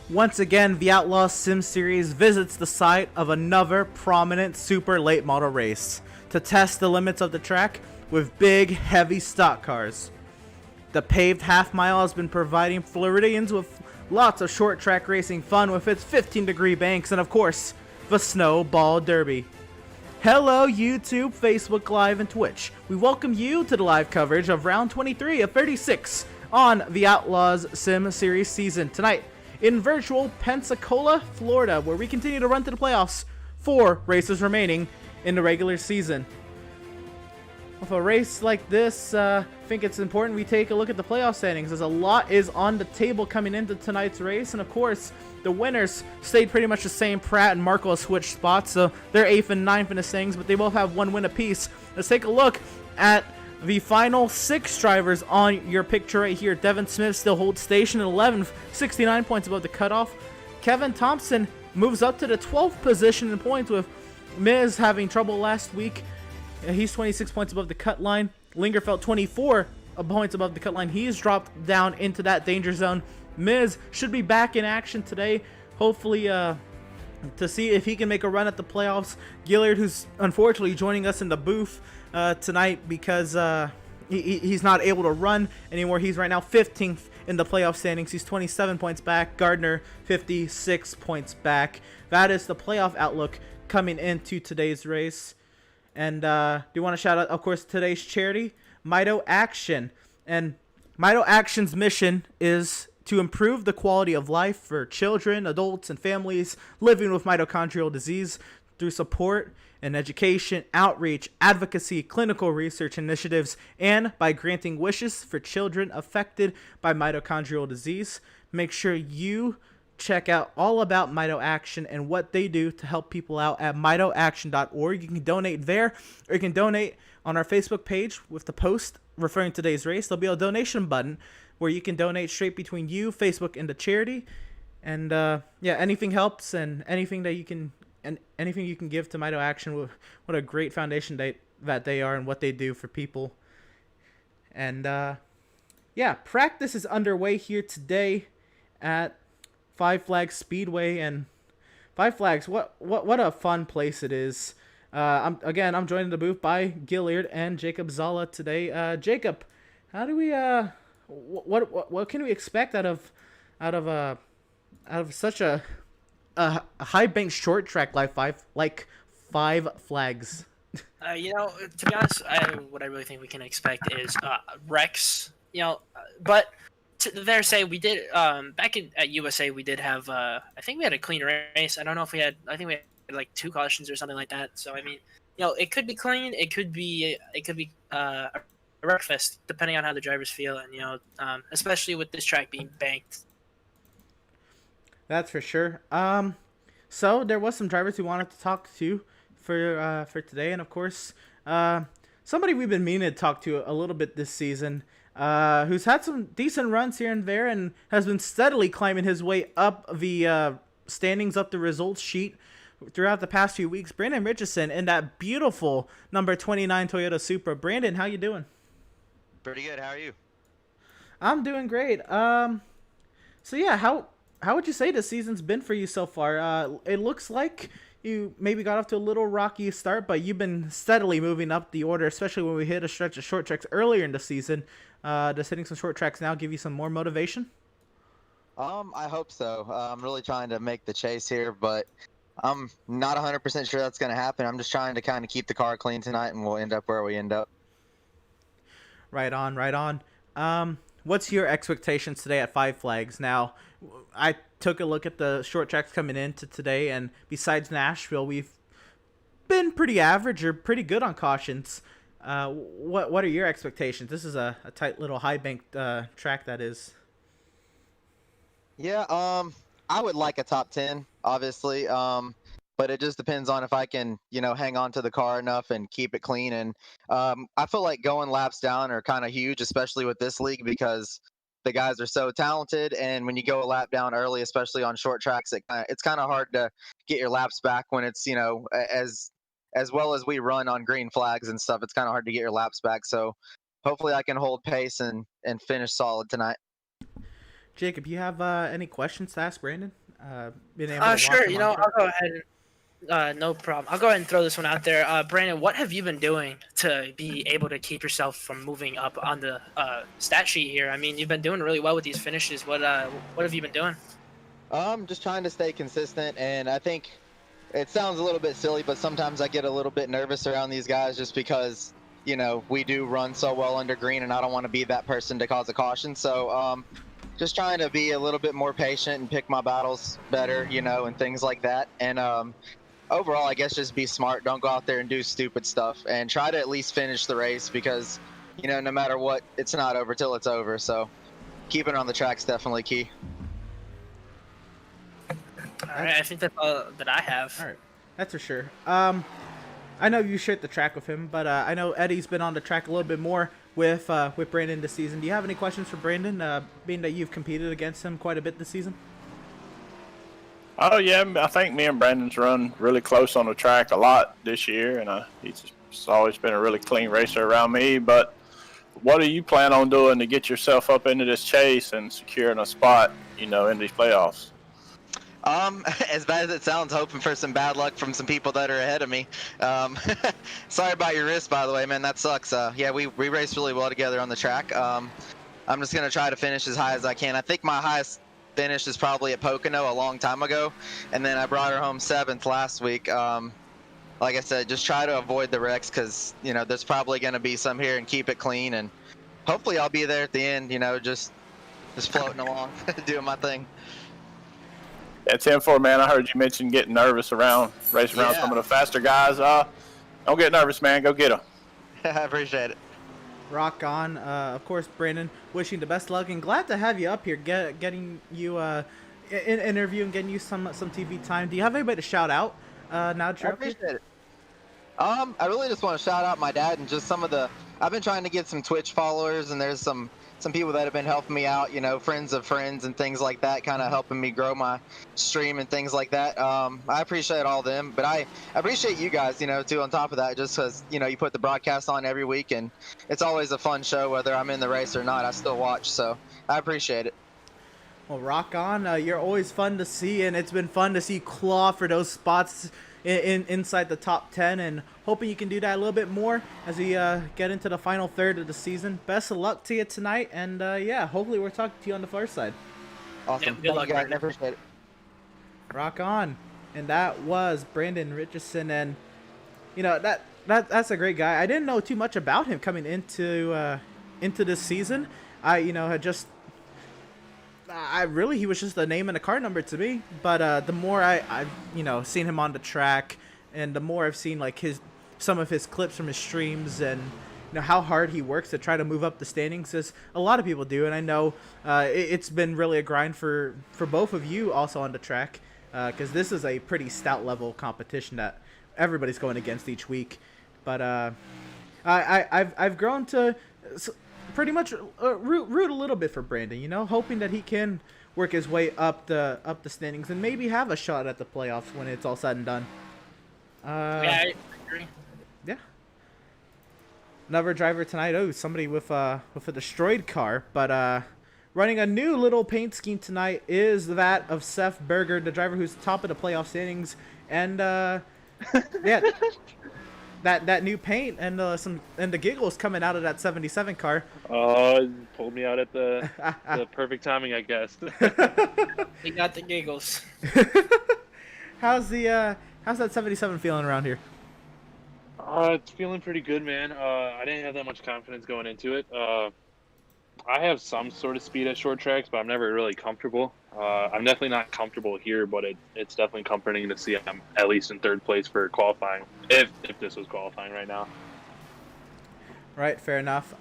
Once again, the Outlaws Sim Series visits the site of another prominent super late model race to test the limits of the track with big, heavy stock cars. The paved half mile has been providing Floridians with lots of short track racing fun with its 15-degree banks and, of course, the Snowball Derby. Hello YouTube, Facebook Live, and Twitch. We welcome you to the live coverage of round 23 of 36 on the Outlaws Sim Series season tonight in virtual Pensacola, Florida, where we continue to run to the playoffs. 4 races remaining in the regular season. With a race like this, I think it's important we take a look at the playoff standings, as a lot is on the table coming into tonight's race. And of course, the winners stayed pretty much the same. Pratt and Markle have switched spots, so they're 8th and 9th in the standings, but they both have 1 win apiece. Let's take a look at the final 6 drivers on your picture right here. Devin Smith still holds station at 11th, 69 points above the cutoff. Kevin Thompson moves up to the 12th position in points, with Miz having trouble last week. He's 26 points above the cut line. Lingerfeld 24 points above the cut line. He's dropped down into that danger zone. Miz should be back in action today, hopefully to see if he can make a run at the playoffs. Gillard, who's unfortunately joining us in the booth tonight because he's not able to run anymore. He's right now 15th in the playoff standings. He's 27 points back. Gardner 56 points back. That is the playoff outlook coming into today's race. And do you want to shout out, of course, today's charity, Mito Action. And Mito Action's mission is to improve the quality of life for children, adults, and families living with mitochondrial disease through support and education, outreach, advocacy, clinical research initiatives, and by granting wishes for children affected by mitochondrial disease. Make sure you check out all about Mito Action and what they do to help people out at mitoaction.org. You can donate there, or you can donate on our Facebook page with the post referring to today's race. There'll be a donation button where you can donate straight between you, Facebook, and the charity. And yeah, anything helps, and anything that you can give to Mito Action. What a great foundation that they are and what they do for people. And yeah, practice is underway here today at Five Flags Speedway. And Five Flags, what a fun place it is. I'm joined in the booth by Gillard and Jacob Zala today. Jacob, how do we what can we expect out of such a high bank short track like Five Flags? To be honest, what I really think we can expect is wrecks. But to their say, we did back at USA we did have I think we had a clean race. I don't know if we had. I think we had like 2 cautions or something like that. So I mean, it could be clean. It could be a wreck fest depending on how the drivers feel, and especially with this track being banked. That's for sure. So there was some drivers we wanted to talk to for today, and of course, somebody we've been meaning to talk to a little bit this season, who's had some decent runs here and there, and has been steadily climbing his way up the standings, up the results sheet throughout the past few weeks. Brandon Richardson in that beautiful number 29 Toyota Supra. Brandon, how you doing? Pretty good. How are you? I'm doing great. So yeah, how would you say the season's been for you so far? It looks like you maybe got off to a little rocky start, but you've been steadily moving up the order, especially when we hit a stretch of short tracks earlier in the season. Does hitting some short tracks now give you some more motivation? I hope so. I'm really trying to make the chase here, but I'm not 100% sure that's going to happen. I'm just trying to kind of keep the car clean tonight, and we'll end up where we end up. Right on, right on. What's your expectations today at Five Flags? Now, I took a look at the short tracks coming into today, and besides Nashville, we've been pretty average or pretty good on cautions. What are your expectations? This is a tight little high banked track, that is. Yeah, I would like a top 10, obviously. But it just depends on if I can, hang on to the car enough and keep it clean. And I feel like going laps down are kind of huge, especially with this league, because the guys are so talented. And when you go a lap down early, especially on short tracks, it's kind of hard to get your laps back when it's, as well as we run on green flags and stuff. It's kind of hard to get your laps back. So hopefully I can hold pace and finish solid tonight. Jacob, you have any questions to ask Brandon? Being able to watch Sure. him You on know, track? I'll go ahead. No problem. I'll go ahead and throw this one out there. Brandon, what have you been doing to be able to keep yourself from moving up on the stat sheet here? I mean, you've been doing really well with these finishes. What have you been doing? Just trying to stay consistent, and I think it sounds a little bit silly, but sometimes I get a little bit nervous around these guys just because, we do run so well under green, and I don't want to be that person to cause a caution. So, just trying to be a little bit more patient and pick my battles better, and things like that. And overall, I guess just be smart. Don't go out there and do stupid stuff, and try to at least finish the race because, no matter what, it's not over till it's over. So, keeping it on the track's definitely key. All right, I think that's all that I have. All right, that's for sure. I know you shared the track with him, but I know Eddie's been on the track a little bit more with Brandon this season. Do you have any questions for Brandon, being that you've competed against him quite a bit this season? Oh yeah, I think me and Brandon's run really close on the track a lot this year, and he's always been a really clean racer around me. But what do you plan on doing to get yourself up into this chase and securing a spot, in these playoffs? As bad as it sounds, hoping for some bad luck from some people that are ahead of me. Sorry about your wrist, by the way, man. That sucks. Yeah, we raced really well together on the track. I'm just gonna try to finish as high as I can. I think my highest finish is probably at Pocono a long time ago, and then I brought her home 7th last week. Like I said, just try to avoid the wrecks because there's probably gonna be some here, and keep it clean, and hopefully I'll be there at the end. Just floating along, doing my thing. Yeah, 10-4, man. I heard you mention getting nervous racing around some of the faster guys. Don't get nervous, man. Go get them. I appreciate it. Rock on. Of course, Brandon, wishing the best luck and glad to have you up here, getting you in interview and getting you some TV time. Do you have anybody to shout out now that you're I up here? appreciate it. I really just want to shout out my dad and just some of the. I've been trying to get some Twitch followers, and there's some people that have been helping me out. Friends of friends and things like that, kind of helping me grow my stream and things like that. I appreciate all them, but I appreciate you guys, too. On top of that, just because you put the broadcast on every week, and it's always a fun show, whether I'm in the race or not. I still watch, so I appreciate it. Well, rock on. You're always fun to see, and it's been fun to see claw for those spots inside the top 10, and hoping you can do that a little bit more as we get into the final third of the season. Best of luck to you tonight, and yeah, hopefully we're talking to you on the far side. Awesome. Yeah, good luck, Thank you guys. Brandon. I appreciate it. Rock on. And that was Brandon Richardson, and that's a great guy. I didn't know too much about him coming into this season. He was just a name and a car number to me. But the more I've seen him on the track, and the more I've seen like some of his clips from his streams, and how hard he works to try to move up the standings, as a lot of people do. And I know it's been really a grind for both of you also on the track, because this is a pretty stout level competition that everybody's going against each week. But I've grown to pretty much root a little bit for Brandon, hoping that he can work his way up the standings and maybe have a shot at the playoffs when it's all said and done. Yeah, I agree. Yeah. Another driver tonight. Oh, somebody with a destroyed car, but running a new little paint scheme tonight is that of Seth Berger, the driver who's top of the playoff standings, and yeah. That new paint and the giggles coming out of that 77 car. Oh, it pulled me out at the perfect timing, I guess. We got the giggles. How's that 77 feeling around here? It's feeling pretty good, man. I didn't have that much confidence going into it. I have some sort of speed at short tracks, but I'm never really comfortable. I'm definitely not comfortable here, but it's definitely comforting to see I'm at least in 3rd place for qualifying, if this was qualifying right now. Right, fair enough.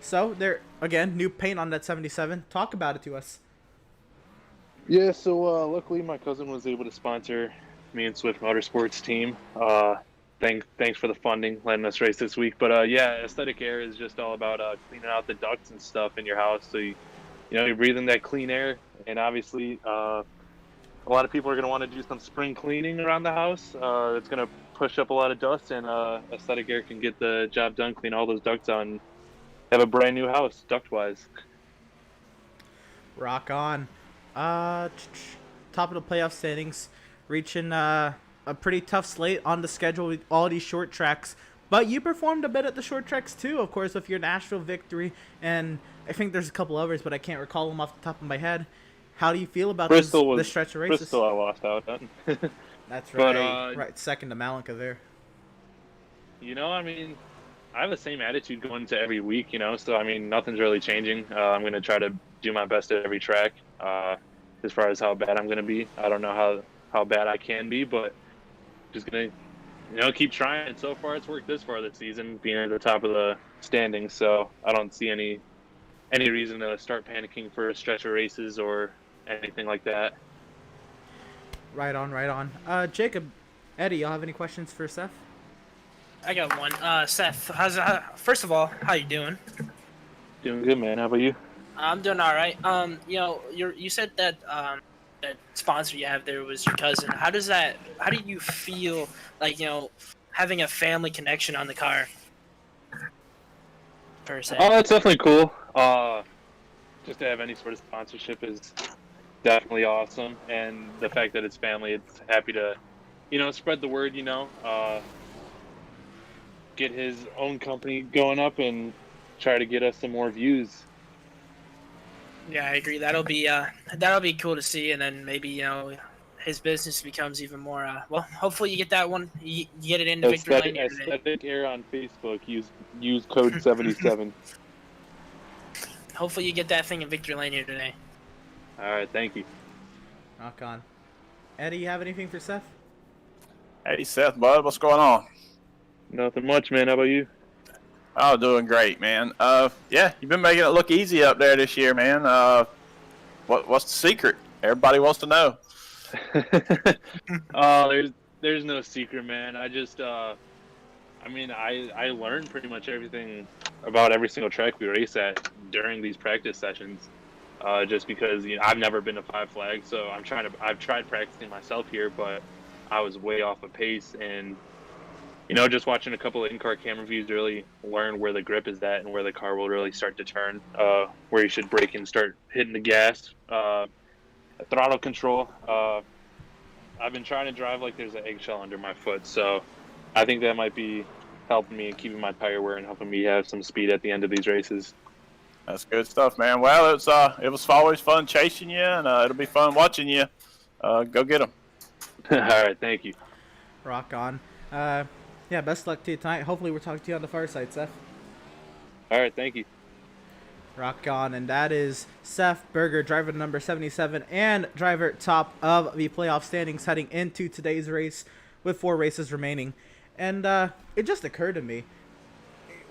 So there again, new paint on that 77. Talk about it to us. Yeah, so luckily my cousin was able to sponsor me and Swift Motorsports team. Thanks for the funding, letting us race this week. But yeah, Aesthetic Air is just all about cleaning out the ducts and stuff in your house, so you're breathing that clean air. And obviously, a lot of people are going to want to do some spring cleaning around the house. It's going to push up a lot of dust, and Aesthetic Air can get the job done, clean all those ducts out, and have a brand new house duct-wise. Rock on. Top of the playoff standings, reaching a pretty tough slate on the schedule with all these short tracks. But you performed a bit at the short tracks too, of course, with your Nashville victory, and I think there's a couple others, but I can't recall them off the top of my head. How do you feel about this stretch of races? Bristol I lost out on. That's But, right. Right, second to Malika there. I mean, I have the same attitude going into every week, so I mean, nothing's really changing. I'm going to try to do my best at every track. As far as how bad I'm going to be, I don't know how bad I can be, but just going to, keep trying. And so far, it's worked this far this season, being at the top of the standings. So I don't see any reason to start panicking for a stretch of races or anything like that. Right on. Jacob, Eddie, y'all have any questions for Seth? I got one. Seth, first of all, how you doing? Doing good, man. How about you? I'm doing all right. You said that that sponsor you have there was your cousin. How do you feel like, having a family connection on the car? Per se. Oh, that's definitely cool. Just to have any sort of sponsorship is definitely awesome, and the fact that it's family, it's happy to, spread the word. Get his own company going up and try to get us some more views. Yeah, I agree. That'll be cool to see, and then maybe his business becomes even more. Hopefully you get that one. You get it into Victory Lane. Aesthetic Air on Facebook. Use code 77. Hopefully you get that thing in Victory Lane here today. All right, thank you. Rock on. Eddie, you have anything for Seth? Hey, Seth, bud, what's going on? Nothing much, man. How about you? Oh, doing great, man. Yeah, you've been making it look easy up there this year, man. What's the secret? Everybody wants to know. There's no secret, man. I just, I learned pretty much everything about every single track we race at during these practice sessions. Just because I've never been to Five Flags, so I've tried practicing myself here, but I was way off of pace, and just watching a couple of in-car camera views really learn where the grip is at and where the car will really start to turn, where you should brake and start hitting the gas, throttle control. I've been trying to drive like there's an eggshell under my foot, so I think that might be helping me and keeping my tire wear and helping me have some speed at the end of these races. That's good stuff, man. Well, it was always fun chasing you, and it'll be fun watching you. Go get them. All right, thank you. Rock on. Yeah, best luck to you tonight. Hopefully we're talking to you on the far side, Seth. All right, thank you. Rock on. And that is Seth Berger, driver number 77 and driver top of the playoff standings heading into today's race with 4 races remaining. And it just occurred to me,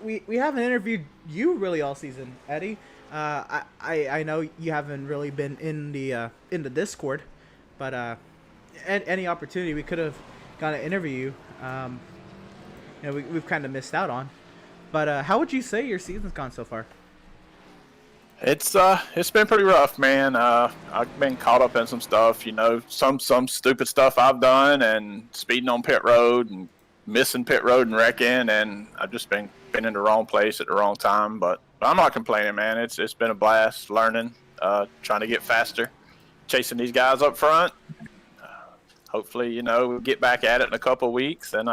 we haven't interviewed you really all season, Eddie. I know you haven't really been in the Discord, but any opportunity we could have got to interview you. We've kind of missed out on. But how would you say your season's gone so far? It's been pretty rough, man. I've been caught up in some stuff, some stupid stuff I've done, and speeding on pit road and missing pit road and wrecking, and I've just been in the wrong place at the wrong time. But I'm not complaining, man. It's been a blast learning, trying to get faster, chasing these guys up front. Hopefully, we'll get back at it in a couple of weeks and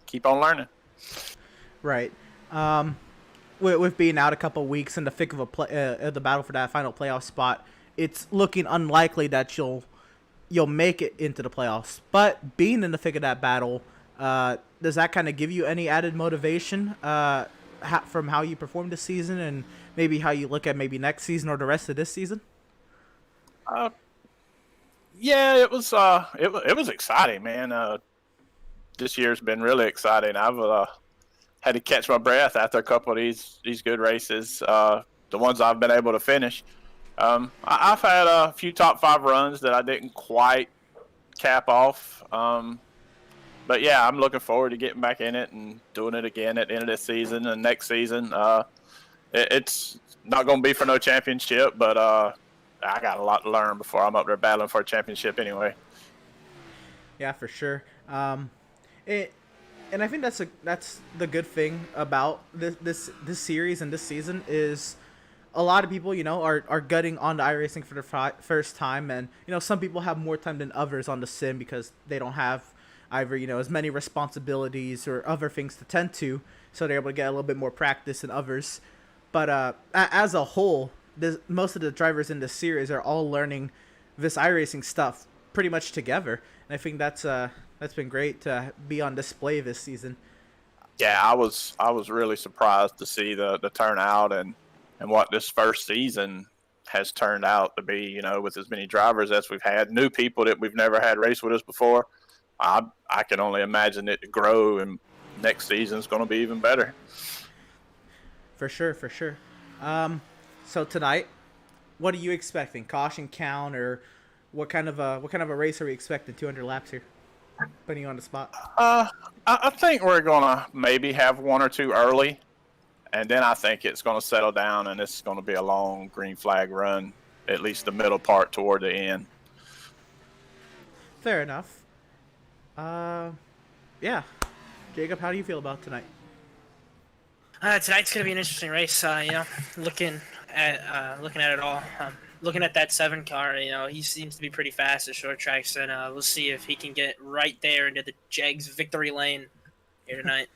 keep on learning. Right. With being out a couple of weeks in the thick of the battle for that final playoff spot, it's looking unlikely that you'll make it into the playoffs. But being in the thick of that battle, does that kind of give you any added motivation from how you performed this season and maybe how you look at maybe next season or the rest of this season? Yeah, it was exciting, man. This year's been really exciting. I've had to catch my breath after a couple of these good races, the ones I've been able to finish. I've had a few top 5 runs that I didn't quite cap off. But yeah, I'm looking forward to getting back in it and doing it again at the end of this season and next season. It's not going to be for no championship, but I got a lot to learn before I'm up there battling for a championship anyway. Yeah, for sure. And I think that's the good thing about this series and this season is a lot of people, are gutting onto iRacing for the first time, and some people have more time than others on the sim because they don't have either as many responsibilities or other things to tend to, so they're able to get a little bit more practice than others. But as a whole, most of the drivers in this series are all learning this iRacing stuff pretty much together, and I think that's been great to be on display this season. Yeah, I was really surprised to see the turnout and what this first season has turned out to be. With as many drivers as we've had, new people that we've never had race with us before. I can only imagine it to grow, and next season's going to be even better. For sure. So tonight, what are you expecting? Caution count, or what kind of a race are we expecting? 200 laps here. Putting you on the spot. I think we're gonna maybe have one or two early, and then I think it's gonna settle down, and it's gonna be a long green flag run, at least the middle part toward the end. Fair enough. Yeah. Jacob, how do you feel about tonight? Tonight's gonna be an interesting race. Looking at it all. Looking at that 7 car, he seems to be pretty fast at short tracks, and we'll see if he can get right there into the Jegs victory lane here tonight.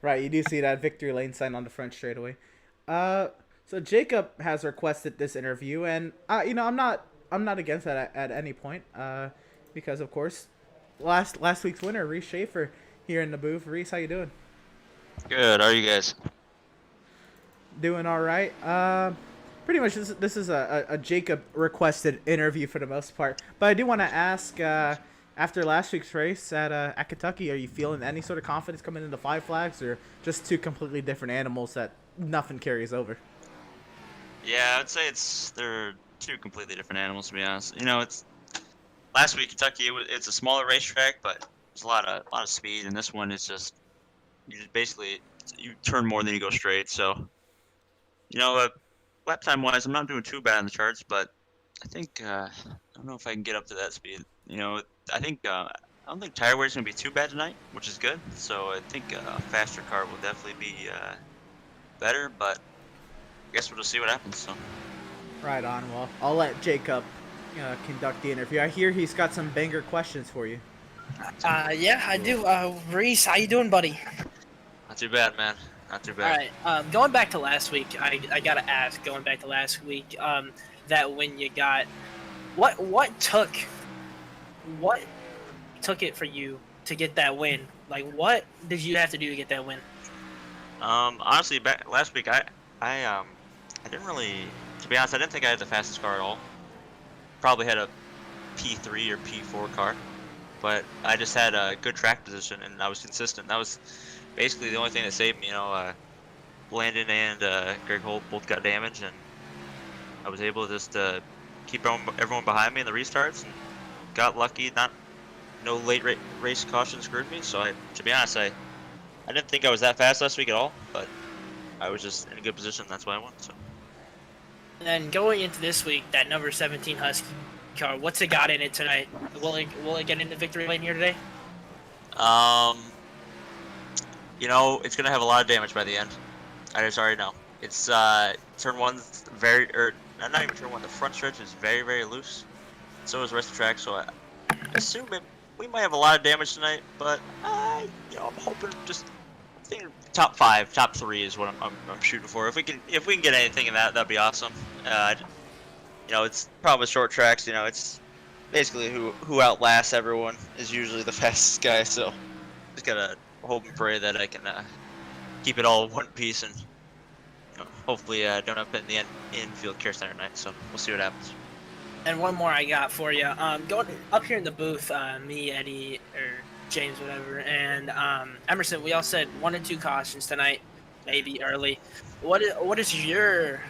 Right, you do see that victory lane sign on the front straightaway. So Jacob has requested this interview, and I'm not against that at any point. Because of course, last week's winner, Reese Schaefer, here in the booth. Reese, how you doing? Good. How are you guys? Doing all right. Pretty much this is a Jacob requested interview for the most part, but I do want to ask, after last week's race at Kentucky, are you feeling any sort of confidence coming into 5 flags, or just 2 completely different animals that nothing carries over? Yeah, I'd say they're 2 completely different animals, to be honest. It's last week Kentucky. It's a smaller racetrack, but there's a lot of speed, and this one is just you turn more than you go straight. So, lap time wise, I'm not doing too bad on the charts, but I think I don't know if I can get up to that speed. I don't think tire wear is gonna be too bad tonight, which is good. So I think a faster car will definitely be better, but I guess we'll just see what happens. So. Right on. Well, I'll let Jacob conduct the interview. I hear he's got some banger questions for you. Yeah, I do. Reese, how you doing, buddy? Not too bad, man. Not too bad. All right. Going back to last week, I gotta ask. Going back to last week, that win you got, what took it for you to get that win? Like, what did you have to do to get that win? Honestly, last week I didn't really, to be honest, I didn't think I had the fastest car at all. Probably had a P3 or P4 car, but I just had a good track position and I was consistent. That was basically the only thing that saved me. Landon and Greg Holt both got damaged, and I was able to just keep everyone behind me in the restarts, and got lucky. No late race caution screwed me. So to be honest, I didn't think I was that fast last week at all, but I was just in a good position. That's why I won. So. And then going into this week, that number 17 Husky car, what's it got in it tonight? Will it get into victory lane here today? It's gonna have a lot of damage by the end. I just already know. It's turn 1's not even turn 1. The front stretch is very, very loose. So is the rest of the track. So I assume we might have a lot of damage tonight, but I'm hoping I think top 5, top 3 is what I'm shooting for. If we can get anything in that'd be awesome. It's probably short tracks. It's basically who outlasts everyone is usually the fastest guy. So just gotta hope and pray that I can keep it all in one piece, and hopefully don't have it in the infield care center tonight. So we'll see what happens. And one more I got for you. Going up here in the booth, me, Eddie, or James, whatever, and Emerson, we all said 1 and 2 cautions tonight, maybe early. What is your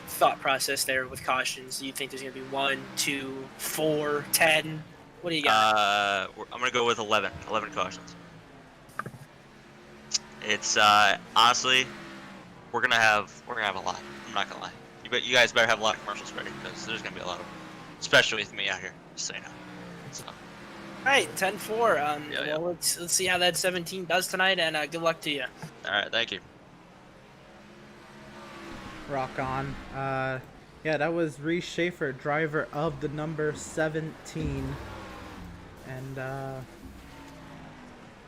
thought process there with cautions? Do you think there's gonna be 1, 2, 4, 10? What do you got? I'm gonna go with 11 cautions. It's honestly, we're gonna have a lot. I'm not gonna lie. You guys better have a lot of commercials ready, because there's gonna be a lot of them, especially with me out here. Just so you know. So. All right, 10-4. Yeah. Let's see how that 17 does tonight, and good luck to you. All right, thank you. Rock on. Yeah, that was Reese Schaefer, driver of the number 17. And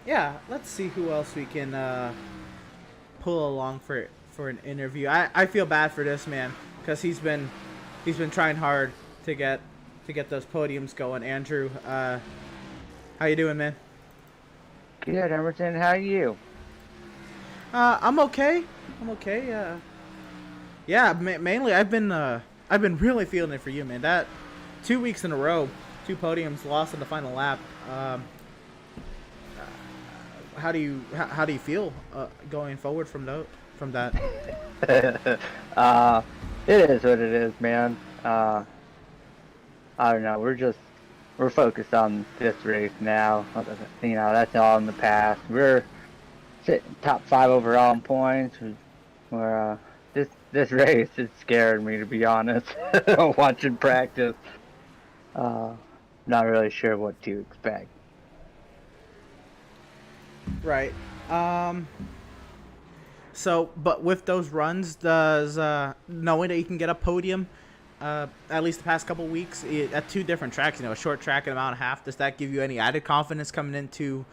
yeah, let's see who else we can pull along for an interview. I feel bad for this man because he's been trying hard to get those podiums going. Andrew, how you doing, man? Good, Emerson. How are you? I'm okay. Yeah, mainly I've been really feeling it for you, man. That 2 weeks in a row, 2 podiums, lost in the final lap. How do you feel going forward from that? It is what it is, man. I don't know. We're focused on this race now. You know, that's all in the past. We're sitting top 5 overall in points. We're this race is scaring me, to be honest. Watching practice, not really sure what to expect. Right. So, but with those runs, does knowing that you can get a podium, at least the past couple weeks at 2 different tracks, a short track and a mile and a half, does that give you any added confidence coming into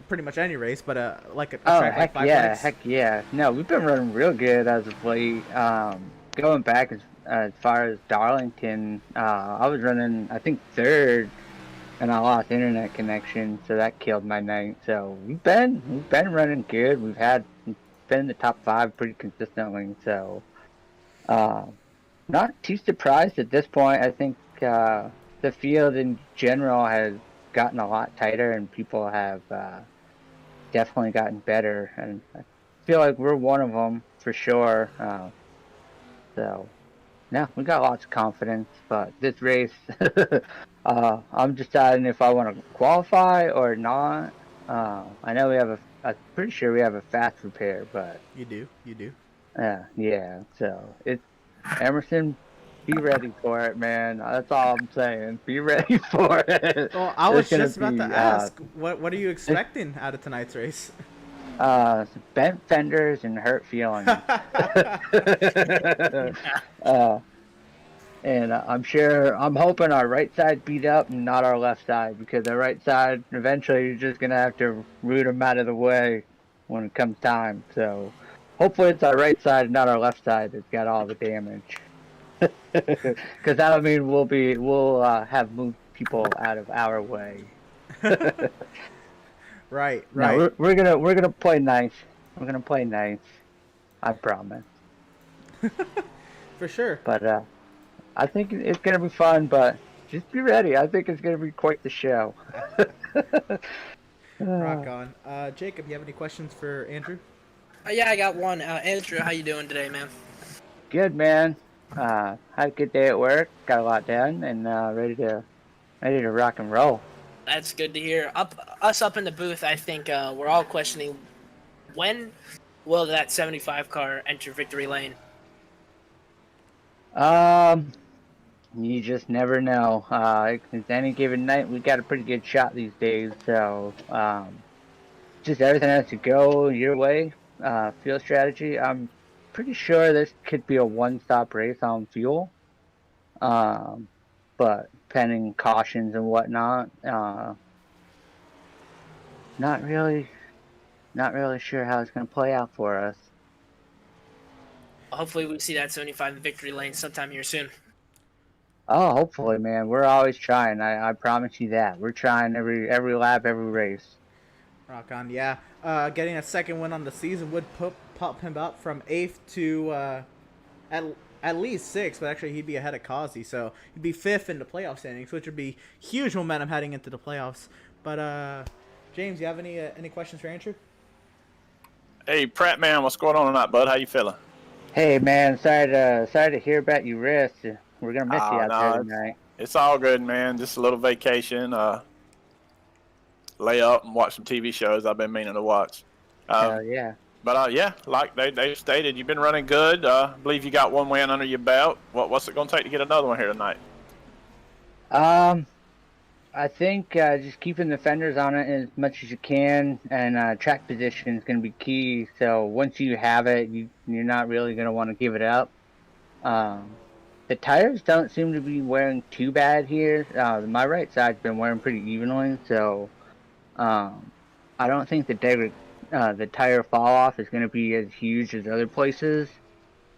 pretty much any race, but like a track like Five Lakes? Heck yeah. No, we've been running real good as of late. Going back as far as Darlington, I was running, I think, 3rd, and I lost internet connection, so that killed my night. So we've been running good. We've been in the top 5 pretty consistently. So not too surprised at this point. I think the field in general has gotten a lot tighter, and people have definitely gotten better. And I feel like we're one of them for sure. So yeah, we got lots of confidence. But this race, I'm deciding if I want to qualify or not. I know I'm pretty sure we have a fast repair, but You do. yeah. So it's Emerson. Be ready for it, man. That's all I'm saying. Be ready for it. Well, I was just about to ask, what are you expecting out of tonight's race? Bent fenders and hurt feelings. And I'm hoping our right side beat up and not our left side, because the right side, eventually you're just going to have to root them out of the way when it comes time. So hopefully it's our right side and not our left side that's got all the damage. Because that'll mean we'll have moved people out of our way. Right. No, we're gonna play nice. We're gonna play nice. I promise. For sure. But I think it's gonna be fun. But just be ready. I think it's gonna be quite the show. Rock on. Jacob, you have any questions for Andrew? Yeah, I got one. Andrew, how you doing today, man? Good, man. Had a good day at work. Got a lot done, and ready to rock and roll. That's good to hear. Us up in the booth, I think we're all questioning, when will that 75 car enter victory lane? You just never know. It's any given night, we got a pretty good shot these days. So just everything has to go your way. Fuel strategy. I'm pretty sure this could be a one-stop race on fuel. But pending cautions and whatnot, not really sure how it's going to play out for us. Hopefully we see that 75 in victory lane sometime here soon. Oh, hopefully, man. We're always trying. I promise you that. We're trying every lap, every race. Rock on, yeah. Getting a second win on the season would pop him up from 8th to at least 6th, but actually he'd be ahead of Kazi, so he'd be 5th in the playoff standings, which would be huge momentum heading into the playoffs. But James, you have any questions for Andrew? Hey, Pratt man, what's going on tonight, bud? How you feeling? Hey, man. Sorry to hear about your wrist. We're gonna miss you out there tonight. It's all good, man. Just a little vacation. Lay up and watch some TV shows I've been meaning to watch. Yeah. But yeah, like they stated, you've been running good. I believe you got one win under your belt. What's it going to take to get another one here tonight? I think just keeping the fenders on it as much as you can, and track position is going to be key. So once you have it, you're not really going to want to give it up. The tires don't seem to be wearing too bad here. My right side's been wearing pretty evenly, so I don't think the tire fall off is going to be as huge as other places.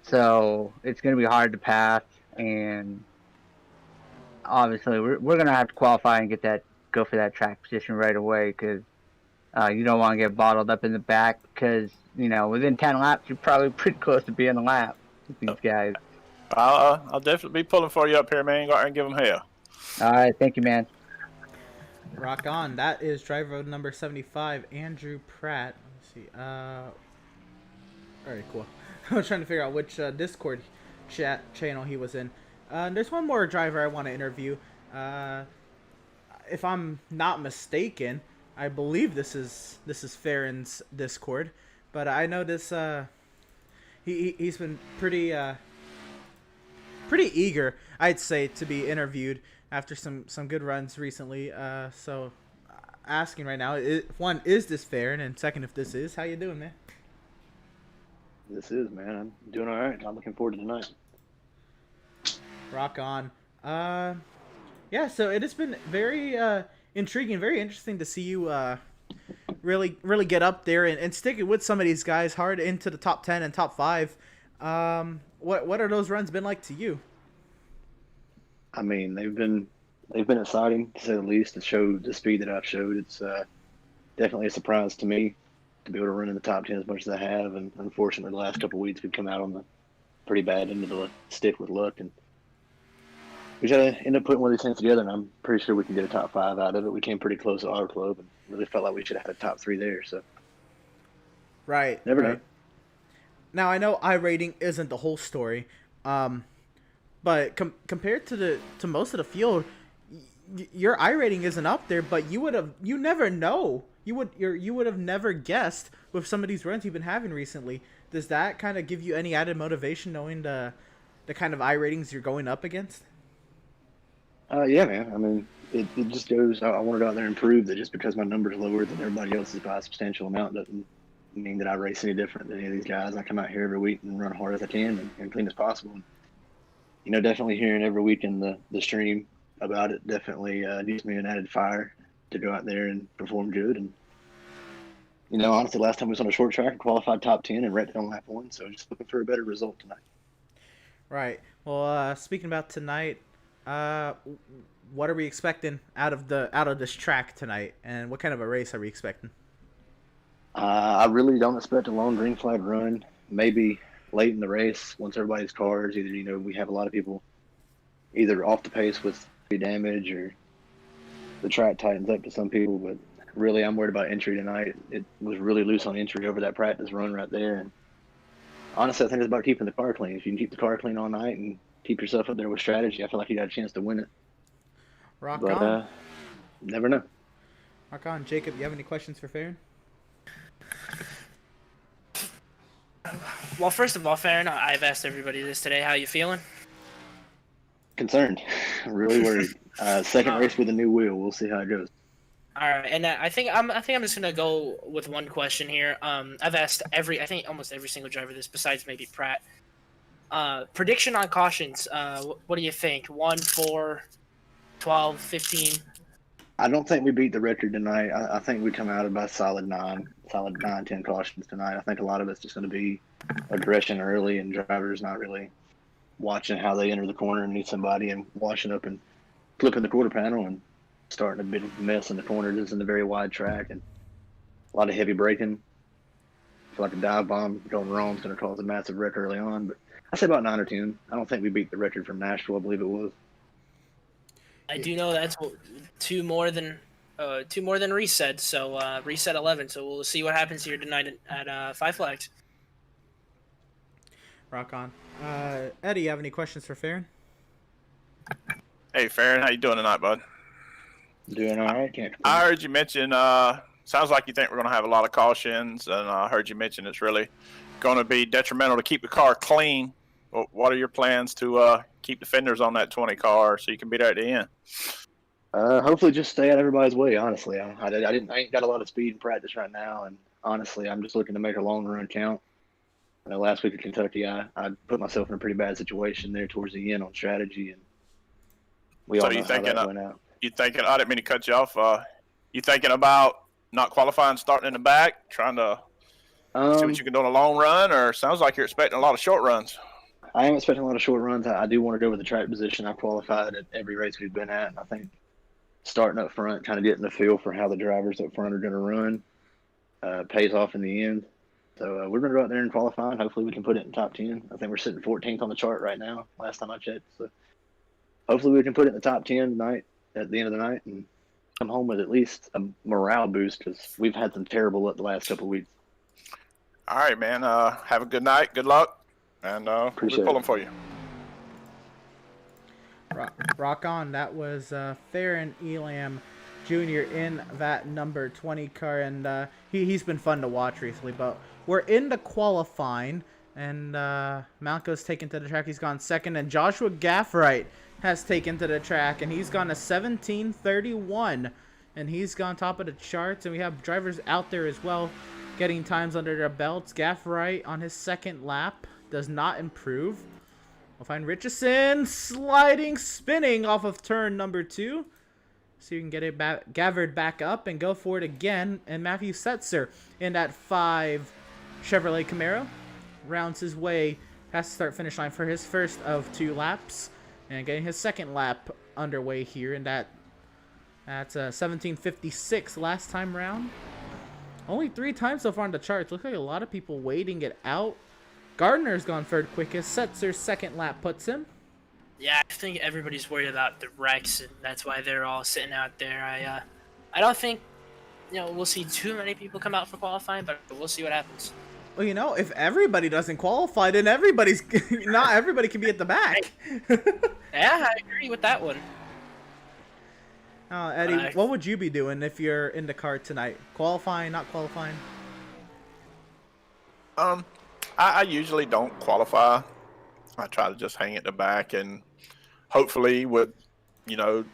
So it's going to be hard to pass, and obviously we're going to have to qualify and go for that track position right away, because you don't want to get bottled up in the back, because within 10 laps you're probably pretty close to being a lap with these guys. I'll definitely be pulling for you up here, man. Go out and give them hell. All right, thank you, man. Rock on. That is driver number 75, Andrew Pratt. Let's see. All right, cool. I was trying to figure out which Discord chat channel he was in. There's one more driver I want to interview. If I'm not mistaken, I believe this is Farron's Discord, but I know this. He's been pretty eager, I'd say, to be interviewed after some good runs recently. So asking right now, one, is this Farron, and second, if this is, how you doing, man? This is, man. I'm doing all right. I'm looking forward to tonight. Rock on. Yeah, so it has been very intriguing, very interesting to see you really get up there and stick it with some of these guys hard into the top 10 and top 5. What are those runs been like to you? I mean, they've been exciting, to say the least. To show the speed that I've showed, it's definitely a surprise to me to be able to run in the top 10 as much as I have. And unfortunately, the last couple of weeks we've come out on the pretty bad end of the stick with luck, and we got to end up putting one of these things together. And I'm pretty sure we can get a top 5 out of it. We came pretty close to our club, and really felt like we should have had a top 3 there. So, right, never right. know. Now I know iRating isn't the whole story, but compared to most of the field, your iRating isn't up there. But you never know. You would have never guessed with some of these runs you've been having recently. Does that kind of give you any added motivation knowing the kind of iRatings you're going up against? Yeah, man. I mean, it just goes. I want to go out there and prove that just because my number's lower than everybody else's by a substantial amount doesn't mean that I race any different than any of these guys. I come out here every week and run as hard as I can and clean as possible. And, definitely hearing every week in the stream about it definitely gives me an added fire to go out there and perform good. And, honestly, last time we was on a short track, I qualified top 10 and wrecked it on lap 1. So just looking for a better result tonight. Right. Well, speaking about tonight, what are we expecting out of this track tonight, and what kind of a race are we expecting? I really don't expect a long green flag run. Maybe late in the race, once everybody's cars, either we have a lot of people either off the pace with damage, or the track tightens up to some people. But really, I'm worried about entry tonight. It was really loose on entry over that practice run right there. And honestly, I think it's about keeping the car clean. If you can keep the car clean all night and keep yourself up there with strategy, I feel like you got a chance to win it. Rock on. Never know. Rock on. Jacob, you have any questions for Farron? Well, first of all, Farron, I've asked everybody this today. How you feeling? Concerned. Really worried. Second race with a new wheel. We'll see how it goes. All right, and I think I'm just gonna go with one question here. I've asked almost every single driver this, besides maybe Pratt. Prediction on cautions. What do you think? 1, 4, 12, 15? I don't think we beat the record tonight. I think we come out about solid 9, 10 cautions tonight. I think a lot of it's just going to be aggression early and drivers not really watching how they enter the corner and meet somebody and washing up and flipping the quarter panel and starting a bit of a mess in the corner. This is a very wide track and a lot of heavy braking. I feel like a dive bomb going wrong is going to cause a massive wreck early on. But I say about 9 or 10. I don't think we beat the record from Nashville. I believe it was. I do know that's two more than reset. So reset 11. So we'll see what happens here tonight at Five Flags. Rock on. Eddie, you have any questions for Farron? Hey, Farron, how you doing tonight, bud? Doing all right. Can't I heard you mention, sounds like you think we're going to have a lot of cautions, and I heard you mention it's really going to be detrimental to keep the car clean. What are your plans to keep the fenders on that 20 car so you can be there at the end? Hopefully, just stay out of everybody's way. Honestly, I ain't got a lot of speed in practice right now, and honestly, I'm just looking to make a long run count. I know last week at Kentucky, I put myself in a pretty bad situation there towards the end on strategy, and we all know how that went out. You thinking? I didn't mean to cut you off. You thinking about not qualifying, starting in the back, trying to see what you can do on a long run, or sounds like you're expecting a lot of short runs? I am expecting a lot of short runs. I do want to go with the track position. I qualified at every race we've been at, and I think starting up front, kind of getting the feel for how the drivers up front are going to run, pays off in the end. So we're going to go out there and qualify, and hopefully we can put it in top 10. I think we're sitting 14th on the chart right now, last time I checked. So hopefully we can put it in the top 10 tonight at the end of the night and come home with at least a morale boost because we've had some terrible luck the last couple of weeks. All right, man. Have a good night. Good luck. And we're pulling for you. Rock on. That was Farron Elam Jr. in that number 20 car, and he's been fun to watch recently. But we're into qualifying, and Malco's taken to the track. He's gone second, and Joshua Gaffright has taken to the track, and he's gone to 17:31, and he's gone top of the charts. And we have drivers out there as well getting times under their belts. Gaffright on his second lap does not improve. We'll find Richardson spinning off of turn number 2. So you can get it gathered back up and go for it again. And Matthew Setzer in that 5 Chevrolet Camaro rounds his way past the start-finish line for his first of 2 laps. And getting his second lap underway here. And that's 17:56 last time round. Only 3 times so far on the charts. Looks like a lot of people waiting it out. Gardner's gone third quickest. Setzer's second lap puts him. Yeah, I think everybody's worried about the wrecks, and that's why they're all sitting out there. I don't think, we'll see too many people come out for qualifying, but we'll see what happens. Well, if everybody doesn't qualify, then not everybody can be at the back. Yeah, I agree with that one. Eddie, what would you be doing if you're in the car tonight? Qualifying, not qualifying? I usually don't qualify. I try to just hang at the back, and hopefully with, I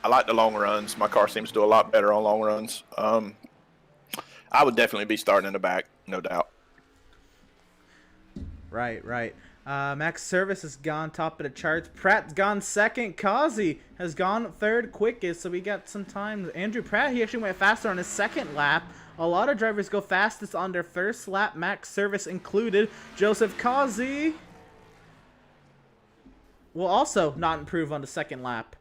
like the long runs. My car seems to do a lot better on long runs. I would definitely be starting in the back, no doubt. Right. Max Service has gone top of the charts. Pratt's gone second. Kazi has gone third quickest, so we got some time. Andrew Pratt, he actually went faster on his second lap. A lot of drivers go fastest on their first lap, Max Service included. Joseph Kazi will also not improve on the second lap.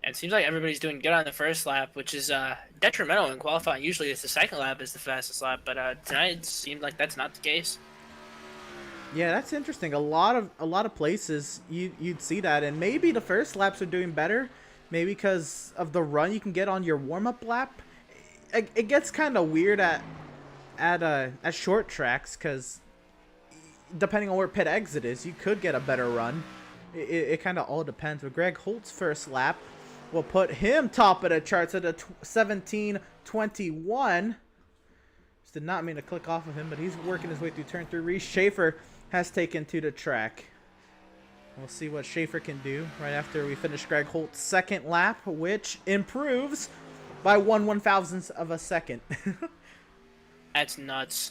It seems like everybody's doing good on the first lap, which is detrimental in qualifying. Usually it's the second lap is the fastest lap, but tonight it seemed like that's not the case. Yeah, that's interesting. A lot of places you'd see that, and maybe the first laps are doing better, maybe because of the run you can get on your warm-up lap. It gets kind of weird at short tracks because depending on where pit exit is, you could get a better run. It kind of all depends. But Greg Holt's first lap will put him top of the charts at a 17:21. Just did not mean to click off of him, but he's working his way through turn 3. Reese Schaefer has taken to the track. We'll see what Schaefer can do right after we finish Greg Holt's second lap, which improves by 1/1000th of a second. That's nuts.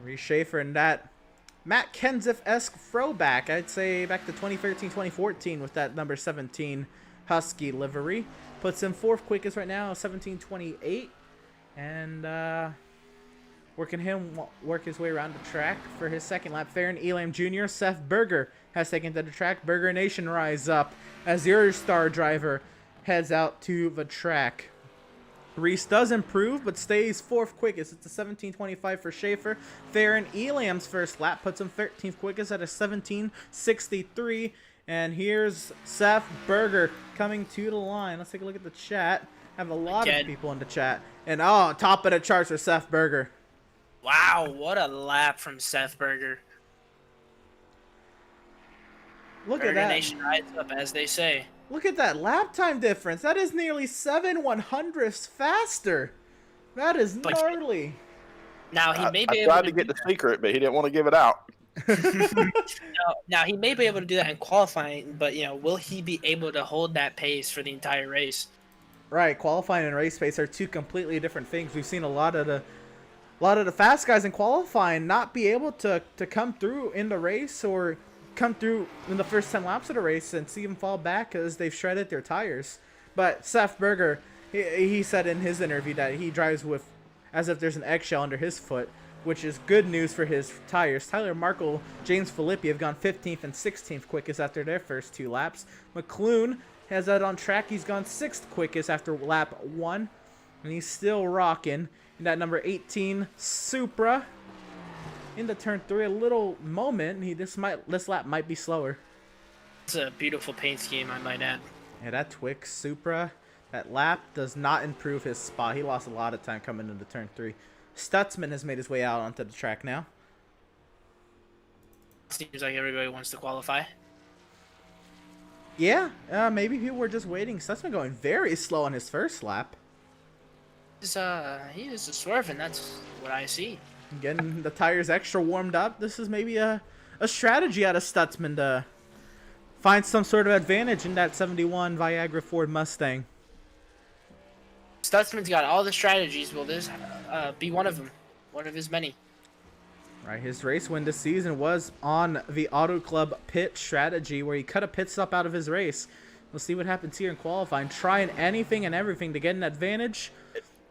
Reese Schaefer and that Matt Kenseth-esque throwback, I'd say back to 2013, 2014 with that number 17 Husky livery. Puts him 4th quickest right now, 17:28. And working him work his way around the track for his second lap. Farron Elam Jr. Seth Berger has taken to the track. Berger Nation rise up as your star driver heads out to the track. Reese does improve, but stays 4th quickest. It's a 17:25 for Schaefer. Farron Elam's first lap puts him 13th quickest at a 17:63. And here's Seth Berger coming to the line. Let's take a look at the chat. I have a lot of people in the chat. And top of the charts for Seth Berger. Wow, what a lap from Seth Berger. Look Berger at that. Nation rides up, as they say. Look at that lap time difference. That is nearly 7/100ths faster. That is gnarly. Now he may be I able tried to get the secret, but he didn't want to give it out. Now he may be able to do that in qualifying, but will he be able to hold that pace for the entire race? Right, qualifying and race pace are two completely different things. We've seen a lot of the fast guys in qualifying not be able to come through in the race or come through in the first 10 laps of the race and see them fall back because they've shredded their tires. But Seth Berger, he said in his interview that he drives with as if there's an eggshell under his foot, which is good news for his tires. Tyler Markle, James Filippi have gone 15th and 16th quickest after their first 2 laps. McClune has that on track. He's gone 6th quickest after lap 1, and he's still rocking. And that number 18 Supra into turn 3, a little moment. This lap might be slower. It's a beautiful paint scheme, I might add. Yeah, that Twix Supra, that lap does not improve his spot. He lost a lot of time coming into turn 3. Stutzman has made his way out onto the track now. Seems like everybody wants to qualify. Yeah, maybe people were just waiting. Stutzman going very slow on his first lap. He is swerving, that's what I see. Getting the tires extra warmed up. This is maybe a strategy out of Stutzman to find some sort of advantage in that 71 Viagra Ford Mustang. Stutzman's got all the strategies. Will this be one of them? One of his many. Right, his race win this season was on the Auto Club pit strategy where he cut a pit stop out of his race. We'll see what happens here in qualifying. Trying anything and everything to get an advantage.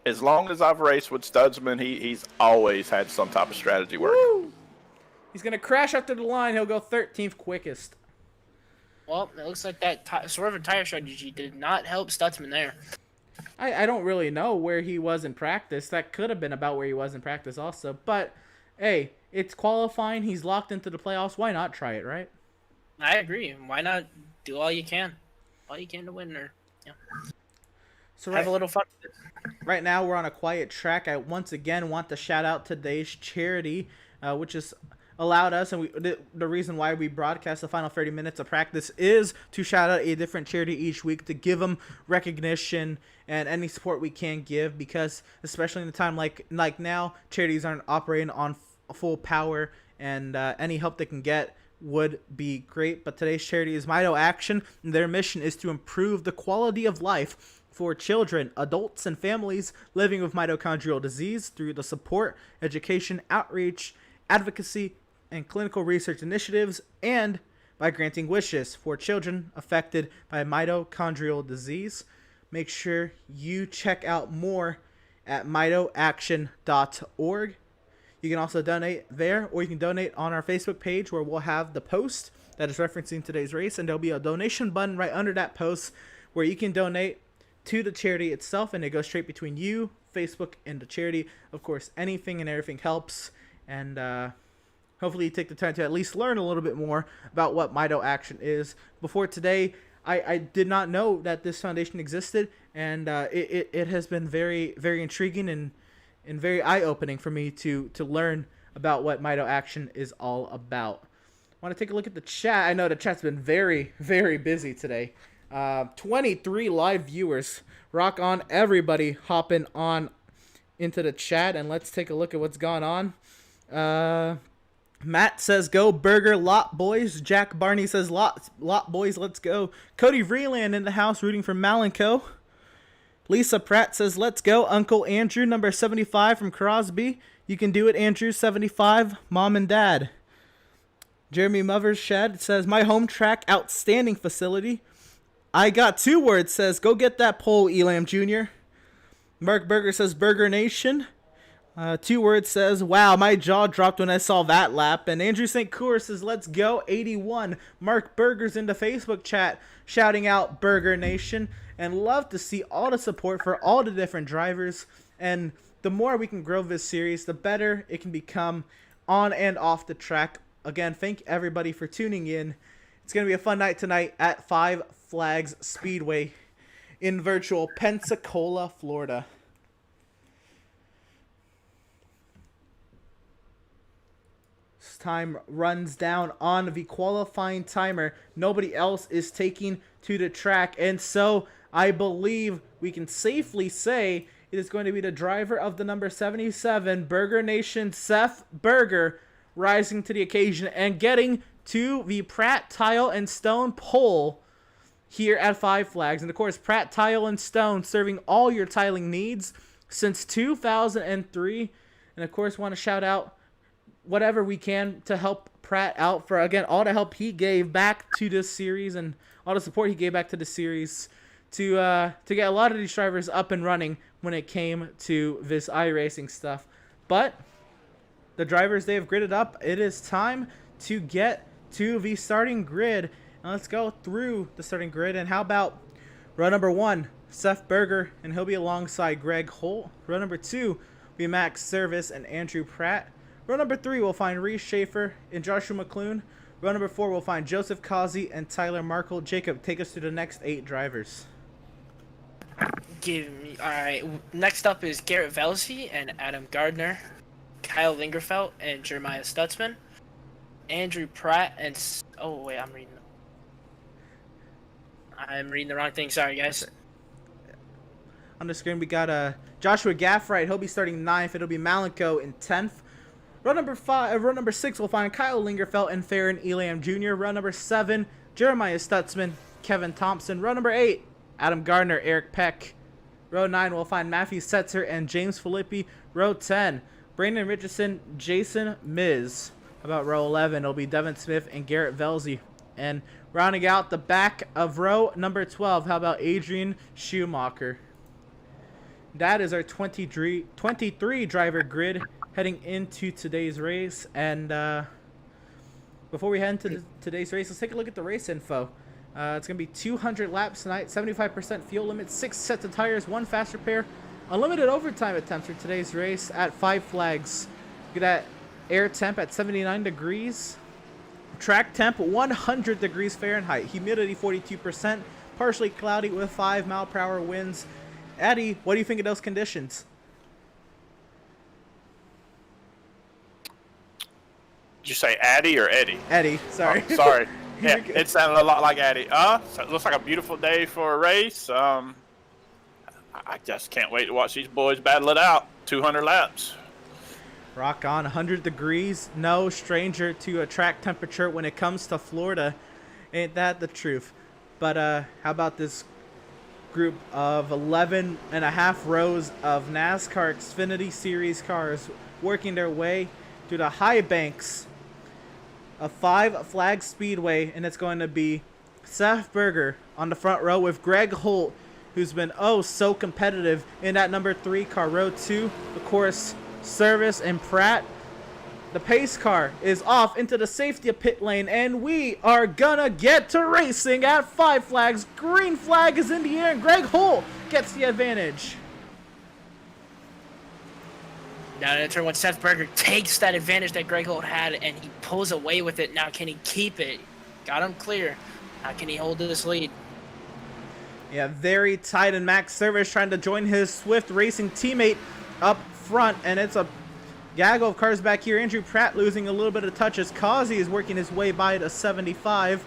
As long as I've raced with Stutzman, he's always had some type of strategy working. Woo! He's going to crash after the line. He'll go 13th quickest. Well, it looks like that swerve and tire strategy did not help Stutzman there. I don't really know where he was in practice. That could have been about where he was in practice also. But, hey, it's qualifying. He's locked into the playoffs. Why not try it, right? I agree. Why not do all you can? All you can to win or So have a little fun with it. Right now, we're on a quiet track. I once again want to shout out today's charity, which has allowed us, and the reason why we broadcast the final 30 minutes of practice is to shout out a different charity each week to give them recognition and any support we can give, because especially in a time like now, charities aren't operating on full power, and any help they can get would be great. But today's charity is Mito Action, and their mission is to improve the quality of life for children, adults, and families living with mitochondrial disease through the support, education, outreach, advocacy, and clinical research initiatives, and by granting wishes for children affected by mitochondrial disease. Make sure you check out more at mitoaction.org. You can also donate there, or you can donate on our Facebook page where we'll have the post that is referencing today's race, and there'll be a donation button right under that post where you can donate to the charity itself, and it goes straight between you, Facebook, and the charity. Of course, anything and everything helps, and hopefully you take the time to at least learn a little bit more about what Mito Action is. Before today, I did not know that this foundation existed, and it has been very, very intriguing and very eye-opening for me to learn about what Mito Action is all about. I want to take a look at the chat. I know the chat's been very, very busy today. 23 live viewers. Rock on, everybody hopping on into the chat, and let's take a look at what's gone on. Matt says, go Burger Lot Boys. Jack Barney says, Lot Boys, let's go. Cody Vreeland in the house rooting for Malenko. Lisa Pratt says, let's go. Uncle Andrew, number 75 from Crosby. You can do it, Andrew, 75, mom and dad. Jeremy Movershed says, my home track, outstanding facility. I got 2 words, says, go get that pole, Elam Jr. Mark Berger says, Burger Nation. 2 words says, wow, my jaw dropped when I saw that lap. And Andrew St. Cour says, let's go, 81. Mark Berger's in the Facebook chat shouting out Burger Nation. And love to see all the support for all the different drivers. And the more we can grow this series, the better it can become on and off the track. Again, thank everybody for tuning in. It's going to be a fun night tonight at Five Flags Speedway in virtual Pensacola, Florida. Time runs down on the qualifying timer. Nobody else is taking to the track, and so I believe we can safely say it is going to be the driver of the number 77 Burger Nation, Seth Berger, rising to the occasion and getting to the Pratt Tile and Stone pole here at Five Flags. And of course, Pratt Tile and Stone serving all your tiling needs since 2003. And of course, want to shout out whatever we can to help Pratt out for, again, all the help he gave back to this series and all the support he gave back to the series to get a lot of these drivers up and running when it came to this iRacing stuff. But the drivers, they have gridded up. It is time to get to the starting grid. And let's go through the starting grid. And how about row number 1, Seth Berger, and he'll be alongside Greg Holt. Row number 2 will be Max Service and Andrew Pratt. Row number 3 we'll find Reese Schaefer and Joshua McClune. Row number 4 we'll find Joseph Causey and Tyler Markle. Jacob, take us through the next 8 drivers. Alright, next up is Garrett Velsey and Adam Gardner, Kyle Lingerfelt and Jeremiah Stutzman, Andrew Pratt and... Oh, wait, I'm reading the wrong thing. Sorry, guys. On the screen, we got Joshua Gaffright. He'll be starting 9th. It'll be Malenko in 10th. Row number 6, we'll find Kyle Lingerfelt and Farron Elam Jr. Row number 7, Jeremiah Stutzman, Kevin Thompson. Row number 8, Adam Gardner, Eric Peck. Row 9, we'll find Matthew Setzer and James Filippi. Row 10, Brandon Richardson, Jason Miz. About row 11, it'll be Devin Smith and Garrett Velsey. And rounding out the back of row number 12, how about Adrian Schumacher? That is our 23 driver grid heading into today's race. And before we head into today's race, let's take a look at the race info. It's going to be 200 laps tonight, 75% fuel limit, 6 sets of tires, 1 fast repair, unlimited overtime attempts for today's race at Five Flags. Look at that air temp at 79 degrees. Track temp 100 degrees Fahrenheit. Humidity 42%. Partially cloudy with 5 mile/hour winds. Addy, what do you think of those conditions? Did you say Addy or Eddie? Eddie, sorry. Oh, sorry. Yeah, it sounded a lot like Addy. So it looks like a beautiful day for a race. I just can't wait to watch these boys battle it out. 200 laps. Rock on. 100 degrees. No stranger to a track temperature when it comes to Florida. Ain't that the truth? But how about this group of 11 and a half rows of NASCAR Xfinity Series cars working their way through the high banks of Five Flags Speedway, and it's going to be Seth Berger on the front row with Greg Holt, who's been oh so competitive in that number 3 car. Row 2, of course, Service and Pratt. The pace car is off into the safety pit lane, and we are gonna get to racing at Five Flags. Green flag is in the air, and Greg Holt gets the advantage. Now in turn 1, Seth Berger takes that advantage that Greg Holt had, and he pulls away with it. Now can he keep it? Got him clear. How can he hold this lead? Yeah, very tight, and Max Service trying to join his Swift Racing teammate up front, and it's a gaggle of cars back here. Andrew Pratt losing a little bit of touch as Causey is working his way by to 75.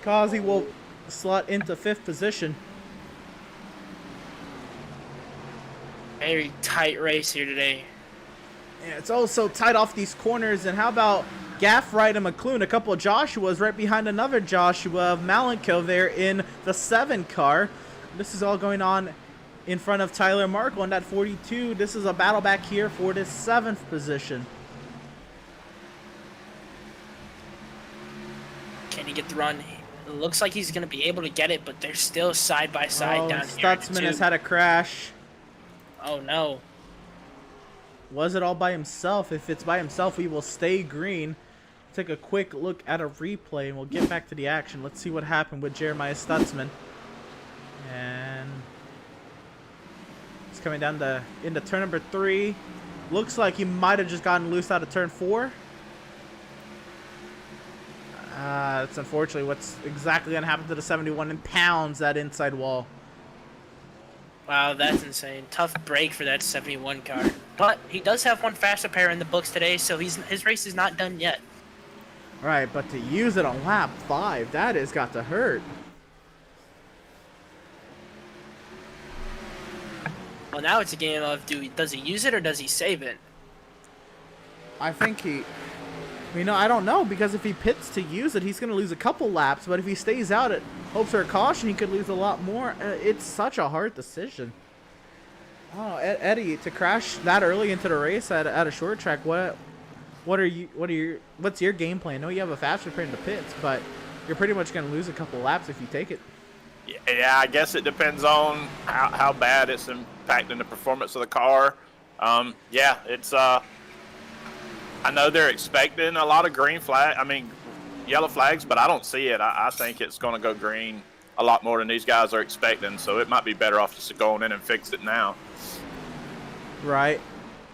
Causey will slot into 5th position. Very tight race here today. Yeah, it's also tight off these corners. And how about Gaffright and McClune? A couple of Joshuas right behind another Joshua of Malenko there in the 7 car. This is all going on in front of Tyler Markle in that 42. This is a battle back here for this 7th position. Can he get the run? It looks like he's going to be able to get it, but they're still side by side down here. Stutzman has had a crash. Oh no. Was it all by himself? If it's by himself, we will stay green. Take a quick look at a replay, and we'll get back to the action. Let's see what happened with Jeremiah Stutzman. And he's coming down into turn number 3. Looks like he might have just gotten loose out of turn 4. That's unfortunately what's exactly going to happen to the 71 and pounds that inside wall. Wow, that's insane. Tough break for that 71 car. But he does have 1 fast repair in the books today, so his race is not done yet. All right, but to use it on lap 5, that has got to hurt. Well, now it's a game of does he use it or does he save it? I think he You know, I don't know, because if he pits to use it, he's going to lose a couple laps. But if he stays out at hopes for a caution, he could lose a lot more. It's such a hard decision. Oh, Eddie, to crash that early into the race at a short track, what's your game plan? I know you have a faster sprint in the pits, but you're pretty much going to lose a couple laps if you take it. Yeah, I guess it depends on how bad it's impacting the performance of the car. Yeah, it's I know they're expecting a lot of yellow flags, but I don't see it. I think it's going to go green a lot more than these guys are expecting, so it might be better off just going in and fix it now. Right.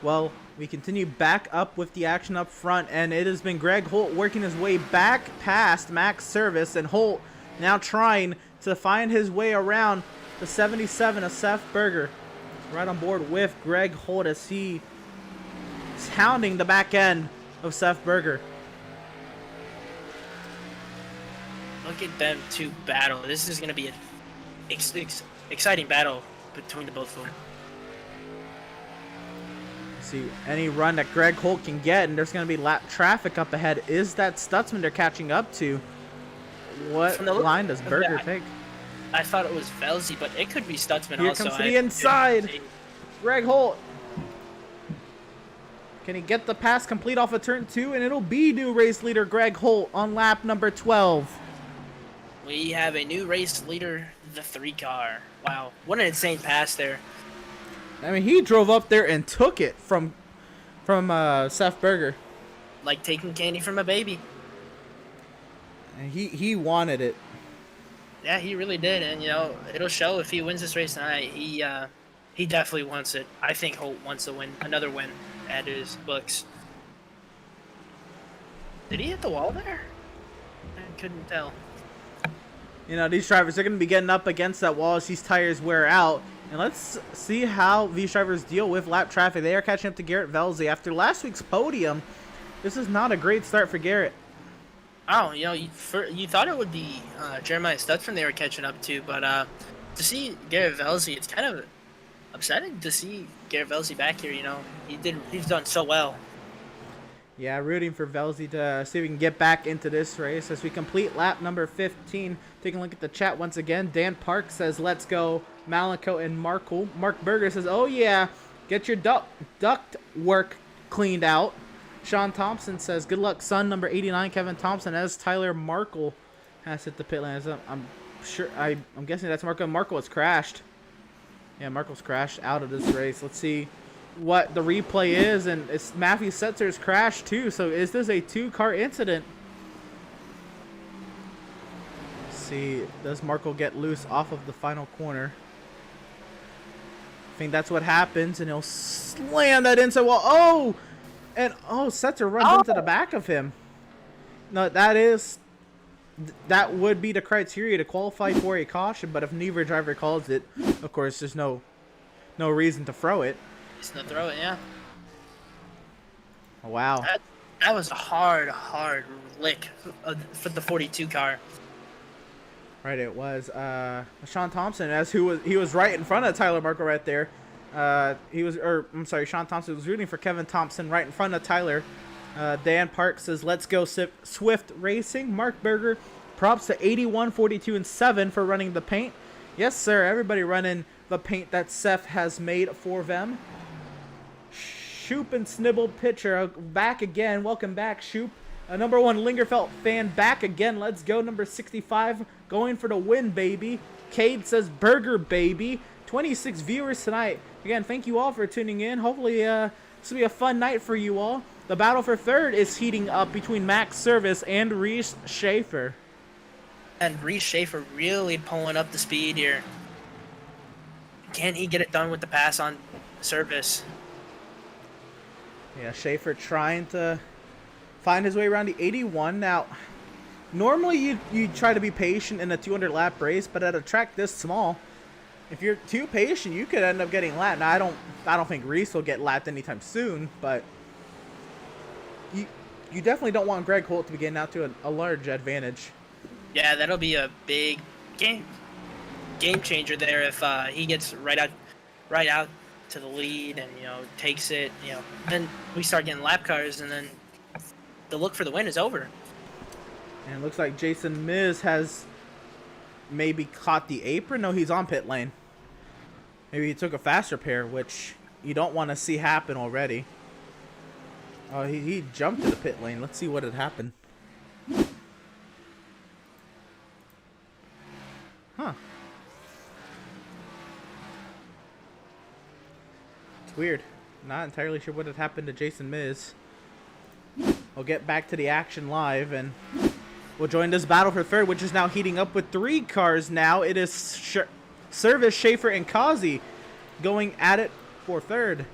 Well, we continue back up with the action up front, and it has been Greg Holt working his way back past Max Service, and Holt now trying to find his way around the 77 of Seth Berger. Right on board with Greg Holt as he is hounding the back end of Seth Berger. Look at them two battle. This is going to be an exciting battle between the both of them. See, any run that Greg Holt can get, and there's going to be lap traffic up ahead. Is that Stutzman they're catching up to? What line does Berger take? I thought it was Velzy, but it could be Stutzman Here also. Here comes to the inside. Greg Holt. Can he get the pass complete off of turn 2? And it'll be new race leader Greg Holt on lap number 12. We have a new race leader, the 3 car. Wow, what an insane pass there. I mean, he drove up there and took it from Seth Berger. Like taking candy from a baby. And he wanted it. Yeah, he really did, and you know it'll show if he wins this race tonight. He definitely wants it. I think Holt wants to win another win at his books. Did he hit the wall there? I couldn't tell. You know, these drivers are going to be getting up against that wall as these tires wear out. And let's see how these drivers deal with lap traffic. They are catching up to Garrett Velzy. After last week's podium, this is not a great start for Garrett. Oh, you know, you thought it would be Jeremiah Stutzman they were catching up to, but to see Garrett Velzy, it's kind of upsetting to see Garrett Velzy back here. You know, he's done so well. Yeah, rooting for Velzy to see if we can get back into this race as we complete lap number 15. Taking a look at the chat once again. Dan Park says, let's go, Malico and Markle. Mark Berger says, oh yeah, get your duct work cleaned out. Sean Thompson says, good luck, son. Number 89, Kevin Thompson, as Tyler Markle has hit the pit lane. I'm sure, I'm guessing that's Markle. Markle has crashed. Yeah, Markle's crashed out of this race. Let's see what the replay is, and it's Matthew Setzer's crash too. So is this a 2-car incident? Let's see, does Markle get loose off of the final corner? I think that's what happens, and he'll slam that inside wall. Oh! And Setzer runs into the back of him. No, that would be the criteria to qualify for a caution, but if neither driver calls it, of course, there's no reason to throw it. He's gonna throw it, yeah. Wow. That was a hard lick for the 42 car. Right, it was Sean Thompson, he was right in front of Tyler Markle right there. Sean Thompson was rooting for Kevin Thompson right in front of Tyler. Dan Park says, let's go Swift Racing. Mark Berger, props to 81, 42, and 7 for running the paint. Yes, sir. Everybody running the paint that Seth has made for them. Shoop and Snibble pitcher back again. Welcome back, Shoop. Number 1 Lingerfelt fan back again. Let's go. Number 65 going for the win, baby. Cade says, Burger, baby. 26 viewers tonight. Again, thank you all for tuning in. Hopefully, this will be a fun night for you all. The battle for third is heating up between Max Service and Reese Schaefer. And Reese Schaefer really pulling up the speed here. Can he get it done with the pass on Service? Yeah, Schaefer trying to find his way around the 81. Now, normally you try to be patient in a 200-lap race, but at a track this small, if you're too patient, you could end up getting lapped. Now, I don't think Reese will get lapped anytime soon, but you definitely don't want Greg Holt to be getting out to a large advantage. Yeah, that'll be a big game changer there if he gets right out to the lead and takes it. Then we start getting lap cars, and then the look for the win is over. And it looks like Jason Miz has maybe caught the apron. No, he's on pit lane. Maybe he took a faster pair, which you don't want to see happen already. Oh, he jumped to the pit lane. Let's see what had happened. Huh. It's weird. Not entirely sure what had happened to Jason Miz. We'll get back to the action live, and we'll join this battle for third, which is now heating up with 3 cars now. It is Service, Schaefer, and Kazi going at it for third.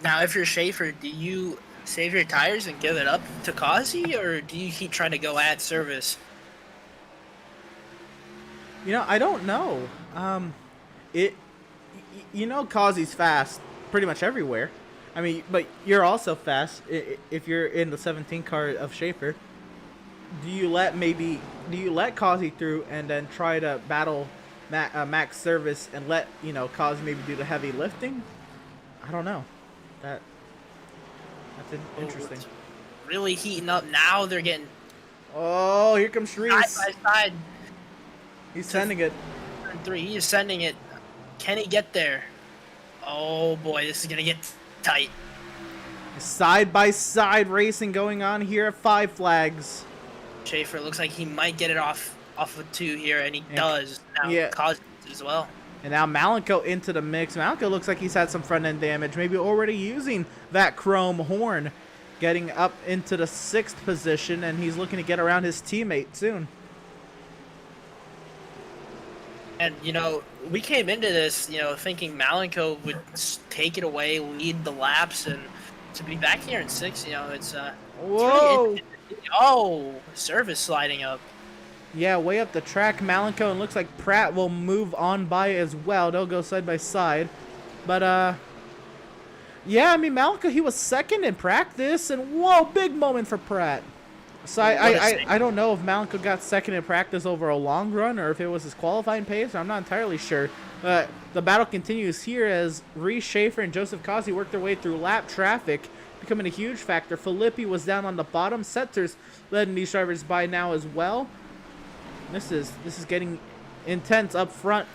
Now, if you're Schaefer, do you save your tires and give it up to Kazi, or do you keep trying to go at Service? You know, I don't know. You know, Kazi's fast pretty much everywhere. I mean, but you're also fast if you're in the 17 car of Schaefer. Do you let Kazi through and then try to battle Max Service and let, you know, Kazi maybe do the heavy lifting? I don't know. That's interesting. It's really heating up now. They're getting Oh, here comes Shreese. side by side. He's sending it. 3. He is sending it. Can he get there? Oh boy, this is gonna get tight. Side by side racing going on here at Five Flags. Schaefer looks like he might get it off of 2 here, and he does. Now Yeah. Kazi as well. And now Malenko into the mix. Malenko looks like he's had some front end damage, maybe already using that chrome horn, getting up into the 6th position, and he's looking to get around his teammate soon. And, you know, we came into this, you know, thinking Malenko would take it away, lead the laps, and to be back here in 6, you know, it's Whoa! Service sliding up. Yeah, way up the track, Malenko, and looks like Pratt will move on by as well. They'll go side by side. But, yeah, I mean, Malenko, he was 2nd in practice, and whoa, big moment for Pratt. So I don't know if Malenko got 2nd in practice over a long run or if it was his qualifying pace. I'm not entirely sure. But the battle continues here as Reese Schaefer and Joseph Kazi work their way through lap traffic, becoming a huge factor. Filippi was down on the bottom. Setter's letting these drivers by now as well. This is getting intense up front.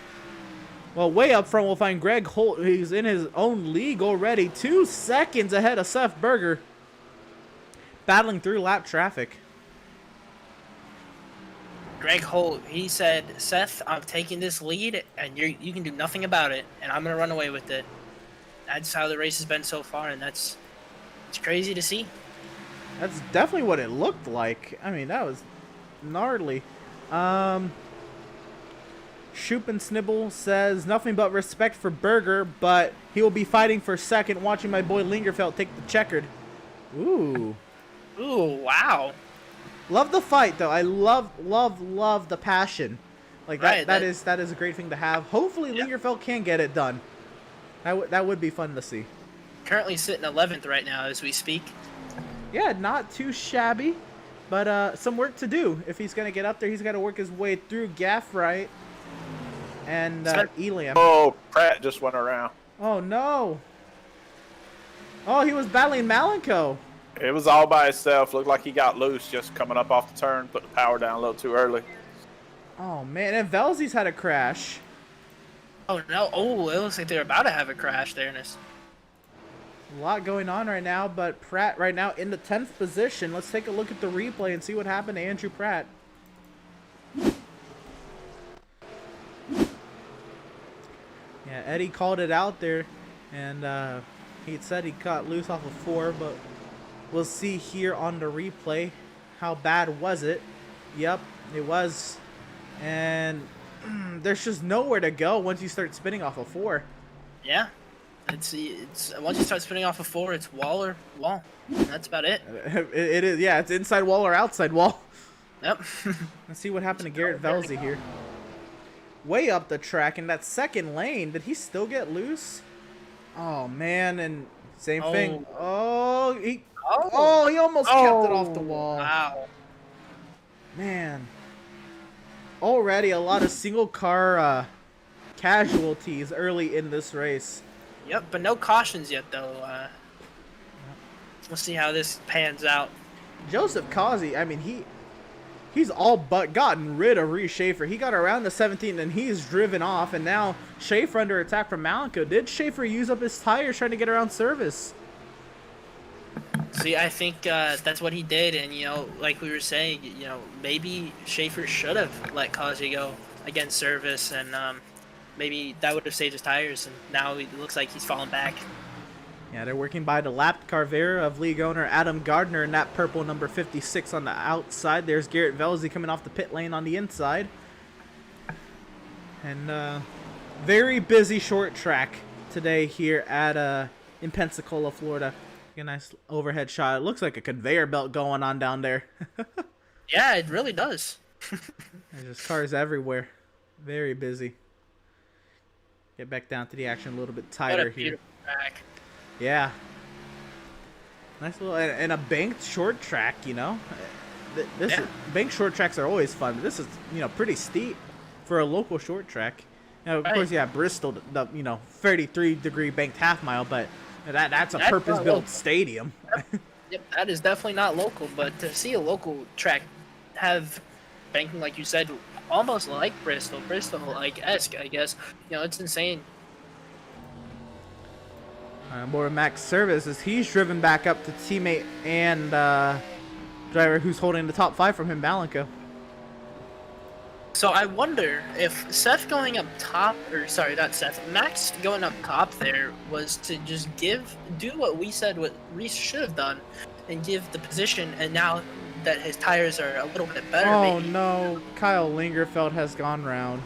Well, way up front, we'll find Greg Holt. He's in his own league already. 2 seconds ahead of Seth Berger. Battling through lap traffic. Greg Holt, he said, Seth, I'm taking this lead, and you can do nothing about it, and I'm going to run away with it. That's how the race has been so far, and it's crazy to see. That's definitely what it looked like. I mean, that was gnarly. Shoop and Snibble says, nothing but respect for Berger, but he will be fighting for 2nd, watching my boy Lingerfeld take the checkered. Ooh. Ooh, wow. Love the fight, though. I love the passion. Like, Right, that is a great thing to have. Hopefully, Yeah. Lingerfeld can get it done. That would be fun to see. Currently sitting 11th right now as we speak. Yeah, not too shabby, but some work to do. If he's gonna get up there, he's got to work his way through Gaffright and Elam. Oh, Pratt just went around. Oh no! Oh, he was battling Malenko. It was all by itself. Looked like he got loose just coming up off the turn. Put the power down a little too early. Oh man, and Velzy's had a crash. Oh no! Oh, it looks like they're about to have a crash there. A lot going on right now, but Pratt right now in the 10th position. Let's take a look at the replay and see what happened to Andrew Pratt. Yeah, Eddie called it out there, and he had said he got loose off of 4, but we'll see here on the replay how bad was it. Yep, it was, and there's just nowhere to go once you start spinning off of 4. Yeah. It's once you start spinning off of 4, it's wall or wall. And that's about it. It is, yeah, it's inside wall or outside wall. Yep. Let's see what happened to Garrett Velzy here. Way up the track in that 2nd lane. Did he still get loose? Oh man, and same thing. Oh, he almost kept it off the wall. Wow. Man. Already a lot of single car casualties early in this race. Yep, but no cautions yet though. We'll see how this pans out. Joseph Causey, I mean, he's all but gotten rid of Reese Schaefer. He got around the 17 and he's driven off, and now Schaefer under attack from Malenko. Did Schaefer use up his tires trying to get around service? See, I think that's what he did, and like we were saying, maybe Schaefer should have let Kaji go against service, and maybe that would have saved his tires. And now it looks like he's falling back. Yeah, they're working by the lapped Carvera of league owner Adam Gardner in that purple number 56 on the outside. There's Garrett Velzy coming off the pit lane on the inside. And very busy short track today here at in Pensacola, Florida. A nice overhead shot. It looks like a conveyor belt going on down there. Yeah, it really does. There's just cars everywhere. Very busy. Get back down to the action a little bit tighter What a here. beautiful track. Yeah. Nice little, and a banked short track, This Yeah. banked short tracks are always fun. But this is, pretty steep for a local short track. Of Right. course, yeah, Bristol, the 33-degree banked half mile, but that's a That's not purpose-built local. stadium. Yep, that is definitely not local, but to see a local track have banking, like you said, almost like Bristol, like-esque, I guess, it's insane. More Max Service as he's driven back up to teammate and driver who's holding the top 5 from him, Malenko. So I wonder if Seth going up top, or sorry, not Seth, Max going up top there was to just do what we said what Reese should have done, and give the position, and now that his tires are a little bit better, Oh maybe. no, Kyle Lingerfeld has gone round.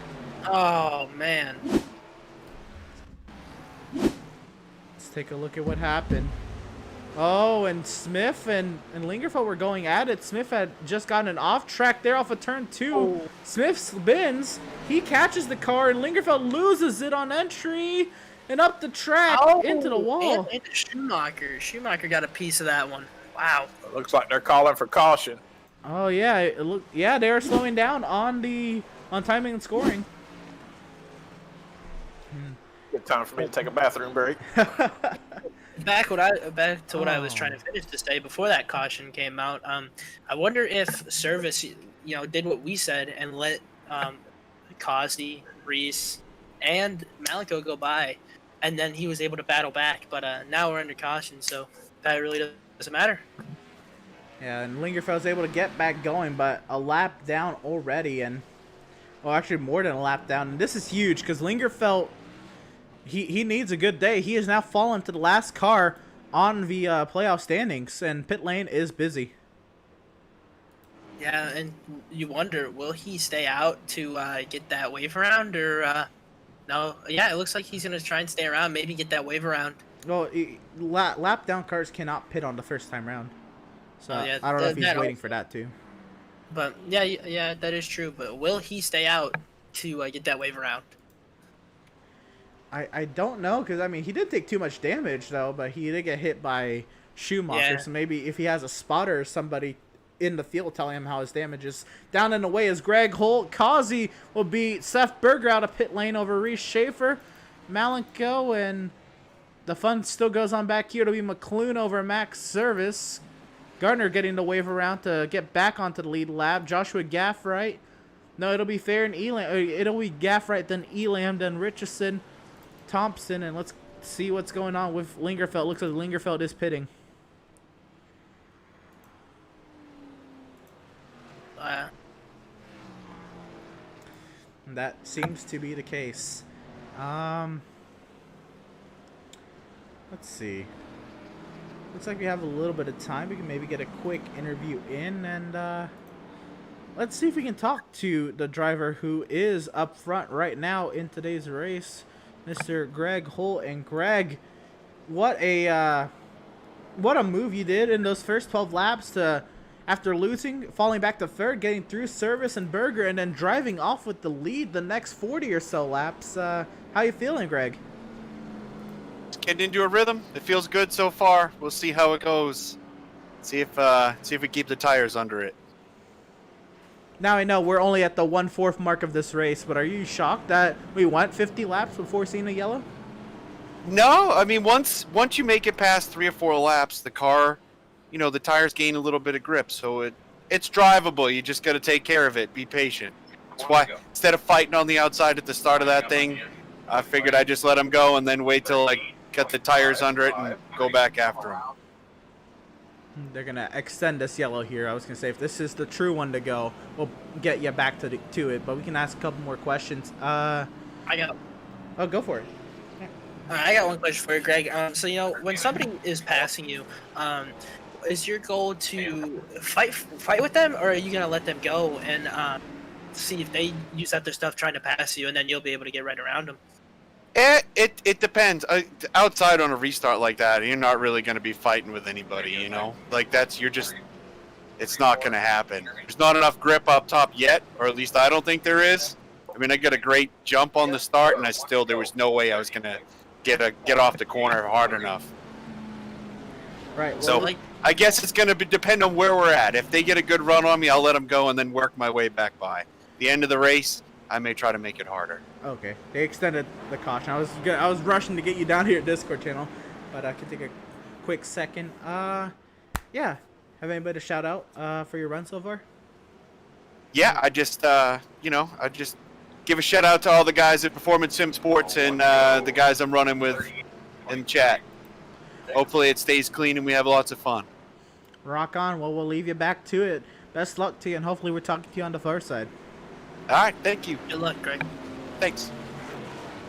Oh, man. Let's take a look at what happened. Oh, and Smith and Lingerfeld were going at it. Smith had just gotten an off track there off of turn 2. Oh. Smith spins. He catches the car, and Lingerfeld loses it on entry and up the track into the wall. And Schumacher. Schumacher got a piece of that one. Wow. It looks like they're calling for caution. Oh yeah, yeah, they are slowing down on timing and scoring. Good time for me to take a bathroom break. Back to what I was trying to finish to say before that caution came out. I wonder if Service, did what we said and let Causey, Reese, and Malenko go by, and then he was able to battle back. But now we're under caution, so that really doesn't matter. Yeah, and Lingerfeld was able to get back going, but a lap down already, and well, actually more than a lap down. And this is huge because Lingerfeld, he needs a good day. He has now fallen to the last car on the playoff standings, and pit lane is busy. Yeah, and you wonder, will he stay out to get that wave around, or no? Yeah, it looks like he's gonna try and stay around, maybe get that wave around. Well, lap down cars cannot pit on the first time round, so Oh, yeah, I don't know if he's that waiting also. for that too. But yeah, that is true. But will he stay out to get that wave around? I don't know, because I mean he didn't take too much damage though, but he did get hit by Schumacher. Yeah. So maybe if he has a spotter or somebody in the field telling him how his damage is. Down and away is Greg Holt. Causey will beat Seth Berger out of pit lane over Reese Schaefer. Malenko, and the fun still goes on back here. It'll be McClune over Max Service. Gardner getting the wave around to get back onto the lead lap. Joshua Gaffright. No, it'll be Fair and Elam. It'll be Gaffright, then Elam, then Richardson, Thompson, and let's see what's going on with Lingerfeld. Looks like Lingerfeld is pitting. And that seems to be the case. Let's see. Looks like we have a little bit of time. We can maybe get a quick interview in, and let's see if we can talk to the driver who is up front right now in today's race, Mr. Greg Holt. And Greg, what a move you did in those first 12 laps to, after losing, falling back to third, getting through Service and Berger, and then driving off with the lead the next 40 or so laps. How you feeling, Greg? Getting into a rhythm. It feels good so far. We'll see how it goes. See if we keep the tires under it. Now I know we're only at the 1/4 mark of this race, but are you shocked that we went 50 laps before seeing the yellow? No, I mean once you make it past 3 or 4 laps, the car the tires gain a little bit of grip, so it's drivable. You just got to take care of it. Be patient. That's why instead of fighting on the outside at the start of that thing, I figured I'd just let him go and then wait till I got the tires under it and go back after him. They're gonna extend this yellow here. I was gonna say, if this is the true one to go, we'll get you back to it. But we can ask a couple more questions. I got. Oh, go for it. I got one question for you, Greg. So when somebody is passing you, is your goal to fight with them, or are you gonna let them go and see if they use up their stuff trying to pass you, and then you'll be able to get right around them? It depends. Outside on a restart like that, you're not really going to be fighting with anybody, Like it's not going to happen. There's not enough grip up top yet, or at least I don't think there is. I mean, I got a great jump on the start, and there was no way I was going to get off the corner hard enough. Right. Well, so I guess it's going to depend on where we're at. If they get a good run on me, I'll let them go and then work my way back by. The end of the race, I may try to make it harder. Okay, they extended the caution. I was rushing to get you down here at Discord channel, but I can take a quick second. Yeah, have anybody to shout out for your run so far? Yeah, I just give a shout out to all the guys at Performance Sim Sports and the guys I'm running with in chat. Hopefully it stays clean and we have lots of fun. Rock on. Well, we'll leave you back to it. Best luck to you, and hopefully we're talking to you on the far side. All right, thank you. Good luck, Greg. Thanks.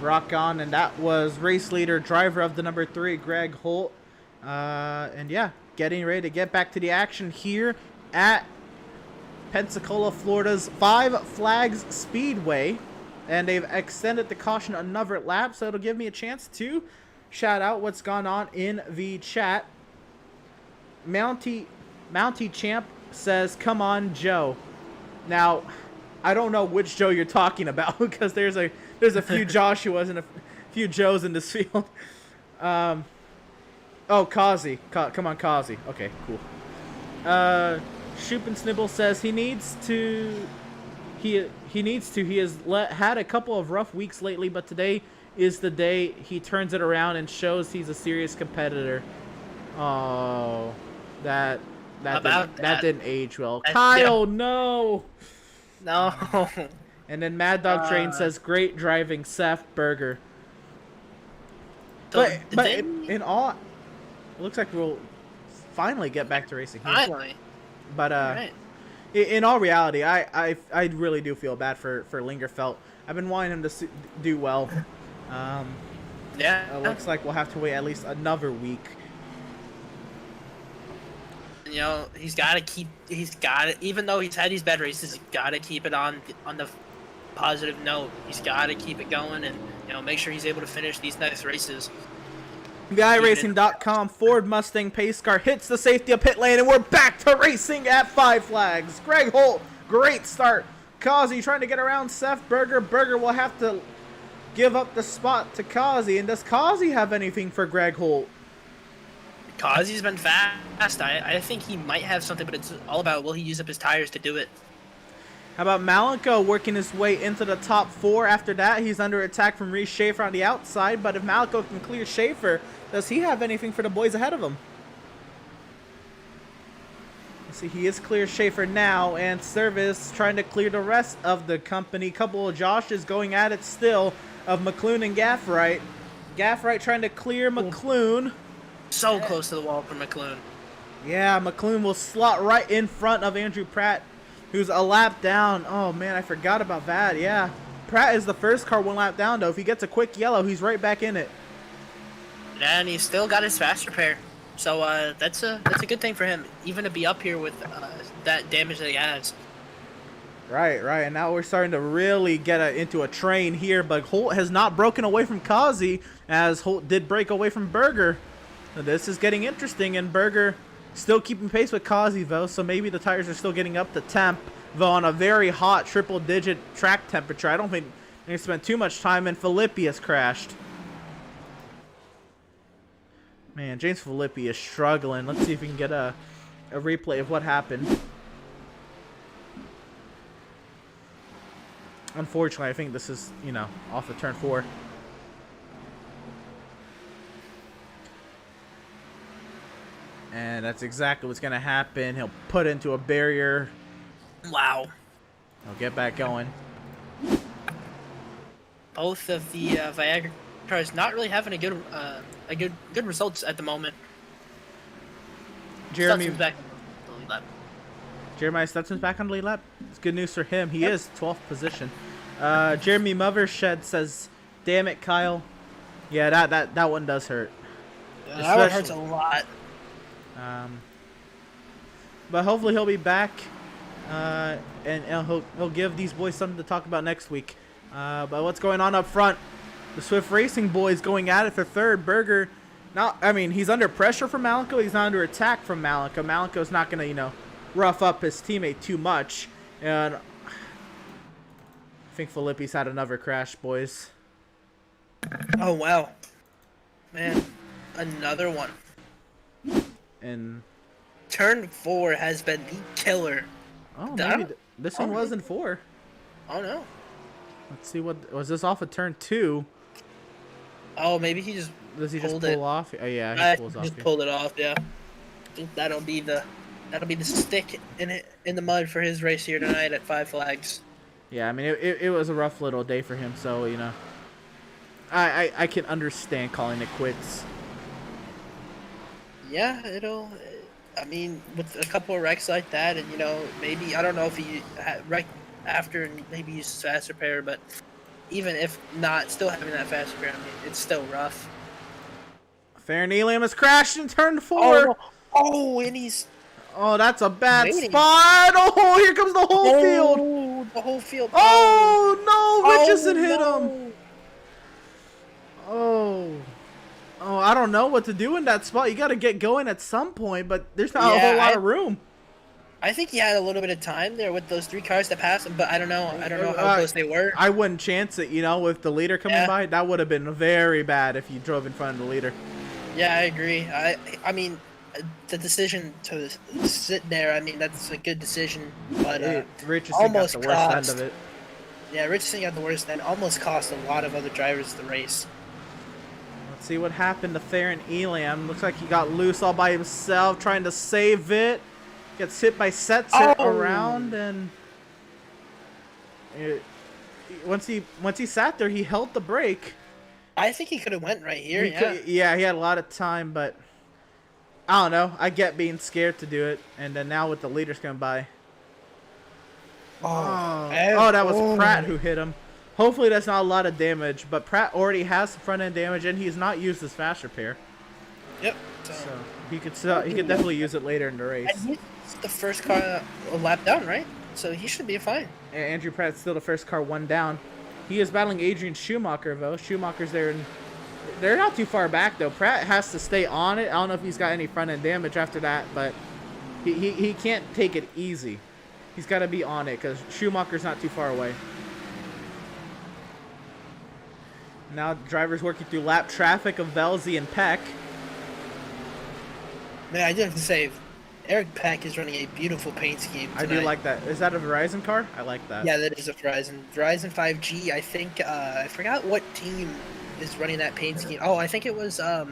Rock on, and that was race leader, driver of the number 3, Greg Holt. And yeah, getting ready to get back to the action here at Pensacola, Florida's Five Flags Speedway. And they've extended the caution another lap, so it'll give me a chance to shout out what's gone on in the chat. Mountie Champ says, "Come on, Joe." Now, I don't know which Joe you're talking about because there's a few Joshuas and a few Joes in this field. Oh, Kazi. Come on, Kazi. Okay, cool. Shoop and Snibble says he needs to. He has had a couple of rough weeks lately, but today is the day he turns it around and shows he's a serious competitor. Oh, that didn't age well. Kyle, no. No. And then Mad Dog Train says, "Great driving, Seth Berger." But in all, it looks like we'll finally get back to racing here. Finally. But right. In all reality, I really do feel bad for Lingerfelt. I've been wanting him to do well. Yeah. It looks like we'll have to wait at least another week. He's got to even though he's had these bad races, he's got to keep it on the positive note. He's got to keep it going and, make sure he's able to finish these next races. The iRacing.com Ford Mustang pace car hits the safety of pit lane, and we're back to racing at Five Flags. Greg Holt, great start. Kazi trying to get around Seth Berger. Berger will have to give up the spot to Kazi. And does Kazi have anything for Greg Holt? Kazi's been fast. I think he might have something, but it's all about will he use up his tires to do it. How about Malenko working his way into the top 4? After that, he's under attack from Reese Schaefer on the outside. But if Malenko can clear Schaefer, does he have anything for the boys ahead of him? Let's see, he is clear Schaefer now, and Service trying to clear the rest of the company. Couple of Joshes going at it still of McClune and Gaffright. Gaffright trying to clear McClune. So close to the wall for McClune. Yeah, McClune will slot right in front of Andrew Pratt, who's a lap down. Oh, man, I forgot about that. Yeah, Pratt is the first car 1 lap down, though. If he gets a quick yellow, he's right back in it. And he's still got his fast repair. So that's a good thing for him, even to be up here with that damage that he has. Right. And now we're starting to really get into a train here, but Holt has not broken away from Kazi, as Holt did break away from Berger. Now, this is getting interesting, and Berger still keeping pace with Kazi, though, so maybe the tires are still getting up to temp, though on a very hot triple-digit track temperature. I don't think they spent too much time, and Filippi has crashed. Man, James Filippi is struggling. Let's see if we can get a replay of what happened. Unfortunately, I think this is, off of turn 4. And that's exactly what's going to happen. He'll put into a barrier. Wow. He'll get back going. Both of the Viagra cars not really having a good results at the moment. Jeremy Stutzen's back on the lead lap. Jeremiah Stetson's back on the lead lap. It's good news for him. He is 12th position. Jeremy Movershed says, "Damn it, Kyle." Yeah, that one does hurt. Yeah, that one hurts a lot. But hopefully he'll be back, and he'll give these boys something to talk about next week. But what's going on up front? The Swift Racing boys going at it for third. Berger, now I mean he's under pressure from Malico. He's not under attack from Malico. Malico's not gonna rough up his teammate too much. And I think Filippi's had another crash, boys. Oh wow, man, another one. And turn 4 has been the killer. Oh, maybe this one wasn't 4. Oh no. Let's see, what was this off of turn 2? Oh, maybe he just pull off? Oh yeah, he pulls off. Just pulled it off. Yeah, I think that'll be the stick in the mud for his race here tonight at 5 Flags. Yeah, I mean it was a rough little day for him, so I can understand calling it quits. Yeah, I mean, with a couple of wrecks like that, and maybe I don't know if he wrecked after and maybe uses fast repair, but even if not, still having that fast repair, I mean, it's still rough. Fair Elam has crashed in turn 4. And he's. Oh, that's a bad spot. Oh, here comes the whole field. The whole field. Oh no, Richardson hit him. Oh, I don't know what to do in that spot. You got to get going at some point, but there's not a whole lot of room. I think he had a little bit of time there with those 3 cars that passed him, but I don't know. I don't know how close they were. I wouldn't chance it, with the leader coming by. That would have been very bad if you drove in front of the leader. Yeah, I agree. I mean, the decision to sit there, I mean, that's a good decision, but Richardson got the worst end of it. Yeah, Richardson got the worst end. Almost cost a lot of other drivers the race. Let's see what happened to Theron Elam. Looks like he got loose all by himself, trying to save it. Gets hit by Setzer around, and once he sat there, he held the brake. I think he could have went right here. He had a lot of time, but I don't know. I get being scared to do it, and then now with the leaders coming by. That was Pratt who hit him. Hopefully that's not a lot of damage, but Pratt already has some front end damage, and he's not used his fast repair. Yep. So he could definitely use it later in the race. And he's the first car a lap down, right? So he should be fine. Andrew Pratt's still the first car one down. He is battling Adrian Schumacher though. Schumacher's there, and they're not too far back though. Pratt has to stay on it. I don't know if he's got any front end damage after that, but he can't take it easy. He's got to be on it because Schumacher's not too far away. Now drivers working through lap traffic of Velzy and Peck. Man, I do have to say, Eric Peck is running a beautiful paint scheme tonight. I do like that. Is that a Verizon car? I like that. Yeah, that is a Verizon 5G. I think I forgot what team is running that paint scheme. Oh, I think it was the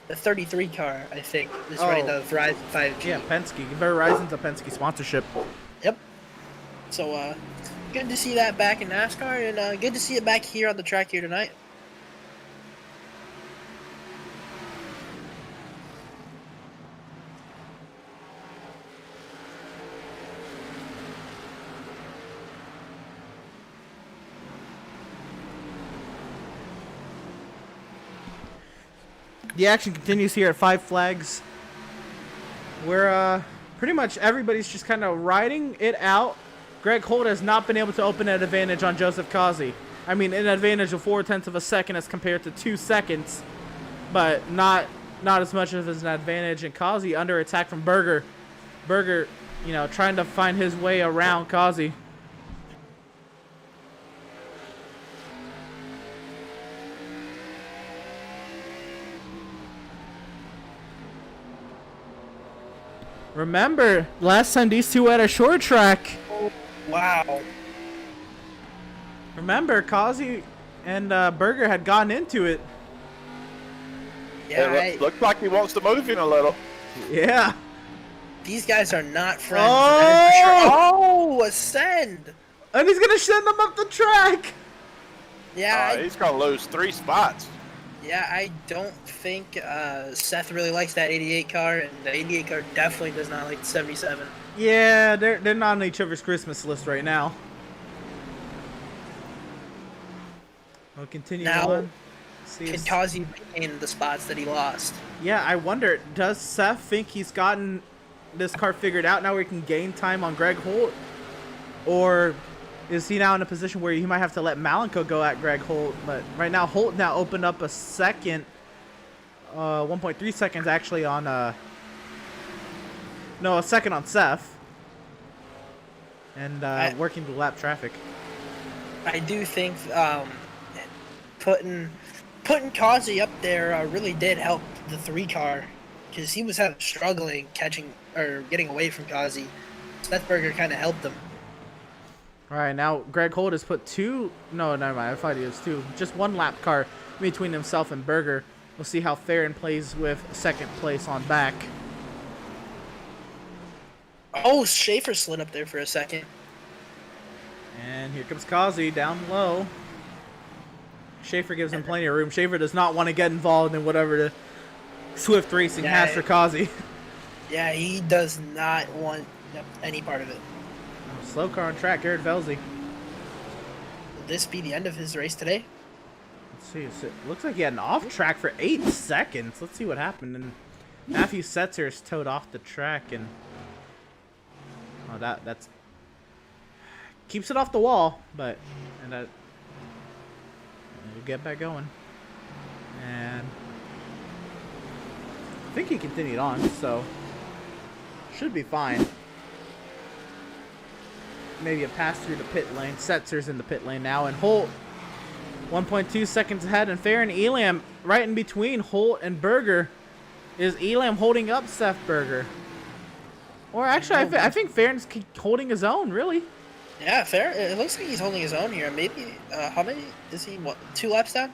33 car. I think is running the Verizon 5G. Yeah, Penske. Verizon's a Penske sponsorship. Yep. So good to see that back in NASCAR, and good to see it back here on the track here tonight. The action continues here at 5 Flags, where pretty much everybody's just kind of riding it out. Greg Holt has not been able to open an advantage on Joseph Kazi. I mean, an advantage of 0.4 of a second as compared to 2 seconds, but not as much as an advantage. And Kazi under attack from Berger. Berger, trying to find his way around Kazi. Remember, last time these two were at a short track. Wow. Remember, Kazi and Berger had gotten into it. Yeah, Looks like he wants to move in a little. Yeah. These guys are not friends. Oh! that is for sure. Oh, a send. And he's gonna send them up the track. Yeah, He's gonna lose 3 spots. I don't think Seth really likes that 88 car, and the 88 car definitely does not like the 77. Yeah, they're not on each other's Christmas list right now. We'll continue Now, on. can Kazi regain the spots that he lost? Yeah, I wonder, does Seth think he's gotten this car figured out now where he can gain time on Greg Holt? Or is he now in a position where he might have to let Malenko go at Greg Holt? But right now, Holt now opened up a second, 1.3 seconds actually on, a second on Seth. And working to lap traffic. I do think putting Kazi up there really did help the 3 car, because he was struggling catching or getting away from Kazi. Seth Berger kind of helped him. All right, now Greg Holt has put 2. No, never mind. I thought he was 2. Just 1 lap car between himself and Berger. We'll see how Farron plays with second place on back. Oh, Schaefer slid up there for a second. And here comes Kazi down low. Schaefer gives him plenty of room. Schaefer does not want to get involved in whatever the Swift Racing has for Kazi. Yeah, he does not want any part of it. Slow car on track, Garrett Velzy. Will this be the end of his race today? Let's see. It looks like he had an off track for 8 seconds. Let's see what happened. And Matthew Setzer is towed off the track, and that's keeps it off the wall, but we'll get back going. And I think he continued on, so should be fine. Maybe a pass through the pit lane. Setzer's in the pit lane now, and Holt 1.2 seconds ahead, and Farron Elam right in between Holt and Berger. Is Elam holding up Seth Berger? Or actually, I think Farron's holding his own, really. Yeah, Farron. It looks like he's holding his own here. Maybe, how many is he? What, 2 laps down?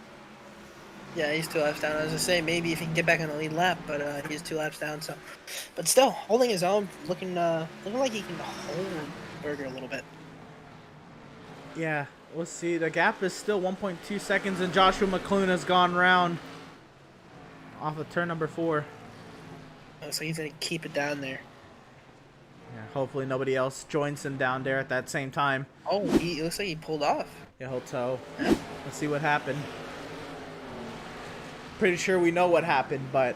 Yeah, he's 2 laps down. I was gonna say maybe if he can get back on the lead lap, but he's 2 laps down. So, but still holding his own, looking like he can hold Berger a little bit. Yeah, let's see. The gap is still 1.2 seconds, and Joshua McClune has gone round off of turn number 4. Oh, so he's gonna keep it down there. Yeah, hopefully nobody else joins him down there at that same time. Oh, it looks like he pulled off. Yeah, he'll tow. Let's see what happened. Pretty sure we know what happened, but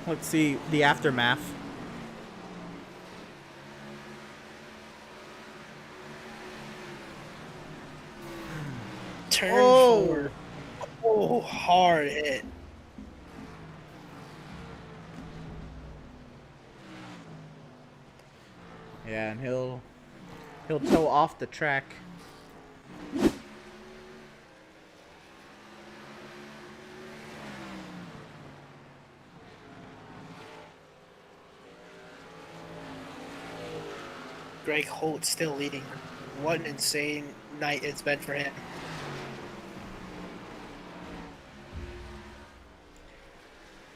let's see the aftermath. Turn 4. Oh, hard hit. Yeah, and he'll tow off the track. Greg Holt still leading. What an insane night it's been for him.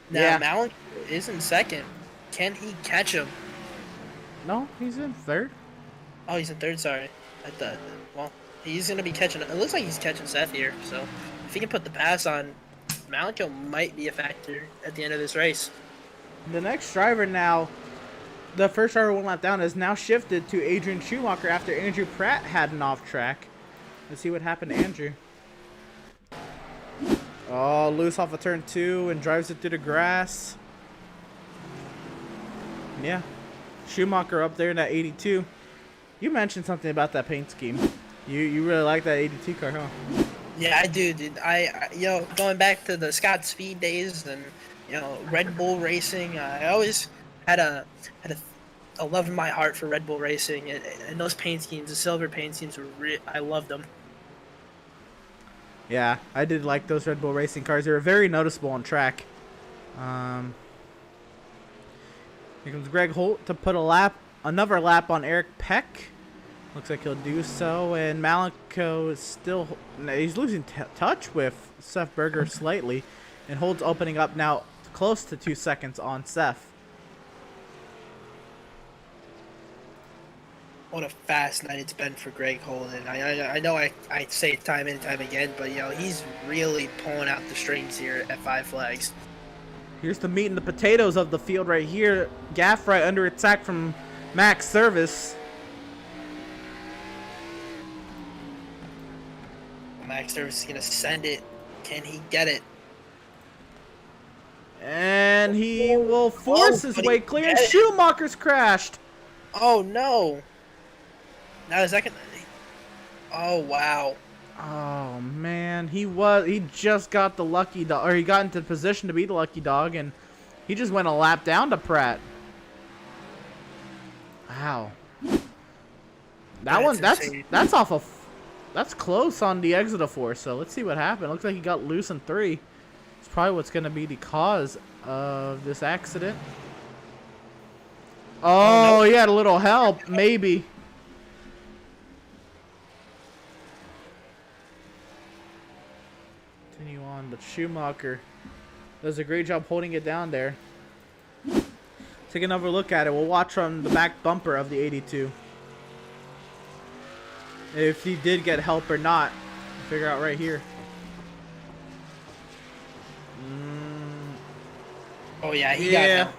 Now, Yeah. Malik is in second. Can he catch him? No, he's in third. Oh, he's in third, sorry. I thought, well, he's going to be catching, it looks like he's catching Seth here, so if he can put the pass on, Malenko might be a factor at the end of this race. The next driver now, the first driver 1 lap down, is now shifted to Adrian Schumacher after Andrew Pratt had an off track. Let's see what happened to Andrew. Oh, loose off of turn 2 and drives it through the grass. Yeah. Schumacher up there in that 82. You mentioned something about that paint scheme. You really like that 82 car, huh? Yeah, I do, dude. I going back to the Scott Speed days and, Red Bull racing, I always had a love in my heart for Red Bull racing, and those paint schemes, the silver paint schemes, I loved them. Yeah, I did like those Red Bull racing cars. They were very noticeable on track. Here comes Greg Holt to put another lap on Eric Peck. Looks like he'll do so, and Malenko is still, he's losing touch with Seth Berger slightly, and Holt's opening up now close to 2 seconds on Seth. what a fast night it's been for Greg Holden. I know I say it time and time again, but he's really pulling out the strings here at Five Flags. Here's the meat and the potatoes of the field right here. Gaff right under attack from Max Service. Max Service is gonna send it. Can he get it? And he will force his way clear, and get it. Schumacher's crashed. Oh no! Now is that gonna? Oh wow! Oh man, he just got the lucky dog, or he got into position to be the lucky dog, and he just went a lap down to Pratt. Wow. That's off of, that's close on the exit of 4. So let's see what happened. Looks like he got loose in 3. It's probably what's gonna be the cause of this accident. Oh, he had a little help, maybe. Continue on, but Schumacher does a great job holding it down there. Take another look at it. We'll watch from the back bumper of the 82. If he did get help or not. Figure out right here. Oh yeah, he got help.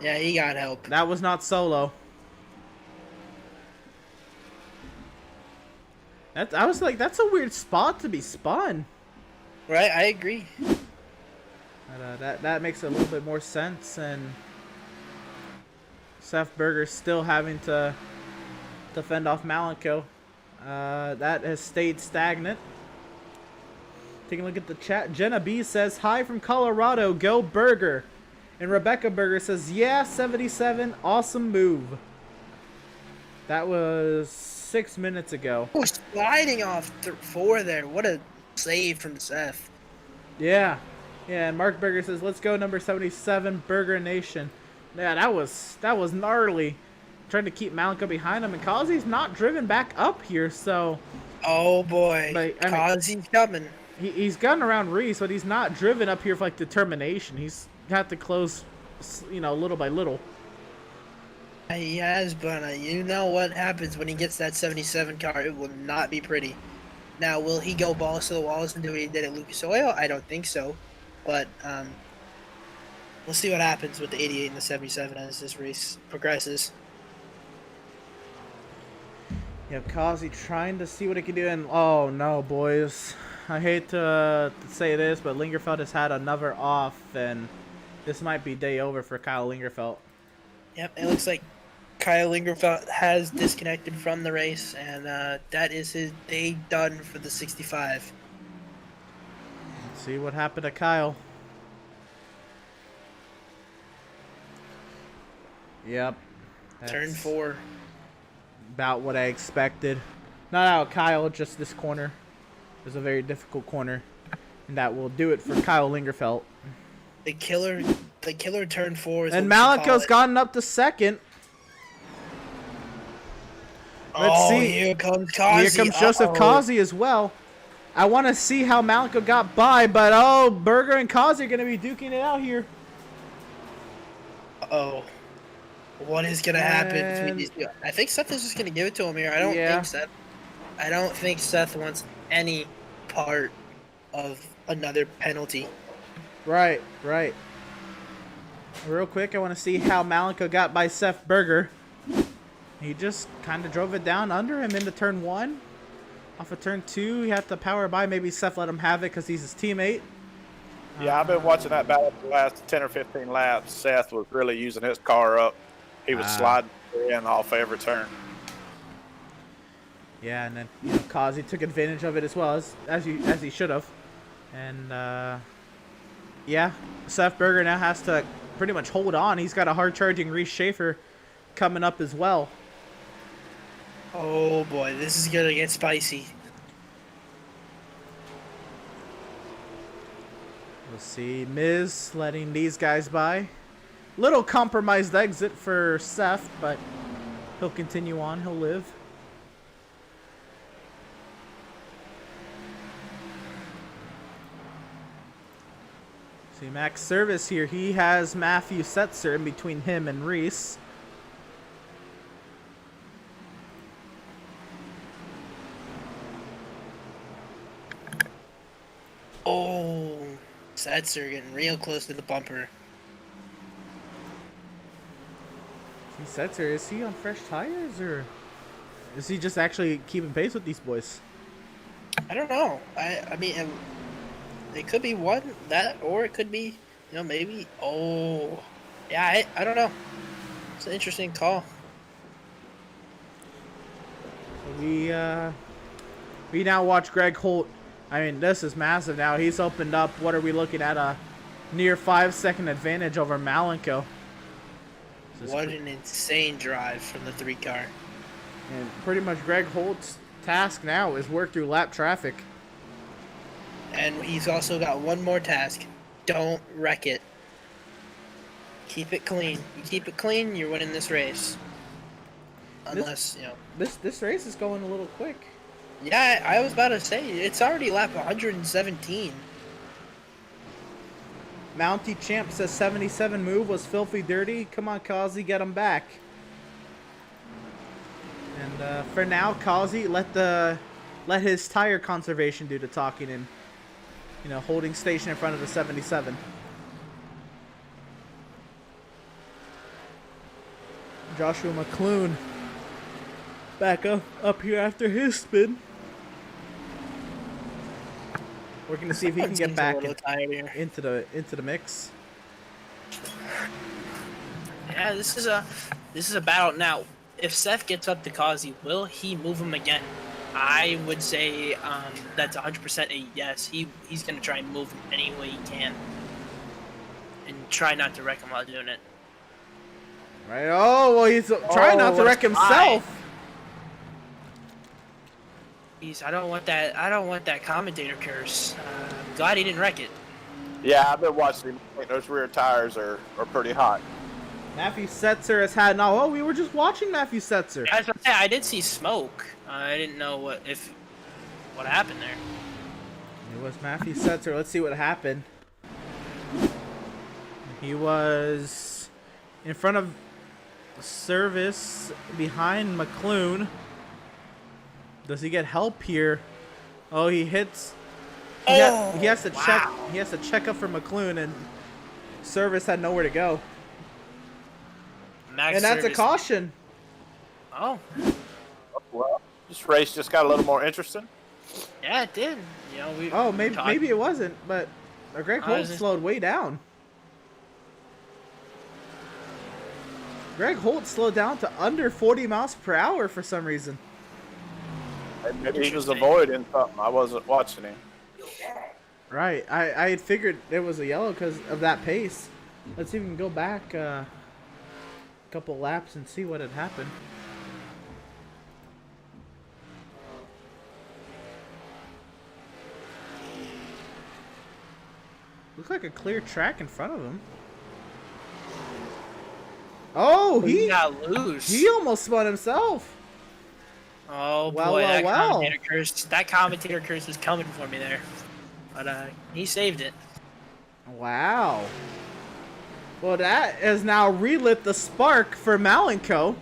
Yeah, he got help. That was not solo. I was like, that's a weird spot to be spun. Right, I agree. But, that makes a little bit more sense, and Seth Berger's still having to fend off Malenko. That has stayed stagnant. Taking a look at the chat, Jenna B says, "Hi from Colorado, go Berger." And Rebecca Berger says, "Yeah, 77, awesome move." That was 6 minutes ago. Oh, sliding off 4 there. What a save from Seth. Yeah. Yeah, and Mark Berger says, "Let's go number 77, Berger Nation." Yeah, that was gnarly. Trying to keep Malenko behind him, and Kazi's not driven back up here, so... Oh boy, like, Kazi's coming. He's gotten around Reese, but he's not driven up here for like determination. He's had to close, little by little. He has, but you know what happens when he gets that 77 car. It will not be pretty. Now, will he go balls to the walls and do what he did at Lucas Oil? I don't think so. But we'll see what happens with the 88 and the 77 as this race progresses. Yeah, Kazi trying to see what he can do, and oh no, boys. I hate to say this, but Lingerfeld has had another off, and this might be day over for Kyle Lingerfeld. Yep, it looks like Kyle Lingerfeld has disconnected from the race, and that is his day done for the 65. Let's see what happened to Kyle. Yep. Turn 4. About what I expected. Not out Kyle, just this corner. It's a very difficult corner. And that will do it for Kyle Lingerfeld. The killer turn 4 is and Malenko's gotten up to second. Let's see. Here comes Kazi. Here comes Joseph Kazi as well. I want to see how Malenko got by, but Berger and Kazi are going to be duking it out here. Uh-oh. What is going to happen between these two? I think Seth is just going to give it to him here. I don't think Seth wants any part of another penalty. Right. Real quick, I want to see how Malenko got by Seth Berger. He just kind of drove it down under him into turn 1. Off of turn 2, he had to power by. Maybe Seth let him have it because he's his teammate. Yeah, I've been watching that battle for the last 10 or 15 laps. Seth was really using his car up. He was sliding in off every turn. Yeah, and then Kazi took advantage of it as well as he should have. And yeah, Seth Berger now has to pretty much hold on. He's got a hard charging Reese Schaefer coming up as well. Oh boy, this is gonna get spicy. We'll see Miz letting these guys by. Little compromised exit for Seth, but he'll continue on. He'll live. See Max Service here. He has Matthew Setzer in between him and Reese. Oh, Setzer getting real close to the bumper. Setzer, is he on fresh tires or is he just actually keeping pace with these boys? I don't know. I mean, it could be one that, or it could be, maybe. Oh, yeah. I don't know. It's an interesting call. We now watch Greg Holt. I mean, this is massive now. He's opened up. What are we looking at? A near 5-second advantage over Malenko. What an insane drive from the 3 car. And pretty much Greg Holt's task now is work through lap traffic. And he's also got one more task. Don't wreck it. Keep it clean. You keep it clean, you're winning this race. Unless, This race is going a little quick. Yeah, I was about to say, it's already lap 117. Mountie Champ says 77 move was filthy dirty. Come on, Kazi, get him back. And for now, Kazi, let his tire conservation do the talking and holding station in front of the 77. Joshua McClune back up here after his spin. We're gonna see if he can get back into the mix. Yeah, this is a battle. Now, if Seth gets up to Kazi, will he move him again? I would say that's 100% a yes. He's gonna try and move him any way he can, and try not to wreck him while doing it. Right. Oh well, he's trying not to wreck himself. I don't want that commentator curse. I'm glad he didn't wreck it. Yeah, I've been watching him. Those rear tires are pretty hot. Matthew Setzer has had no. Oh, we were just watching Matthew Setzer. I did see smoke. I didn't know what happened there. It was Matthew Setzer. Let's see what happened. He was in front of Service behind McClune. Does he get help here? Oh, he hits. He has to check. He has to check up for McClune, and Service had nowhere to go. Max and that's Service. a caution. Oh. Well, this race just got a little more interesting. Yeah, it did. Maybe it wasn't, but Greg Holt slowed way down. Greg Holt slowed down to under 40 miles per hour for some reason. Maybe he was avoiding something. I wasn't watching him. Right. I had figured it was a yellow because of that pace. Let's see if we can go back a couple laps and see what had happened. Looks like a clear track in front of him. Oh, he got loose. He almost spun himself. Oh boy, that commentator curse was coming for me there, but he saved it. Wow. Well, that has now relit the spark for Malenko.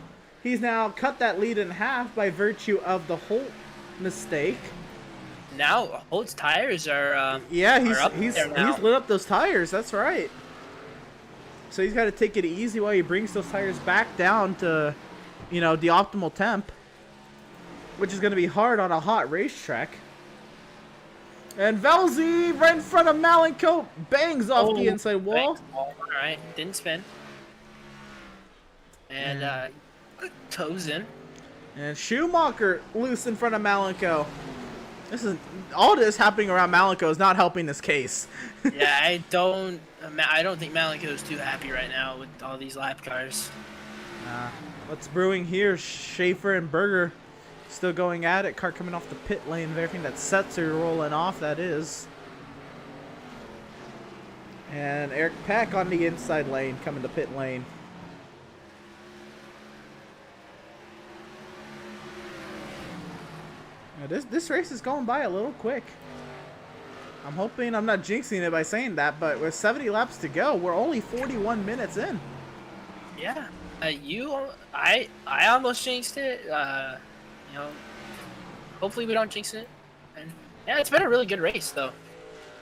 He's now cut that lead in half by virtue of the Holt mistake. Now Holt's tires are he's lit up those tires. That's right. So he's got to take it easy while he brings those tires back down to, the optimal temp, which is going to be hard on a hot racetrack. And Velzy, right in front of Malenko, bangs off the inside wall. All right, didn't spin. And toes in. And Schumacher loose in front of Malenko. All this happening around Malenko is not helping this case. Yeah, I don't think Malenko is too happy right now with all these lap cars. What's brewing here? Schaefer and Berger still going at it. Car coming off the pit lane. Everything that Setzer rolling off, that is. And Eric Peck on the inside lane coming to pit lane. Now this race is going by a little quick. I'm hoping I'm not jinxing it by saying that, but with 70 laps to go, we're only 41 minutes in. Yeah, I almost jinxed it. Hopefully we don't jinx it. And yeah, it's been a really good race though.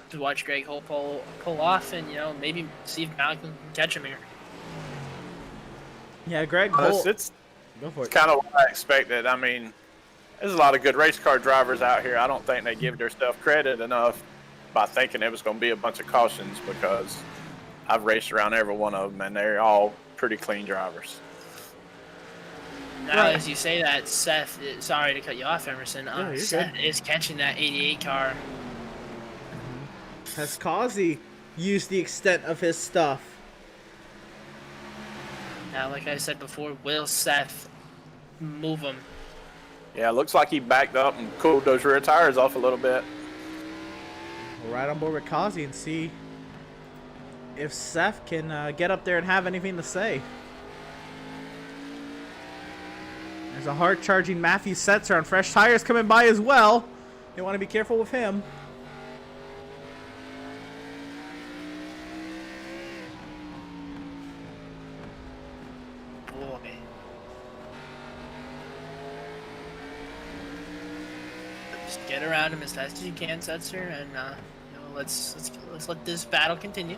to watch Greg Holt pull off, and maybe see if Malcolm can catch him here. Yeah, Greg Holt. It's Go for it. kind of what I expected. I mean, there's a lot of good race car drivers out here. I don't think they give their stuff credit enough by thinking it was going to be a bunch of cautions, because I've raced around every one of them, and they're all pretty clean drivers. Now, as you say that, Seth, sorry to cut you off, Emerson, Seth is catching that 88 car. Has Kazi used the extent of his stuff? Now, like I said before, will Seth move him? Yeah, it looks like he backed up and cooled those rear tires off a little bit. We'll ride on board with Kazi and see if Seth can get up there and have anything to say. There's a hard-charging Matthew Setzer on fresh tires coming by as well. You want to be careful with him. Boy. Just get around him as fast as you can, Setzer, and let's let this battle continue.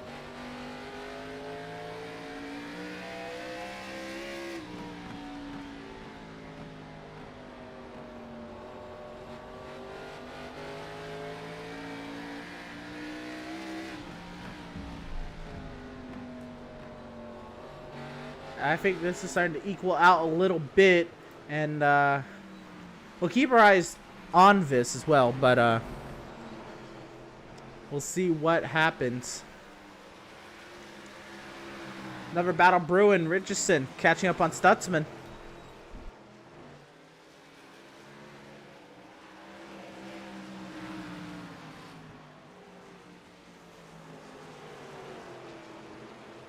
I think this is starting to equal out a little bit, and we'll keep our eyes on this as well, but we'll see what happens. Another battle brewing. Richardson catching up on Stutzman.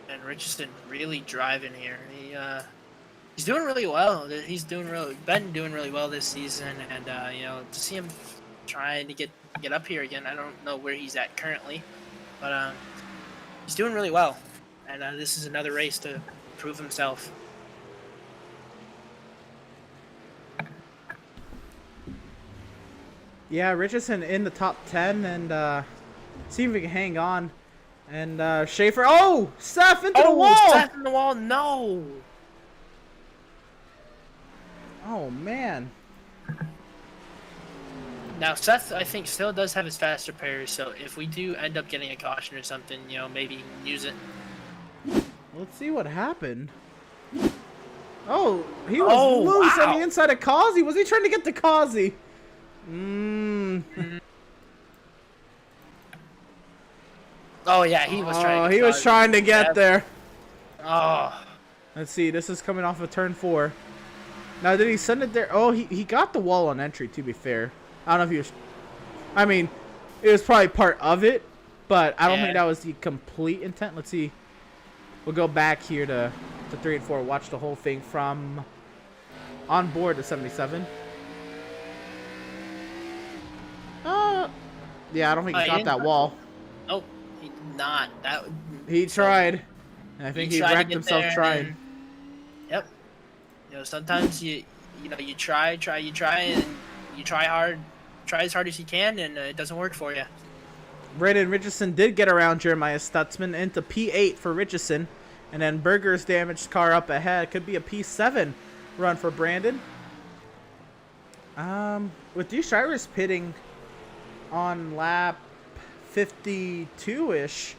And Richardson really driving here. He's doing really well. He's been doing really well this season, and to see him trying to get up here again, I don't know where he's at currently, but he's doing really well, and this is another race to prove himself. Yeah, Richardson in the top 10, and see if we can hang on. And Schaefer, oh, Seth into the wall. Seth in the wall, no. Oh man. Now Seth, I think, still does have his faster pairs, so if we do end up getting a caution or something, maybe he can use it. Let's see what happened. Oh, he was loose on the inside of Kazi. Was he trying to get to Kazi? Oh yeah, he was trying. He was trying to get there. Oh. Let's see. This is coming off of turn 4. Now, did he send it there? Oh, he got the wall on entry, to be fair. I don't know if he was... I mean, it was probably part of it, but I don't think that was the complete intent. Let's see. We'll go back here to 3 and 4. Watch the whole thing from on board to 77. Yeah, I don't think he got that wall. Nope, he did not. He tried. And I think he wrecked himself trying. Yep. Sometimes you try, and you try hard, try as hard as you can, and it doesn't work for you. Brandon Richardson did get around Jeremiah Stutzman into P8 for Richardson, and then Berger's damaged car up ahead. Could be a P7 run for Brandon. With these drivers pitting on lap 52-ish,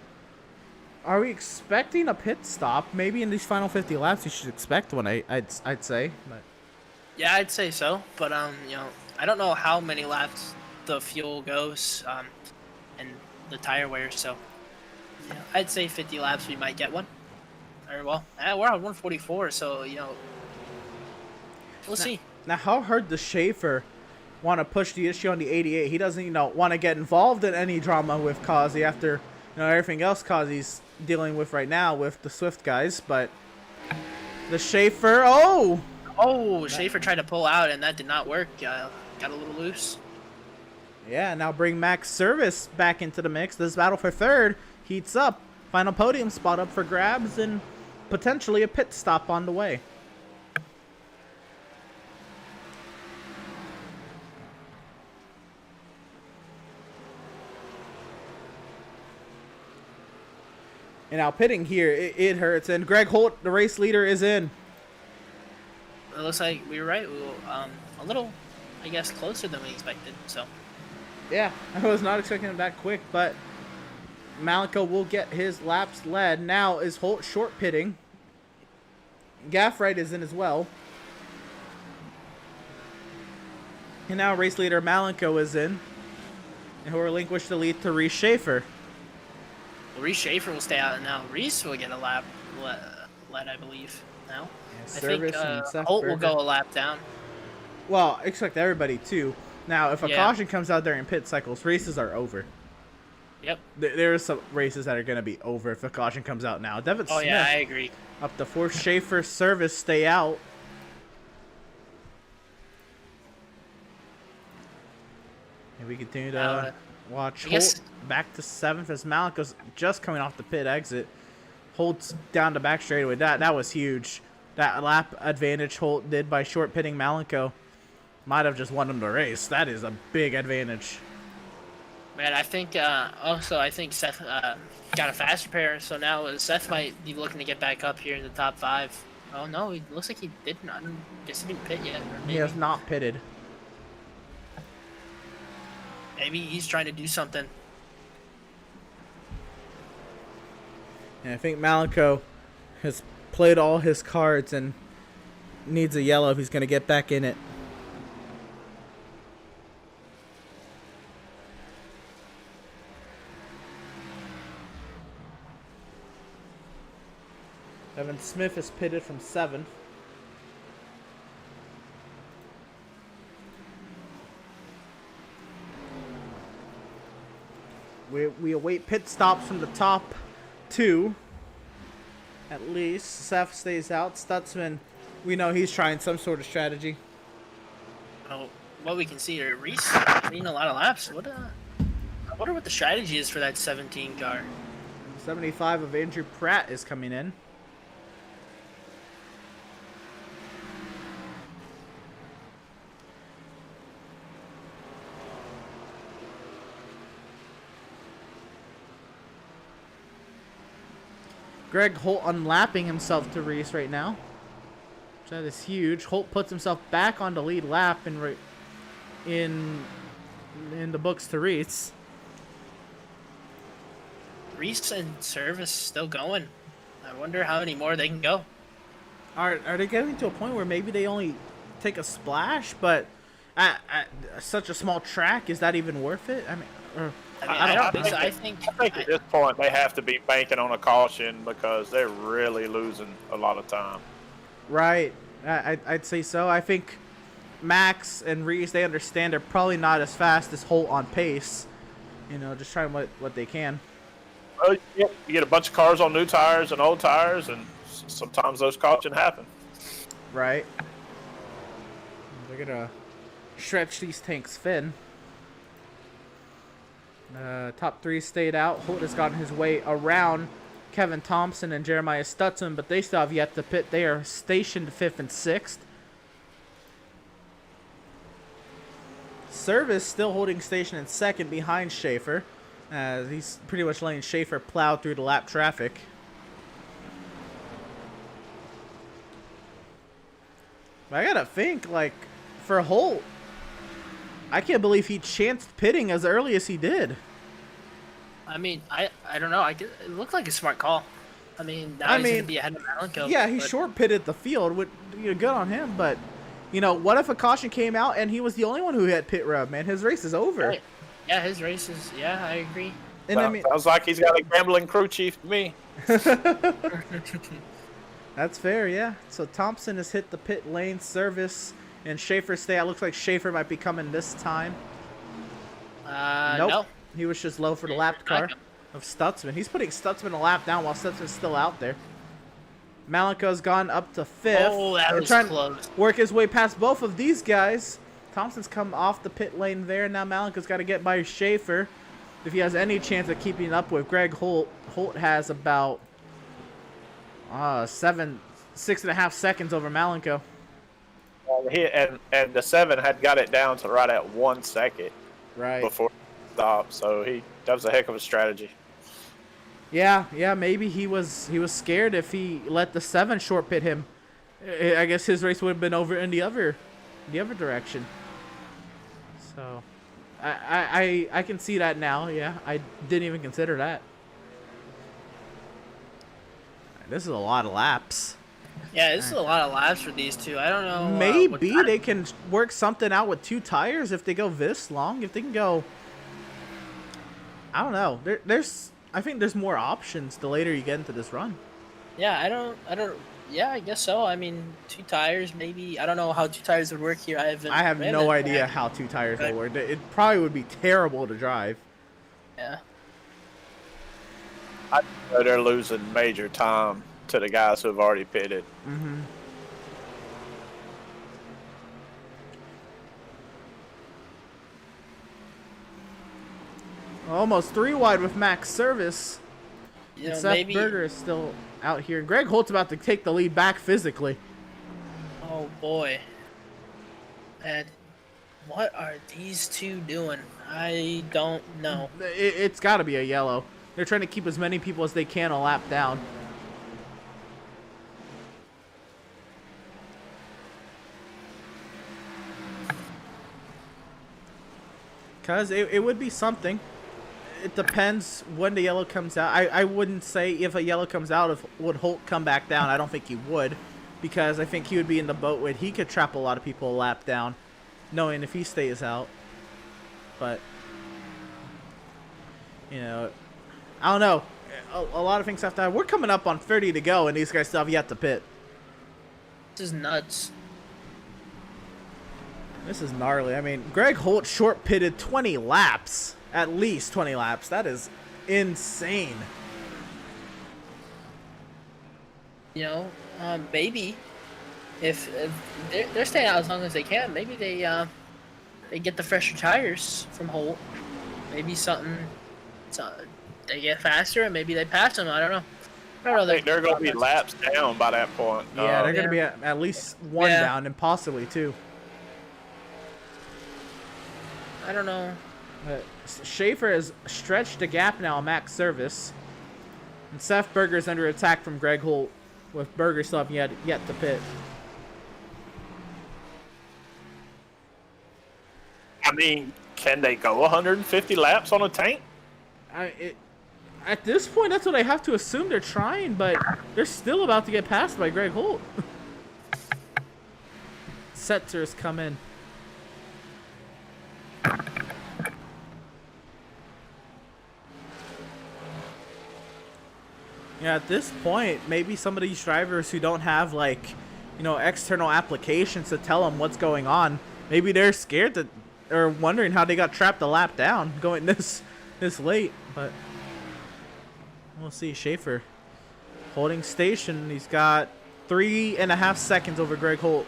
are we expecting a pit stop? Maybe in these final 50 laps, you should expect one. I'd say. But yeah, I'd say so. But I don't know how many laps the fuel goes, and the tire wear. So I'd say 50 laps we might get one. Or well, we're on 144, so we'll see. Now, how hard does Schaefer want to push the issue on the 88? He doesn't, want to get involved in any drama with Kazi after everything else Kazi's dealing with right now with the Swift guys. But the Schaefer, Schaefer tried to pull out and that did not work. Got a little loose. Yeah, now bring Max Service back into the mix. This battle for third heats up. Final podium spot up for grabs and potentially a pit stop on the way. And now pitting here, it hurts. And Greg Holt, the race leader, is in. It looks like we were right. We were a little, I guess, closer than we expected. So. Yeah, I was not expecting him that quick, but Malico will get his laps led. Now is Holt short pitting. Gaffright is in as well. And now race leader Malico is in. And he'll relinquish the lead to Reese Schaefer. Well, Reese Schaefer will stay out, and now Reese will get a lap led, I believe, now. Yeah, I think Holt will go a lap down. Well, I expect everybody to. Now, if a caution comes out during pit cycles, races are over. Yep. There are some races that are going to be over if a caution comes out now. Devin Smith. Yeah, I agree. Up to fourth. Schaefer, Service, stay out. And we continue to watch Holt back to 7th as Malico's just coming off the pit exit. Holt's down the back straightaway. That was huge. That lap advantage Holt did by short pitting Malico might have just won him the race. That is a big advantage. Man, I think I think Seth got a faster pair, so now Seth might be looking to get back up here in the top 5. Oh no, it looks like he didn't. I guess he didn't pit yet. He has not pitted. Maybe he's trying to do something. And I think Malico has played all his cards and needs a yellow if he's going to get back in it. Devin Smith is pitted from 7th. We await pit stops from the top 2. At least Seth stays out. Stutzman, we know he's trying some sort of strategy. Oh, what we can see here, Reese leading a lot of laps. I wonder what the strategy is for that 17 car. 75 of Andrew Pratt is coming in. Greg Holt unlapping himself to Reese right now. That is huge. Holt puts himself back on the lead lap in the books to Reese. Reese and Service still going. I wonder how many more they can go. Are they getting to a point where maybe they only take a splash, but at such a small track, is that even worth it? I mean, I don't think so. I think at this point they have to be banking on a caution because they're really losing a lot of time. Right. I'd say so. I think Max and Reese, they understand they're probably not as fast as Holt on pace. You know, just trying what they can. Well, you get a bunch of cars on new tires and old tires, and sometimes those cautions happen. Right. They're going to stretch these tanks thin. Top 3 stayed out. Holt has gotten his way around Kevin Thompson and Jeremiah Stutzman, but they still have yet to pit. They are stationed 5th and 6th. Service still holding station in 2nd behind Schaefer. He's pretty much letting Schaefer plow through the lap traffic. But I gotta think, like, for Holt, I can't believe he chanced pitting as early as he did. I mean, I don't know. It looked like a smart call. I mean, now he's going to be ahead of Malico. Yeah, he short pitted the field. Good on him. But, you know, what if a caution came out and he was the only one who had pit rub, man? His race is over. Right. Yeah, his race is, yeah, I agree. And I mean, sounds like he's got a gambling crew chief to me. That's fair, yeah. So Thompson has hit the pit lane. Service and Schaefer stay out. Looks like Schaefer might be coming this time. Nope. No. He was just low for the lap car of Stutzman. He's putting Stutzman a lap down while Stutzman's still out there. Malico's gone up to 5th. Oh, that was trying close. to work his way past both of these guys. Thompson's come off the pit lane there. Now Malico's got to get by Schaefer if he has any chance of keeping up with Greg Holt. Holt has about 6.5 seconds over Malico. And the 7 had got it down to right at 1 second Right. before he stopped. So that was a heck of a strategy. Yeah, maybe he was scared if he let the 7 short pit him. I guess his race would have been over in the other direction. So, I can see that now. Yeah, I didn't even consider that. This is a lot of laps. Yeah, this is a lot of laps for these two. I don't know. Maybe they can work something out with 2 tires if they go this long. If they can go, I don't know. I think there's more options the later you get into this run. Yeah, I don't. Yeah, I guess so. I mean, 2 tires, maybe. I don't know how 2 tires would work here. I have no idea how 2 tires will work. It probably would be terrible to drive. Yeah. I know they're losing major time to the guys who have already pitted. Mm-hmm. Almost 3 wide with max service. You know, Seth Berger is still out here. Greg Holt's about to take the lead back physically. Oh boy. And what are these two doing? I don't know. It's got to be a yellow. They're trying to keep as many people as they can a lap down. Because it would be something. It depends when the yellow comes out. I wouldn't say if a yellow comes out, would Holt come back down. I don't think he would. Because I think he would be in the boat where he could trap a lot of people a lap down. Knowing if he stays out. But, you know, I don't know. A lot of things have to happen. We're coming up on 30 to go, and these guys still have yet to pit. This is nuts. This is gnarly. I mean, Greg Holt short pitted 20 laps. At least 20 laps. That is insane. You know, maybe if they're staying out as long as they can, maybe they get the fresher tires from Holt. Maybe they get faster and maybe they pass them. I don't know. I think they're going to be laps down by that point. Yeah, they're going to be at least 1 down and possibly 2. I don't know. Schaefer has stretched the gap now on max service. And Seth Berger is under attack from Greg Holt, with Berger still having yet to pit. I mean, can they go 150 laps on a tank? At this point, that's what I have to assume they're trying, but they're still about to get passed by Greg Holt. Setzers come in. Yeah, at this point, maybe some of these drivers who don't have, like, you know, external applications to tell them what's going on, maybe they're scared to, or wondering how they got trapped a lap down going this late. But we'll see. Schaefer holding station. He's got 3.5 seconds over Greg Holt.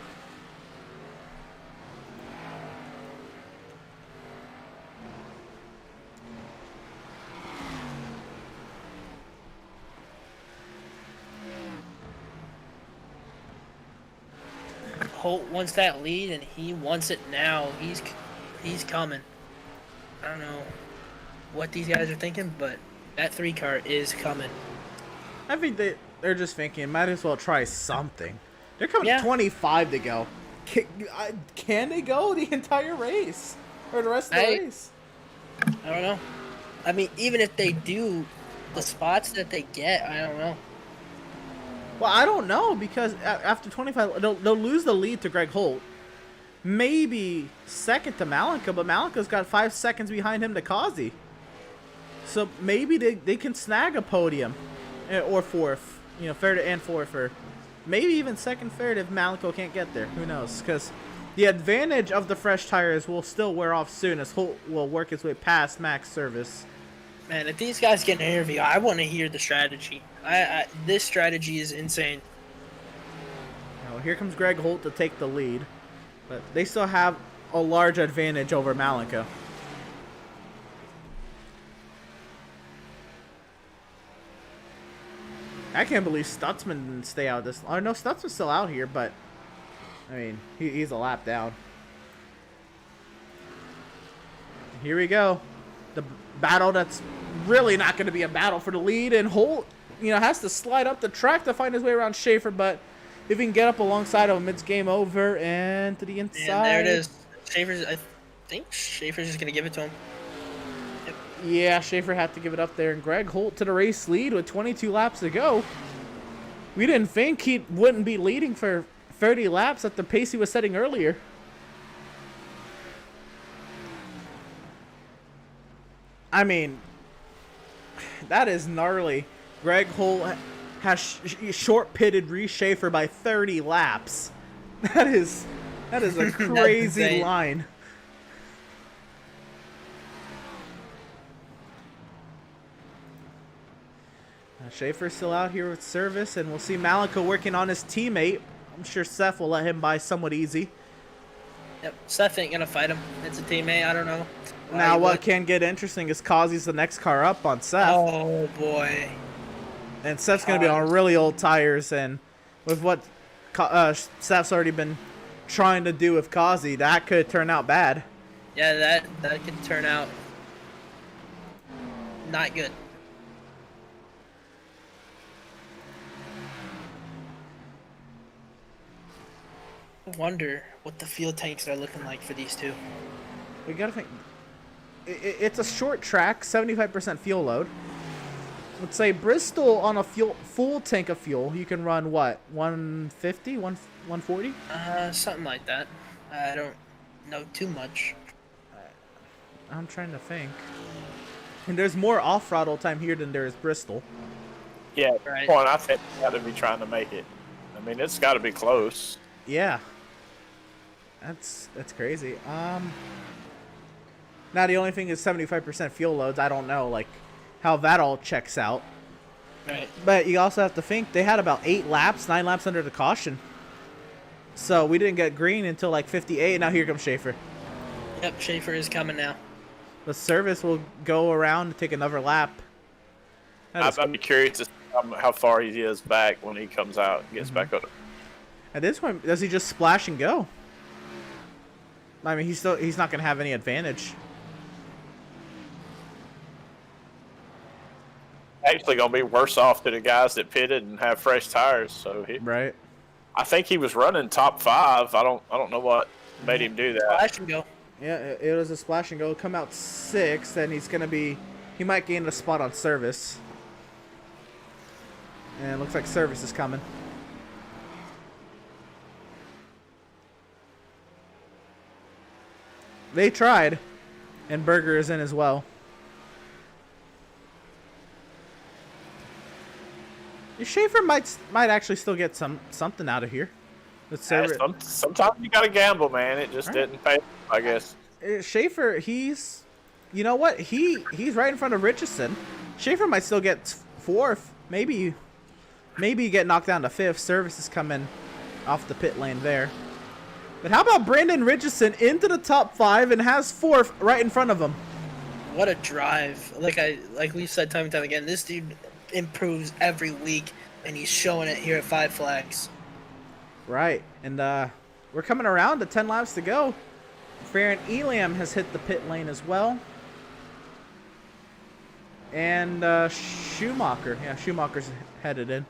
Holt wants that lead, and he wants it now. He's coming. I don't know what these guys are thinking, but that 3 car is coming. I think they're just thinking, might as well try something. They're coming 25 to go. Can they go the entire race? Or the rest of the race? I don't know. I mean, even if they do, the spots that they get, I don't know. Well, I don't know, because after 25, they'll lose the lead to Greg Holt. Maybe second to Malenka, but Malenka's got 5 seconds behind him to Kazi. So maybe they can snag a podium. Or fourth. You know, third and fourth. Or maybe even second, third if Malenko can't get there. Who knows? Because the advantage of the fresh tires will still wear off soon as Holt will work his way past max service. Man, if these guys get an interview, I want to hear the strategy. This strategy is insane. Now, here comes Greg Holt to take the lead, but they still have a large advantage over Malenka. I can't believe Stutzman didn't stay out this. Oh no, Stutzman's still out here, but I mean, he's a lap down. Here we go. The battle that's really not going to be a battle for the lead, and Holt, has to slide up the track to find his way around Schaefer, but if he can get up alongside of him, it's game over, and to the inside. And there it is. I think Schaefer's just going to give it to him. Yep. Yeah, Schaefer had to give it up there, and Greg Holt to the race lead with 22 laps to go. We didn't think he wouldn't be leading for 30 laps at the pace he was setting earlier. I mean, that is gnarly. Greg Holt has short-pitted Reese Schaefer by 30 laps. That is a crazy line. Schaefer's still out here with service, and we'll see Malika working on his teammate. I'm sure Seth will let him by somewhat easy. Yep, Seth ain't gonna fight him. It's a teammate. I don't know. Now, what can get interesting is Kazi's the next car up on Seth. Oh boy. And Seth's gonna be on really old tires, and with what Seth's already been trying to do with Kazi, that could turn out bad. Yeah, that could turn out not good. I wonder what the fuel tanks are looking like for these two. We gotta think. It's a short track, 75% fuel load. Let's say Bristol on a full tank of fuel, you can run what, 150, 140? Something like that. I don't know too much. I'm trying to think. And there's more off-throttle time here than there is Bristol. Yeah, Right. point. I think you got to be trying to make it. I mean, it's got to be close. Yeah. That's crazy. Now the only thing is 75% fuel loads. I don't know like how that all checks out. Right. But you also have to think they had about 9 laps under the caution. So we didn't get green until like 58. Now here comes Schaefer. Yep, Schaefer is coming now. The service will go around to take another lap. I'd be curious to see how far he is back when he comes out and gets back up. At this point, does he just splash and go? I mean, he's not going to have any advantage. Actually, going to be worse off to the guys that pitted and have fresh tires. So Right. I think he was running top 5. I don't know what made him do that. Splash and go. Yeah, it was a splash and go. Come out 6th, and he's going to be... He might gain a spot on service. And it looks like service is coming. They tried, and Berger is in as well. Schaefer might actually still get something out of here. Sometimes you got to gamble, man. It just didn't pay, I guess. Schaefer, you know what? He's right in front of Richardson. Schaefer might still get 4th. Maybe get knocked down to 5th. Service is coming off the pit lane there. But how about Brandon Richardson into the top 5 and has 4th right in front of him? What a drive! Like we've said time and time again, this dude improves every week, and he's showing it here at Five Flags. Right, and we're coming around to 10 laps to go. Farron Elam has hit the pit lane as well. And Schumacher. Yeah, Schumacher's headed in.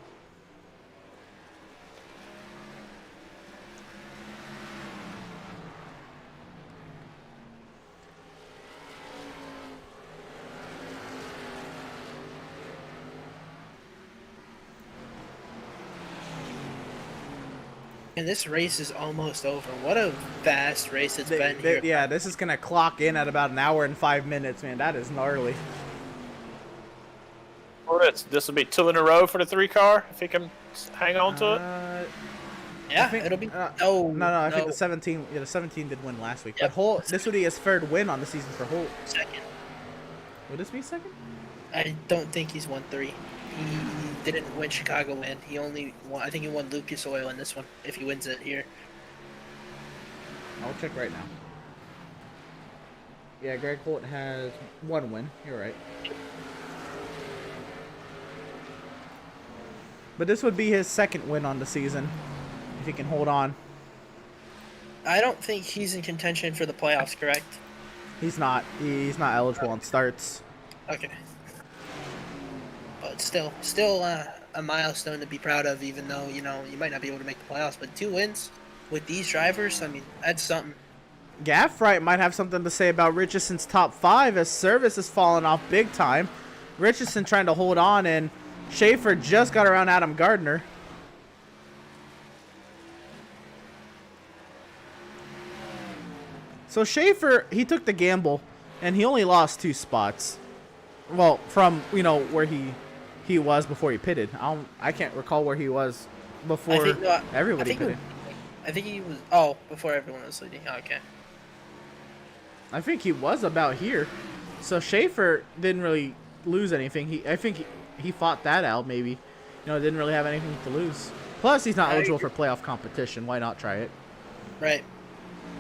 And this race is almost over. What a vast race it's been here. Yeah, this is going to clock in at about 1 hour and 5 minutes, man. That is gnarly. This will be 2 in a row for the 3 car, if he can hang on to it. Yeah, it'll be... No, I think the 17 did win last week. Yep. But Holt, this would be his 3rd win on the season for Holt. Second. Would this be 2nd? I don't think he's won 3. He didn't win Chicago win. He only won, I think he won Lucas Oil in this one, if he wins it here. I'll check right now. Yeah, Greg Holt has 1 win. You're right. But this would be his 2nd win on the season, if he can hold on. I don't think he's in contention for the playoffs, correct? He's not. He's not eligible on starts. Okay. it's still a milestone to be proud of, even though you might not be able to make the playoffs. But 2 wins with these drivers, I mean, that's something. Gaffright might have something to say about Richardson's top 5 as service has fallen off big time. Richardson trying to hold on, and Schaefer just got around Adam Gardner. So Schaefer, he took the gamble, and he only lost 2 spots. Well, from where he was before he pitted. I can't recall where he was before everybody pitted. I think he was before everyone was leading. Oh, okay. I think he was about here. So Schaefer didn't really lose anything. I think he fought that out maybe. Didn't really have anything to lose. Plus, he's not eligible for playoff competition. Why not try it? Right.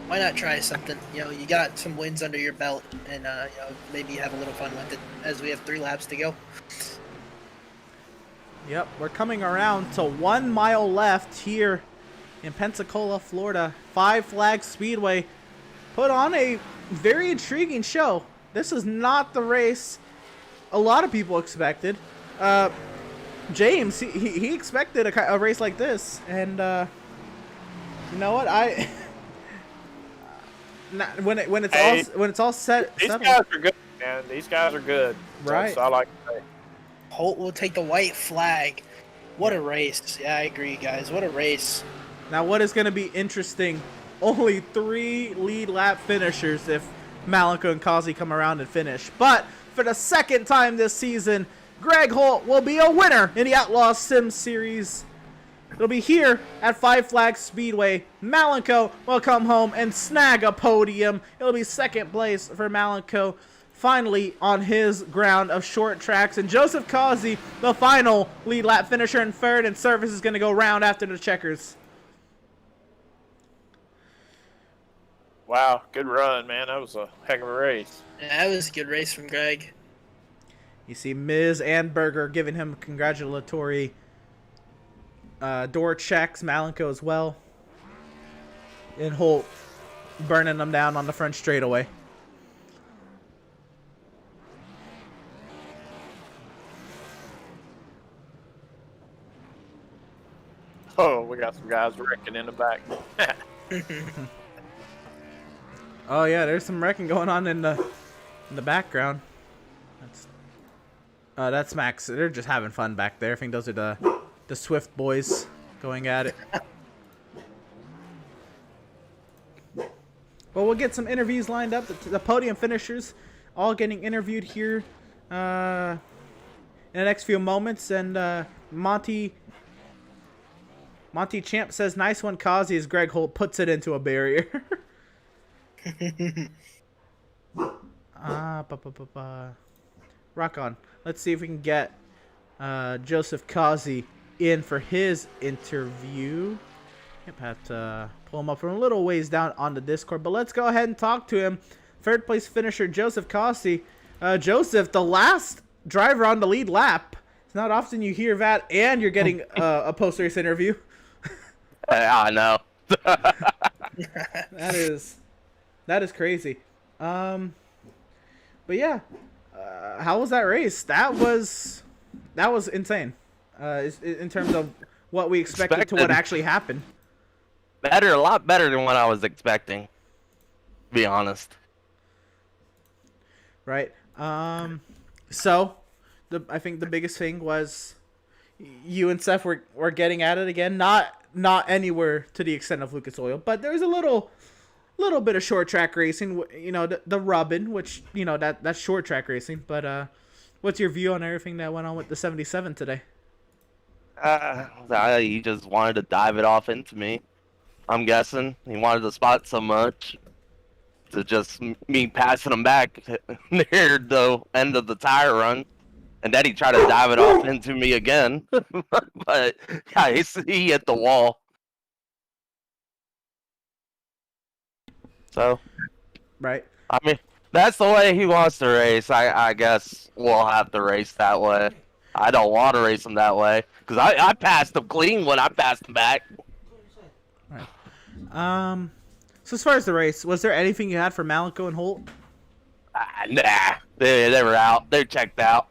Why not try something? You got some wins under your belt, and maybe have a little fun with it as we have 3 laps to go. Yep, we're coming around to 1 mile left here in Pensacola, Florida. Five Flags Speedway put on a very intriguing show. This is not the race a lot of people expected. James, he expected a race like this, and you know what? When it's all set. These guys are good, man. These guys are good. Right. That's all I can say. Holt will take the white flag. What a race. Yeah, I agree, guys. What a race. Now, what is going to be interesting, only 3 lead lap finishers if Malenko and Kazi come around and finish. But for the second time this season, Greg Holt will be a winner in the Outlaws Sim Series. It'll be here at Five Flags Speedway. Malenko will come home and snag a podium. It'll be second place for Malenko, finally on his ground of short tracks. And Joseph Kazi, the final lead lap finisher in third, and service is going to go round after the checkers. Wow, good run, man. That was a heck of a race. Yeah, that was a good race from Greg. You see Miz and Berger giving him congratulatory door checks, Malenko as well. And Holt burning them down on the front straightaway. Oh, we got some guys wrecking in the back. Oh yeah, there's some wrecking going on in the background. That's Max. They're just having fun back there. I think those are the Swift boys going at it. Well, we'll get some interviews lined up. The podium finishers all getting interviewed here in the next few moments. And Monty Champ says, "Nice one, Kazi," as Greg Holt puts it into a barrier. Rock on. Let's see if we can get Joseph Kazi in for his interview. Yep, have to pull him up from a little ways down on the Discord, but let's go ahead and talk to him. Third place finisher Joseph Kazi. Joseph, the last driver on the lead lap. It's not often you hear that, and you're getting a post-race interview. I know. That is crazy. But yeah, how was that race? That was insane. In terms of what we expected to what actually happened. A lot better than what I was expecting, to be honest. Right. So, I think the biggest thing was you and Seth were getting at it again. Not anywhere to the extent of Lucas Oil, but there was a little bit of short track racing. The rubbing, which that's short track racing. But what's your view on everything that went on with the 77 today? He just wanted to dive it off into me. I'm guessing he wanted the spot so much to just me passing him back near the end of the tire run, and then he tried to dive it off into me again. But yeah, he hit the wall. So, right. I mean, that's the way he wants to race. I guess we'll have to race that way. I don't want to race him that way because I passed him clean when I passed him back. Right. So as far as the race, was there anything you had for Malenko and Holt? Nah, they were out. They're checked out.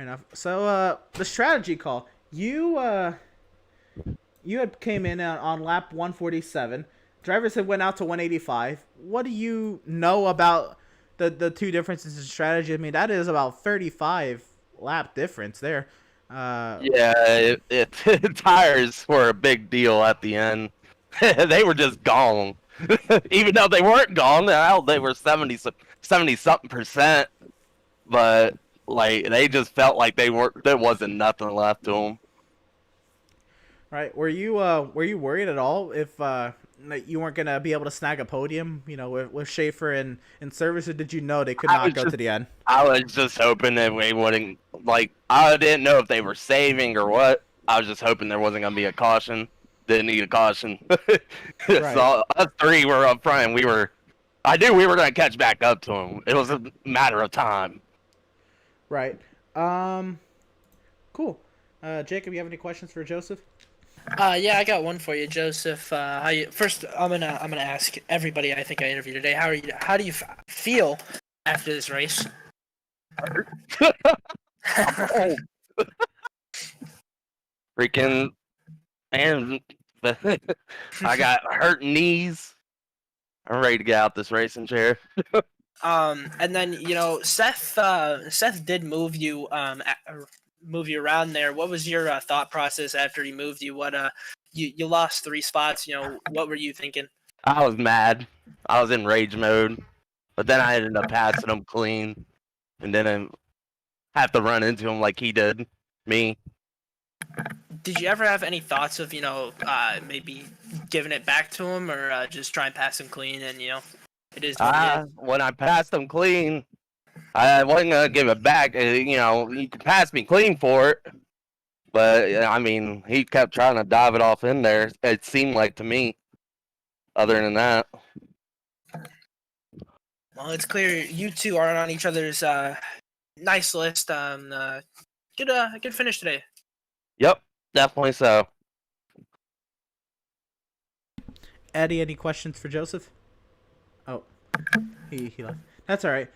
Fair enough. So, the strategy call. You had came in on lap 147. Drivers had went out to 185. What do you know about the two differences in strategy? I mean, that is about 35 lap difference there. Yeah, tires were a big deal at the end. They were just gone. Even though they weren't gone, hell, they were 70 something percent. But like they just felt like there wasn't nothing left to them. Right? Were you worried at all if that you weren't gonna be able to snag a podium? You know, with Schaefer and service, or did you know they could not go to the end? I was just hoping that we wouldn't, like, I didn't know if they were saving or what. I was just hoping there wasn't going to be a caution. Didn't need a caution. Right. So us three were up front, and I knew we were going to catch back up to them. It was a matter of time. Right. Cool. Jacob, you have any questions for Joseph? Yeah, I got one for you, Joseph. First, I'm gonna ask everybody I think I interviewed today. How do you feel after this race? Freaking, and I got hurt knees. I'm ready to get out this racing chair. And then Seth did move you around there. What was your thought process after he moved you? What you lost 3 spots. What were you thinking? I was mad. I was in rage mode, but then I ended up passing him clean, and then I have to run into him like he did me. Did you ever have any thoughts of maybe giving it back to him, or just try and pass him clean and it is what it is? When I passed him clean, I wasn't gonna give it back. You can pass me clean for it, but I mean, he kept trying to dive it off in there. It seemed like to me. Other than that, well, it's clear you two are on each other's nice list. Good finish today. Yep, definitely so. Eddie, any questions for Joseph? Oh, he left. That's all right.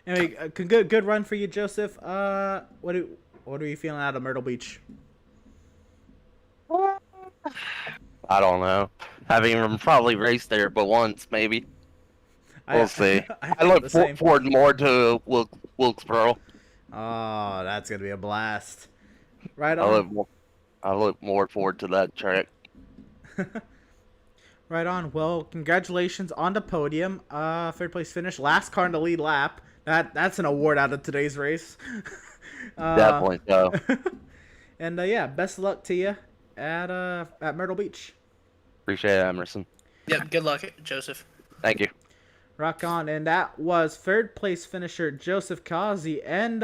Anyway, good run for you, Joseph. What are you feeling out of Myrtle Beach? I don't know. Haven't even probably raced there but once, maybe. We'll see. I look forward more to Wilkesboro. Oh, that's gonna be a blast. Right on. I look more forward to that track. Right on. Well, congratulations on the podium. 3rd place finish. Last car in the lead lap. That's an award out of today's race. Definitely so. And yeah, best of luck to you at Myrtle Beach. Appreciate it, Emerson. Yep. Good luck, Joseph. Thank you. Rock on. And that was 3rd place finisher Joseph Kazi. And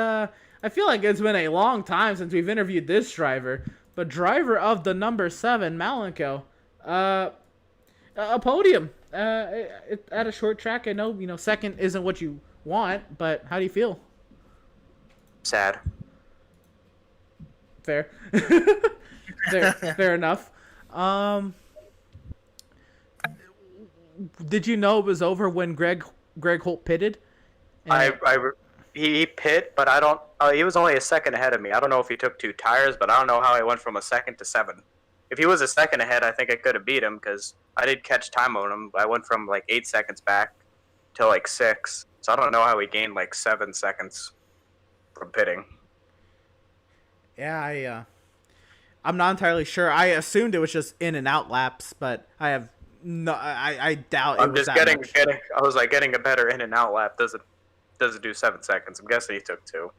I feel like it's been a long time since we've interviewed this driver, but driver of the number 7 Malenko. A podium at a short track. I know, 2nd isn't what you want, but how do you feel? Sad. Fair. Fair enough. Did you know it was over when Greg Holt pitted? He pit, but I don't. He was only a second ahead of me. I don't know if he took 2 tires, but I don't know how he went from a 2nd to 7. If he was a 2nd ahead, I think I could have beat him because I did catch time on him. I went from like 8 seconds back to like 6. So I don't know how he gained like 7 seconds from pitting. Yeah, I'm not entirely sure. I assumed it was just in and out laps, but I have no. I doubt it was that much. I was like getting a better in and out lap doesn't do 7 seconds. I'm guessing he took 2,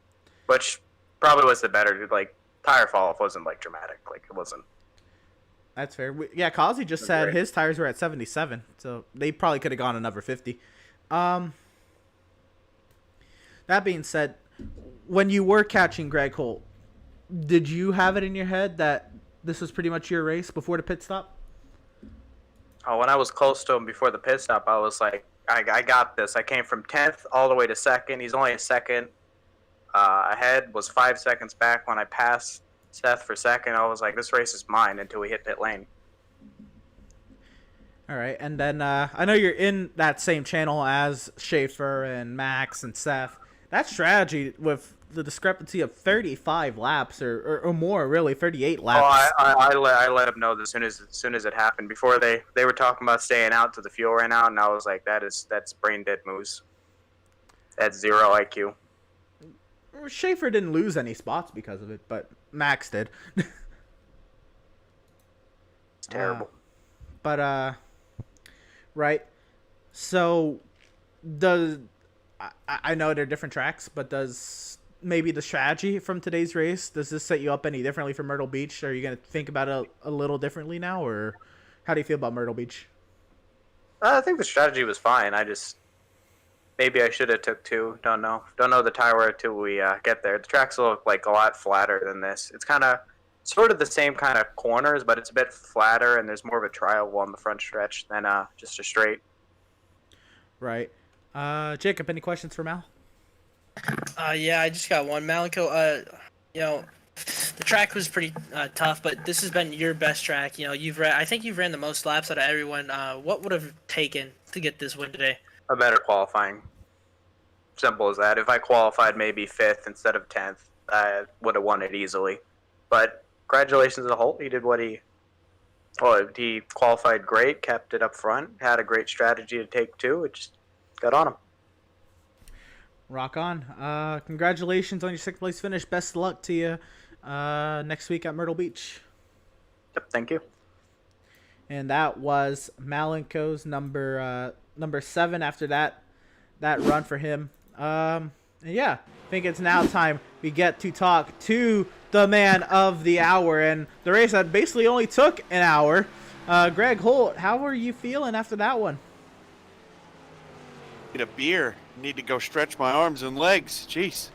which probably was the better. Like tire fall off wasn't like dramatic. Like it wasn't. That's fair. Yeah, Kazi just said his tires were at 77, so they probably could have gone another 50. That being said, when you were catching Greg Holt, did you have it in your head that this was pretty much your race before the pit stop? Oh, when I was close to him before the pit stop, I was like, I got this. I came from 10th all the way to 2nd. He's only a 2nd ahead, was 5 seconds back when I passed Seth for 2nd. I was like, this race is mine until we hit pit lane. All right, and then I know you're in that same channel as Schaefer and Max and Seth. that strategy with the discrepancy of 35 laps or more, really 38 laps. Oh, I let them know as soon as it happened. Before they were talking about staying out till the fuel ran out, and I was like, that's brain dead moves. That's 0 IQ. Schaefer didn't lose any spots because of it, but Max did. It's terrible. Right. So, I know they're different tracks, but does maybe the strategy from today's race, does this set you up any differently for Myrtle Beach? Are you going to think about it a little differently now, or how do you feel about Myrtle Beach? I think the strategy was fine. Maybe I should have took 2. Don't know the tire wear till we get there. The tracks look like a lot flatter than this. It's kind of sort of the same kind of corners, but it's a bit flatter, and there's more of a triangle on the front stretch than just a straight. Right. Jacob, any questions for Mal? Yeah, I just got one. Malenko, the track was pretty tough, but this has been your best track. I think you've ran the most laps out of everyone. What would have taken to get this win today? A better qualifying. Simple as that. If I qualified maybe 5th instead of 10th, I would have won it easily. But congratulations to Holt. He did what he qualified great, kept it up front, had a great strategy to take 2. It just got on him. Rock on. Congratulations on your 6th place finish. Best of luck to you next week at Myrtle Beach. Yep, thank you. And that was Malenko's number 7 after that run for him. And yeah, I think it's now time we get to talk to the man of the hour and the race that basically only took an hour. Greg Holt, how are you feeling after that one? Need a beer. Need to go stretch my arms and legs. Jeez.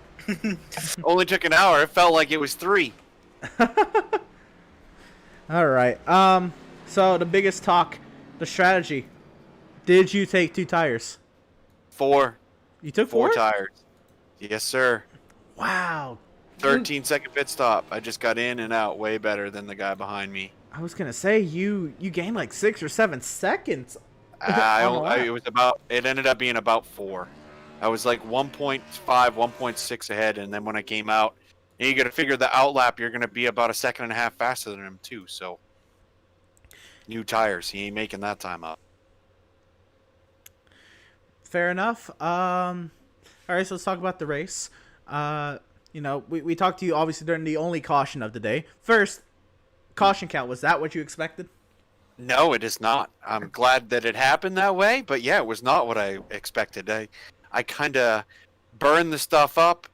Only took an hour. It felt like it was 3. All right. So the biggest talk, the strategy. Did you take 2 tires? 4. You took 4 tires. Yes, sir. Wow. 13-second pit stop. I just got in and out way better than the guy behind me. I was gonna say you gained like 6 or 7 seconds. It ended up being about 4. I was like 1.5, 1.6 ahead, and then when I came out, and you got to figure the outlap, you're going to be about 1.5 seconds faster than him too. So, new tires, he ain't making that time up. Fair enough. All right, so let's talk about the race. We talked to you obviously during the only caution of the day. First, caution count, was that what you expected? No, it is not. I'm glad that it happened that way, but yeah, it was not what I expected. I kind of burned the stuff up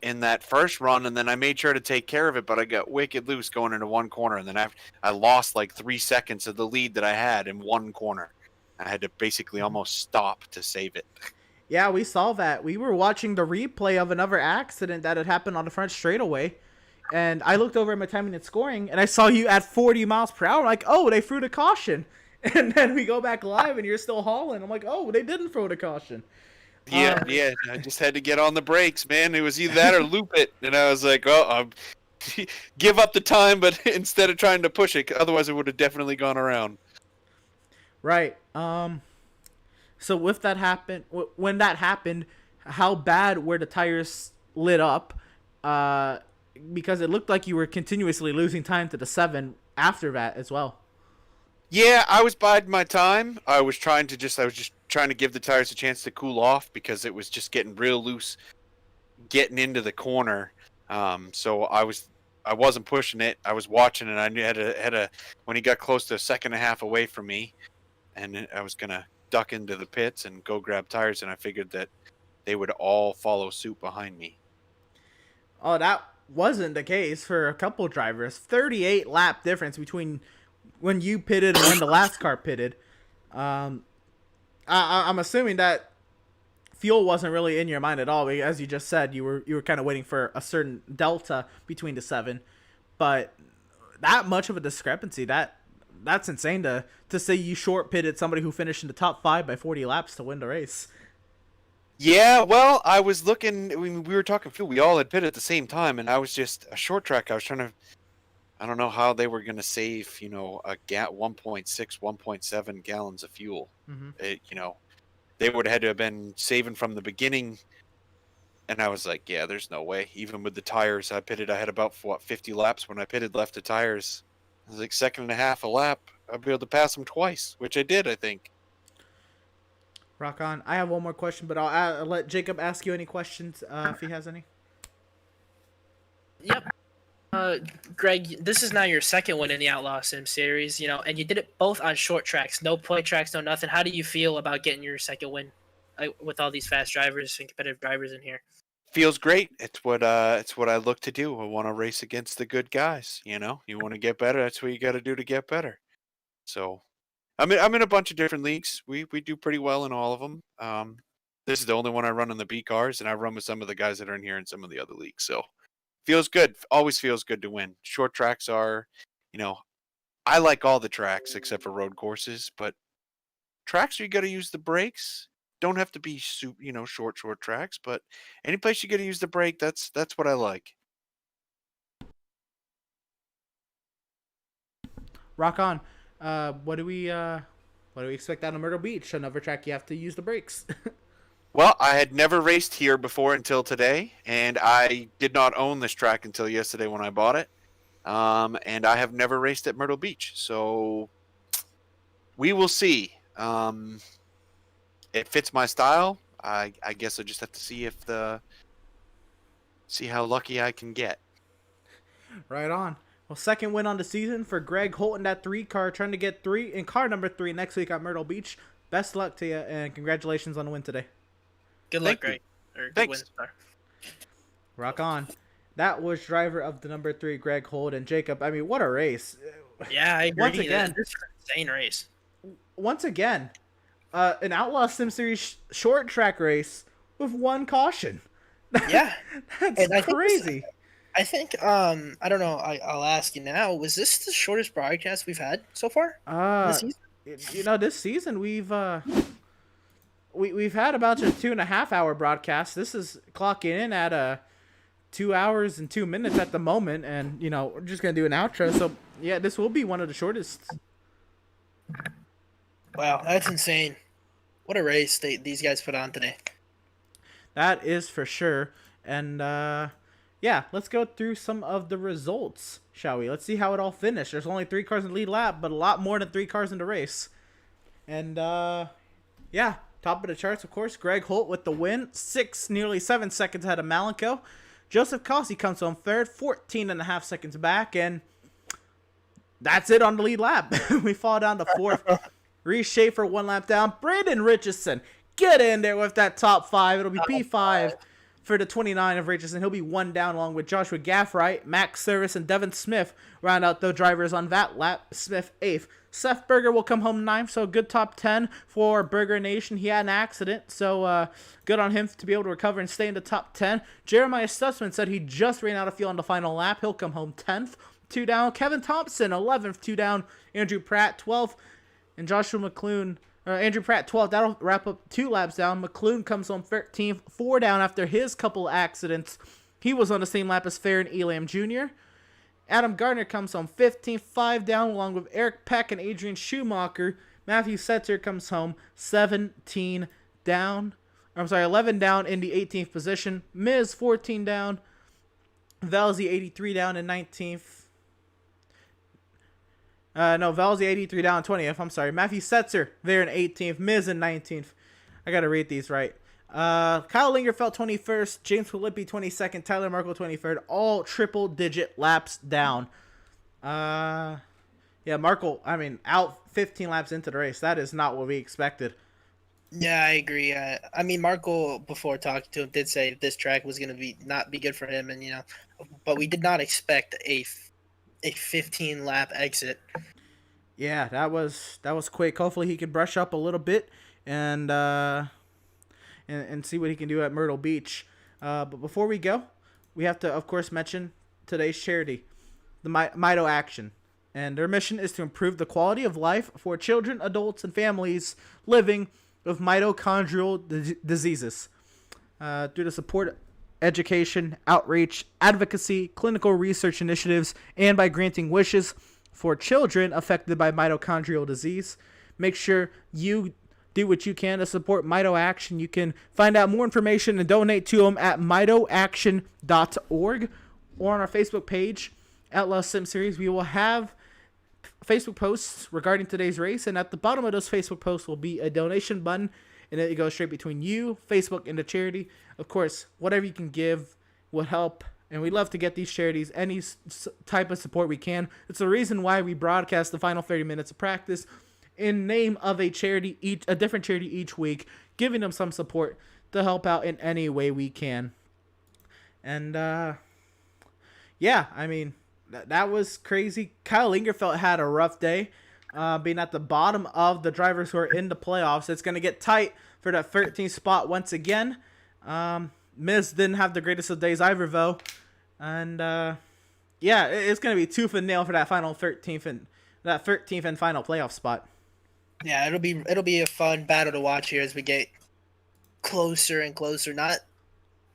in that first run, and then I made sure to take care of it, but I got wicked loose going into one corner, and then I lost like 3 seconds of the lead that I had in one corner. I had to basically almost stop to save it. Yeah, we saw that. We were watching the replay of another accident that had happened on the front straightaway, and I looked over at my timing and scoring, and I saw you at 40 miles per hour. I'm like, oh, they threw the caution. And then we go back live, and you're still hauling. I'm like, oh, they didn't throw the caution. Yeah. I just had to get on the brakes, man. It was either that or loop it. And I was like, give up the time, but instead of trying to push it, otherwise it would have definitely gone around. Right. So with that happen, when that happened, how bad were the tires lit up? Because it looked like you were continuously losing time to the 7 after that as well. Yeah, I was biding my time. I was just trying to give the tires a chance to cool off because it was just getting real loose, getting into the corner. So I wasn't pushing it. I was watching it. I knew had a when he got close to 1.5 seconds away from me, and I was gonna duck into the pits and go grab tires, and I figured that they would all follow suit behind me. Oh, that wasn't the case for a couple drivers. 38 lap difference between when you pitted and when the last car pitted. I'm assuming that fuel wasn't really in your mind at all. As you just said, you were kind of waiting for a certain delta between the 7, but that much of a discrepancy, that's insane to say you short pitted somebody who finished in the top 5 by 40 laps to win the race. Yeah, well, I was looking. We were talking fuel. We all had pitted at the same time, and I was just a short track. I was trying to. I don't know how they were going to save, 1.6, 1.7 gallons of fuel. Mm-hmm. They would have had to have been saving from the beginning And I was like, yeah, there's no way. Even with the tires I pitted, I had about 50 laps when I pitted left the tires. I was like second and a half a lap. I'd be able to pass him twice, which I did, I think. Rock on. I have one more question, but I'll let Jacob ask you any questions if he has any. Yep. Greg, this is now your second win in the Outlaw Sim series, and you did it both on short tracks, no play tracks, no nothing. How do you feel about getting your second win with all these fast drivers and competitive drivers in here? Feels great. It's what I look to do. I want to race against the good guys. You want to get better. That's what you got to do to get better. So, I'm in a bunch of different leagues. We do pretty well in all of them. This is the only one I run on the B cars, and I run with some of the guys that are in here in some of the other leagues. So. Feels good. Always feels good to win. Short tracks are, I like all the tracks except for road courses, but tracks where you got to use the brakes don't have to be, short tracks, but any place you got to use the brake, that's what I like. Rock on. What do we expect out of Myrtle Beach? Another track you have to use the brakes. Well, I had never raced here before until today, and I did not own this track until yesterday when I bought it. And I have never raced at Myrtle Beach, so we will see. It fits my style. I guess I just have to see see how lucky I can get. Right on. Well, second win on the season for Greg Holt in that 3 car, trying to get 3 in car number 3 next week at Myrtle Beach. Best luck to you, and congratulations on the win today. Good luck, Greg. Thanks. Rock on. That was driver of the number 3, Greg Holt, and Jacob. I mean, what a race. Yeah, I agree. Once again, this is an insane race. Once again, an Outlaw Sim Series short track race with 1 caution. Yeah. That's crazy. I think, I don't know, I'll ask you now, was this the shortest broadcast we've had so far? This season? This season we've had about a 2.5 hour broadcast. This is clocking in at 2 hours and 2 minutes at the moment, and we're just gonna do an outro. So yeah, this will be one of the shortest. Wow, that's insane! What a race these guys put on today. That is for sure. And yeah, let's go through some of the results, shall we? Let's see how it all finished. There's only 3 cars in the lead lap, but a lot more than 3 cars in the race. And yeah. Top of the charts, of course, Greg Holt with the win, nearly 7 seconds ahead of Malenko. Joseph Cossey comes home third, 14.5 seconds back, and that's it on the lead lap. We fall down to 4th. Reese Schaefer 1 lap down. Brandon Richardson, get in there with that top 5. It'll be P5 for the 29 of Richardson. He'll be 1 down along with Joshua Gaffright, Max Service, and Devin Smith round out the drivers on that lap. Smith 8th. Seth Berger will come home 9th, so good top 10 for Burger Nation. He had an accident, so good on him to be able to recover and stay in the top 10. Jeremiah Stutzman said he just ran out of fuel on the final lap. He'll come home 10th, 2 down. Kevin Thompson, 11th, 2 down. Andrew Pratt, 12th. And Joshua McClune, Andrew Pratt, 12th. That'll wrap up 2 laps down. McClune comes home 13th, 4 down after his couple accidents. He was on the same lap as Farron Elam Jr., Adam Gardner comes home 15th, 5 down, along with Eric Peck and Adrian Schumacher. Matthew Setzer comes home 17 down. 11 down in the 18th position. Miz 14 down. Velzy 83 down in 19th. Velzy 83 down 20th. I'm sorry. Matthew Setzer there in 18th. Miz in 19th. I gotta read these right. Kyle Lingerfeld 21st, James Filippi 22nd, Tyler Markle 23rd, all triple-digit laps down. Yeah, Markle, out 15 laps into the race. That is not what we expected. Yeah, I agree. Markle, before talking to him, did say this track was going to not be good for him, and but we did not expect a 15-lap exit. Yeah, that was quick. Hopefully he can brush up a little bit and see what he can do at Myrtle Beach. But before we go, we have to, of course, mention today's charity, the Mito Action. And their mission is to improve the quality of life for children, adults, and families living with mitochondrial diseases. Through the support, education, outreach, advocacy, clinical research initiatives, and by granting wishes for children affected by mitochondrial disease. Make sure you do what you can to support Mito Action. You can find out more information and donate to them at mitoaction.org or on our Facebook page, Outlaws Sim Series. We will have Facebook posts regarding today's race, and at the bottom of those Facebook posts will be a donation button, and it goes straight between you, Facebook, and the charity. Of course, whatever you can give will help, and we love to get these charities any type of support we can. It's the reason why we broadcast the final 30 minutes of practice in name of a charity, a different charity each week, giving them some support to help out in any way we can. And yeah, I mean, that was crazy. Kyle Lingerfeld had a rough day, being at the bottom of the drivers who are in the playoffs. It's going to get tight for that 13th spot once again. Miz didn't have the greatest of days either, though. And yeah, it's going to be tooth and nail for that final 13th and final playoff spot. Yeah, it'll be a fun battle to watch here as we get closer and closer. Not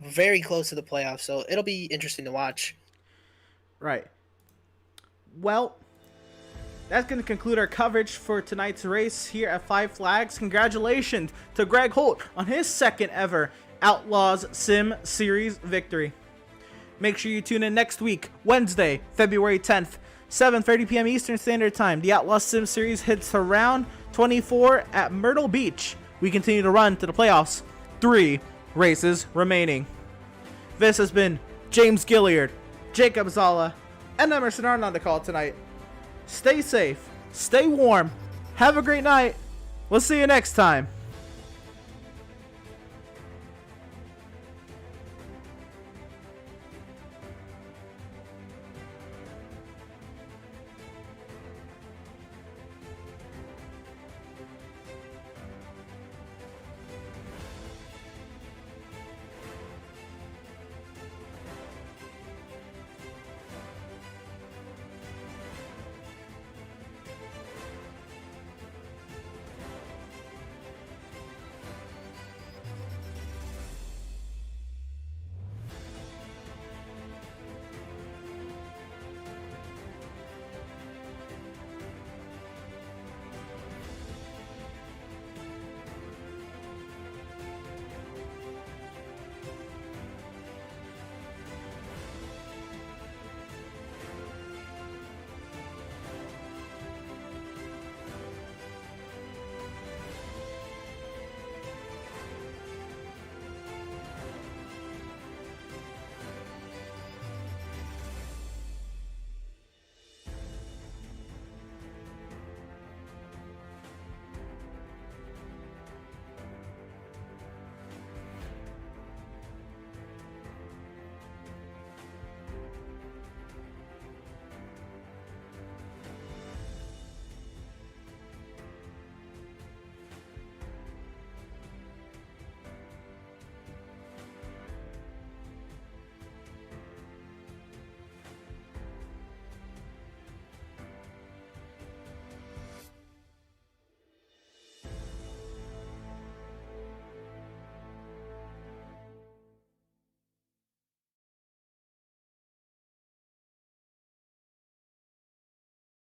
very close to the playoffs, so it'll be interesting to watch. Right. Well, that's going to conclude our coverage for tonight's race here at Five Flags. Congratulations to Greg Holt on his second ever Outlaws Sim Series victory. Make sure you tune in next week, Wednesday, February 10th, 7:30 p.m. Eastern Standard Time. The Outlaws Sim Series hits around 24 at Myrtle Beach. We continue to run to the playoffs. 3 races remaining. This has been James Gilliard, Jacob Zala, and Emerson Arnott on the call tonight. Stay safe, stay warm, have a great night. We'll see you next time.